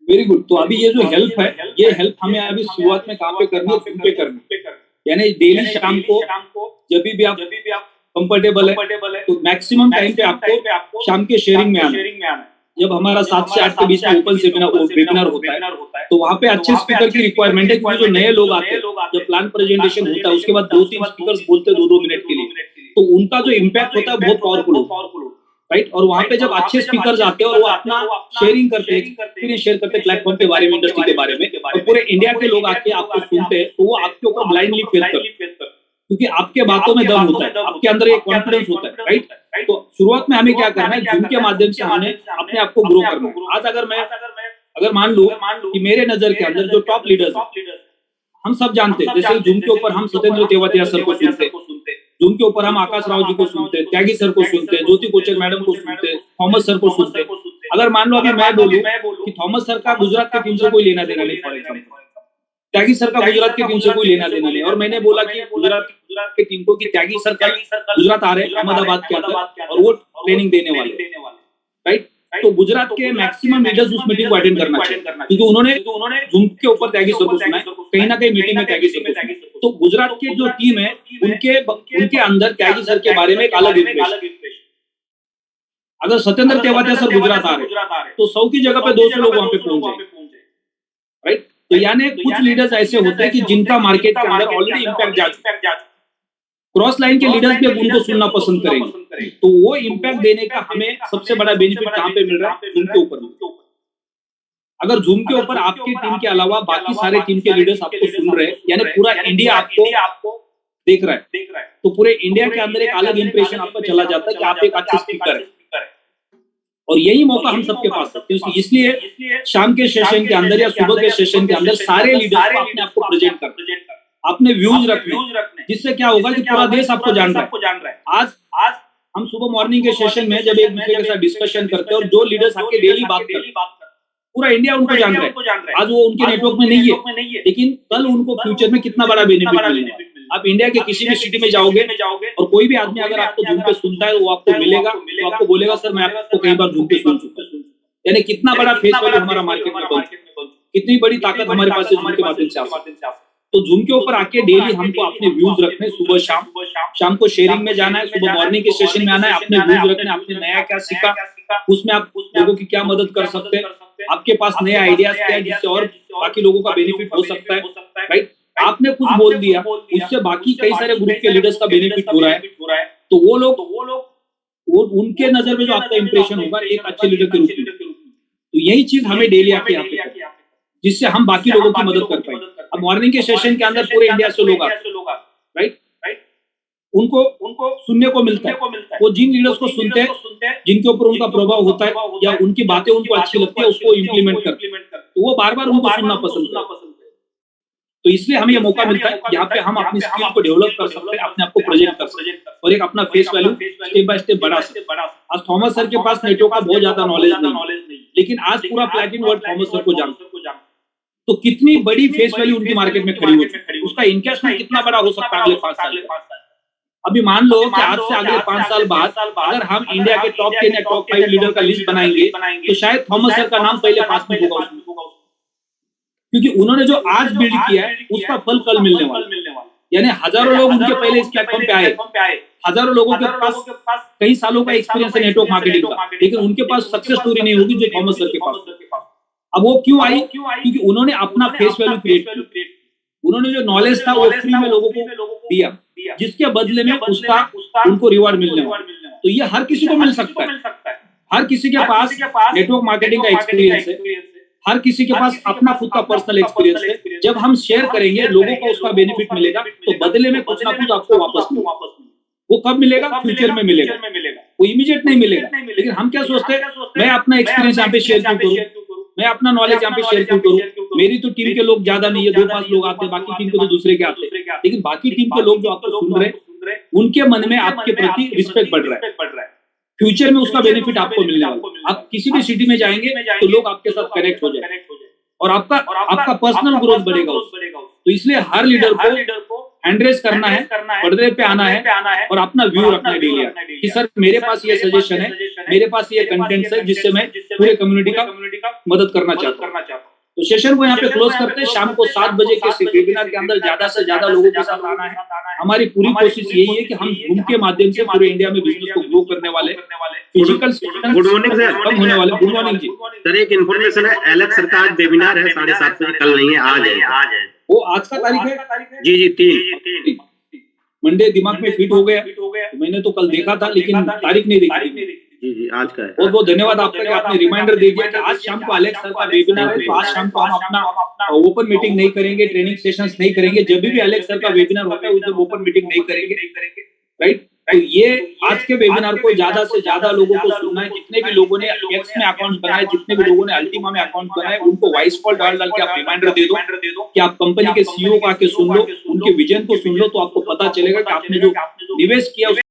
Very good. तो अभी ये जो हेल्प है, ये हेल्प हमें अभी शुरुआत में कहाँ पे करनी है, फोन पे करनी है, यानी डेली शाम को जब भी आप कंफर्टेबल है तो मैक्सिमम टाइम पे आपको शाम के शेयरिंग में आना। जब हमारा 7 से 8 के बीच में ओपन वेबिनार होता है तो वहाँ पे अच्छे स्पीकर की रिक्वायरमेंट है, क्योंकि जो नए लोग आते हैं, जब प्लान प्रेजेंटेशन होता है उसके बाद 2-3 स्पीकर्स बोलते हैं 2-2 मिनट के लिए, तो उनका जो इम्पैक्ट होता है बहुत पावरफुल, राइट। और वहाँ पे जब अच्छे स्पीकर्स आते हैं और वो अपना शेयरिंग करते हैं, एक्सपीरियंस शेयर करते हैं प्लेटफॉर्म के बारे में, इंडस्ट्री के बारे में, और पूरे इंडिया के लोग आके आपको सुनते हैं, तो वो आपके ऊपर ब्लाइंडली फेल करते हैं, क्योंकि आपके बातों में दम होता है, आपके अंदर एक कॉन्फिडेंस होता है, राइट। तो शुरुआत में हमें क्या करना है, जूम के माध्यम से हमें अपने आप को ग्रो करना है। आज अगर मान लो कि मेरे नजर के अंदर जो टॉप लीडर्स हम सब जानते हैं, जैसे जूम के ऊपर हम सत्येंद्र तेवातिया सर को सुनते हैं, जूम के ऊपर हम आकाश राव जी को सुनते हैं, त्यागी सर को सुनते हैं, ज्योति कोचर मैडम को सुनते हैं, थॉमस सर को सुनते हैं। अगर मान लो अभी मैं बोलूं कि थॉमस सर का गुजरात की टीम से कोई लेना देना नहीं, फॉर एग्जाम्पल त्यागी सर का गुजरात की टीम से कोई लेना देना नहीं, और मैंने बोला कि गुजरात की टीम को कि त्यागी सर कल गुजरात आ रहे हैं अहमदाबाद के अंदर और वो ट्रेनिंग देने वाले, राइट। तो गुजरात के मैक्सिमम लीडर्स उस मीटिंग को अटेंड करना चाहिए, क्योंकि उन्होंने जूम के ऊपर त्यागी सर को सुना है, कहीं ना कहीं मीटिंग में त्यागी सर को सुना। तो गुजरात की जो टीम है उनके अंदर त्यागी सर के बारे में एक अलग इंप्रेशन। अगर सत्येंद्र तेवातिया सर गुजरात आ रहे तो 100 की जगह पे 200 लोग वहां पे पहुंच जाए, राइट। तो यानी कुछ लीडर्स ऐसे होते हैं कि जिनका मार्केट के अंदर ऑलरेडी इंपैक्ट जा चुका है, क्रॉस लाइन के लीडर्स भी अब उनको सुनना पसंद करेंगे। तो वो इम्पैक्ट देने का हमें सबसे बड़ा बेनिफिट कहाँ पे मिल रहा है? जूम के ऊपर। अगर जूम के ऊपर आपकी टीम के अलावा बाकी सारे टीम के लीडर्स आपको सुन रहे हैं, यानी पूरा इंडिया आपको देख रहा है, तो पूरे इंडिया के अंदर एक अलग इंप्रेशन आपका चला जाता है कि आप एक अच्छे स्पीकर है। और यही मौका हम सबके पास है, इसलिए शाम के सेशन के अंदर या सुबह के सेशन के अंदर सारे लीडर्स अपने आप को प्रेजेंट करते, अपने व्यूज रखने, जिससे क्या होगा कि पूरा देश आपको जान रहा है। आज हम सुबह मॉर्निंग के सेशन में जब एक दूसरे के साथ डिस्कशन करते हैं और जो लीडर्स आपके डेली बात करते हैं, पूरा इंडिया उनको जान रहा है। आज वो उनके नेटवर्क में नहीं है, लेकिन कल उनको फ्यूचर में कितना बड़ा बेनिफिट मिलेगा। आप इंडिया के किसी भी सिटी में जाओगे और कोई भी आदमी अगर आपको जूम पे सुनता है, वो आपको मिलेगा तो आपको बोलेगा सर मैं आपको कई बार जूम पे सुन चुका हूं। यानी कितना बड़ा फेस वैल्यू हमारा मार्केट में बन, कितनी बड़ी ताकत हमारे पास जूम के माध्यम से आ सकती है। तो जूम के ऊपर आके डेली हमको अपने व्यूज रखने, सुबह शाम को शेयरिंग में जाना है, सुबह मॉर्निंग के सेशन में आना है, अपने व्यूज रखने, आपने नया क्या सीखा, उसमें आप लोगों की क्या मदद कर सकते हैं, आपके पास नए आइडियाज क्या है जिससे और बाकी लोगों का बेनिफिट हो सकता है, राइट। आपने कुछ बोल दिया, उससे बाकी कई सारे ग्रुप के लीडर्स का बेनिफिट हो रहा है, तो वो लोग उनके नजर में जो आपका इंप्रेशन होगा एक अच्छे लीडर के रूप में, तो यही चीज हमें डेली आके यहाँ पे, जिससे हम बाकी लोगों की मदद कर पाए। अब मॉर्निंग के सेशन के अंदर पूरे इंडिया से लोग आते, राइट, उनको सुनने को मिलता है। वो जिन लीडर्स को सुनते हैं, जिनके ऊपर उनका प्रभाव होता है या उनकी बातें उनको अच्छी लगती है, उसको इम्प्लीमेंट करते हैं, तो वो बार बार उनको सुनना पसंद करते हैं। तो इसलिए हमें ये मौका मिलता है यहाँ पे हम अपनी स्किल को डेवलप कर सकते हैं, अपने आप को प्रेजेंट कर सकते हैं और एक अपना face value step by step बढ़ा सकते हैं। आज थॉमस सर के पास नेटवर्क का बहुत ज्यादा नॉलेज नहीं, लेकिन आज पूरा प्लैटिनम वर्ल्ड थॉमस सर को जानते, तो कितनी बड़ी फेस वैल्यू उनकी मार्केट में खड़ी होती है, उसका इन्वेस्टमेंट कितना बड़ा हो सकता है अगले 5 साल। अभी मान लो कि आज से अगले 5 साल बाद अगर हम इंडिया के टॉप 10 या टॉप 5 लीडर का लिस्ट बनाएंगे, तो शायद थॉमस सर का नाम पहले 5 में होगा, क्योंकि उन्होंने जो आज बिल्ड किया है उसका फल कल मिलने वाला। यानी हजारों लोग उनके पहले इस प्लेटफॉर्म पे आए, हजारों लोगों के पास कई सालों का एक्सपीरियंस है नेटवर्क मार्केटिंग का, लेकिन उनके पास सक्सेस स्टोरी नहीं होगी जो थॉमस सर के पास। अब वो क्यों आई? क्योंकि उन्होंने अपना फेस वैल्यू क्रिएट किया, उन्होंने जो नॉलेज था वो फ्री में लोगों को दिया, जिसके बदले में उसका उनको रिवार्ड मिलने वाला। तो ये हर किसी को मिल सकता है, हर किसी के पास नेटवर्क मार्केटिंग का एक्सपीरियंस है, हर किसी के पास अपना खुद का पर्सनल एक्सपीरियंस है। जब हम शेयर करेंगे लोगों को उसका बेनिफिट मिलेगा, तो बदले में कुछ ना कुछ आपको वापस मिलेगा। वो कब मिलेगा? फ्यूचर में मिलेगा, वो इमीडिएट नहीं मिलेगा। लेकिन हम क्या सोचते हैं, मैं अपना एक्सपीरियंस यहाँ पे शेयर क्यों करूँ, मैं अपना नॉलेज यहाँ पे शेयर क्यों करूँ, मेरी तो टीम के लोग ज्यादा नहीं है, 2-5 लोग आते हैं, बाकी टीम के तो दूसरे के आते हैं, लेकिन बाकी टीम के लोग जो आपको सुन रहे हैं उनके मन में आपके प्रति रिस्पेक्ट बढ़ रहा है। फ्यूचर में उसका बेनिफिट आपको मिलने वाला। आप किसी भी सिटी में जाएंगे तो लोग आपके साथ कनेक्ट हो जाए और आपका पर्सनल ग्रोथ बढ़ेगा। तो इसलिए हर लीडर को हैंडरेस करना है, पर्दे पे आना है और अपना व्यू रखना है डेली कि सर मेरे पास ये सजेशन है, मेरे पास ये कंटेंट है जिससे मैं पूरे कम्युनिटी का मदद करना चाहता हूँ। तो सेशन को यहाँ पे क्लोज करते हैं। शाम को 7 बजे के वेबिनार के अंदर ज्यादा से ज्यादा लोगों के साथ आना है। हमारी पूरी कोशिश यही है कि हम जूम के माध्यम से पूरे इंडिया में बिजनेस को ग्रो करने वाले, फिजिकल गुड मॉर्निंग सर, कम होने वाले। गुड मॉर्निंग जी सर, एक इन्फॉर्मेशन है, एलेक्स सर का आज वेबिनार है 7:30 बजे, कल नहीं है, आज है। वो आज का तारीख है जी 3 मंडे दिमाग में फिट हो गया, मैंने तो कल देखा था लेकिन तारीख नहीं देखी। जी आज का है। बहुत बहुत धन्यवाद आपका कि आपने रिमाइंडर दे दिया कि आज शाम को अलेक्स सर का वेबिनार है। तो आज शाम को हम अपना ओपन मीटिंग नहीं करेंगे, ट्रेनिंग सेशंस नहीं करेंगे। जब भी अलेक्स सर का वेबिनार होता है उस दिन ओपन मीटिंग नहीं करेंगे, राइट। तो ये आज के वेबिनार को ज्यादा से ज्यादा लोगों को सुनना है। जितने भी लोगों ने एक्स में अकाउंट बनाए, जितने भी लोगों ने अल्टीमा में अकाउंट बनाए, उनको वॉइस कॉल डाल के आप रिमाइंडर दे दो कि आप कंपनी के सीईओ को आके सुन लो, उनके विजन को सुन लो, तो आपको पता चलेगा कि आपने जो निवेश किया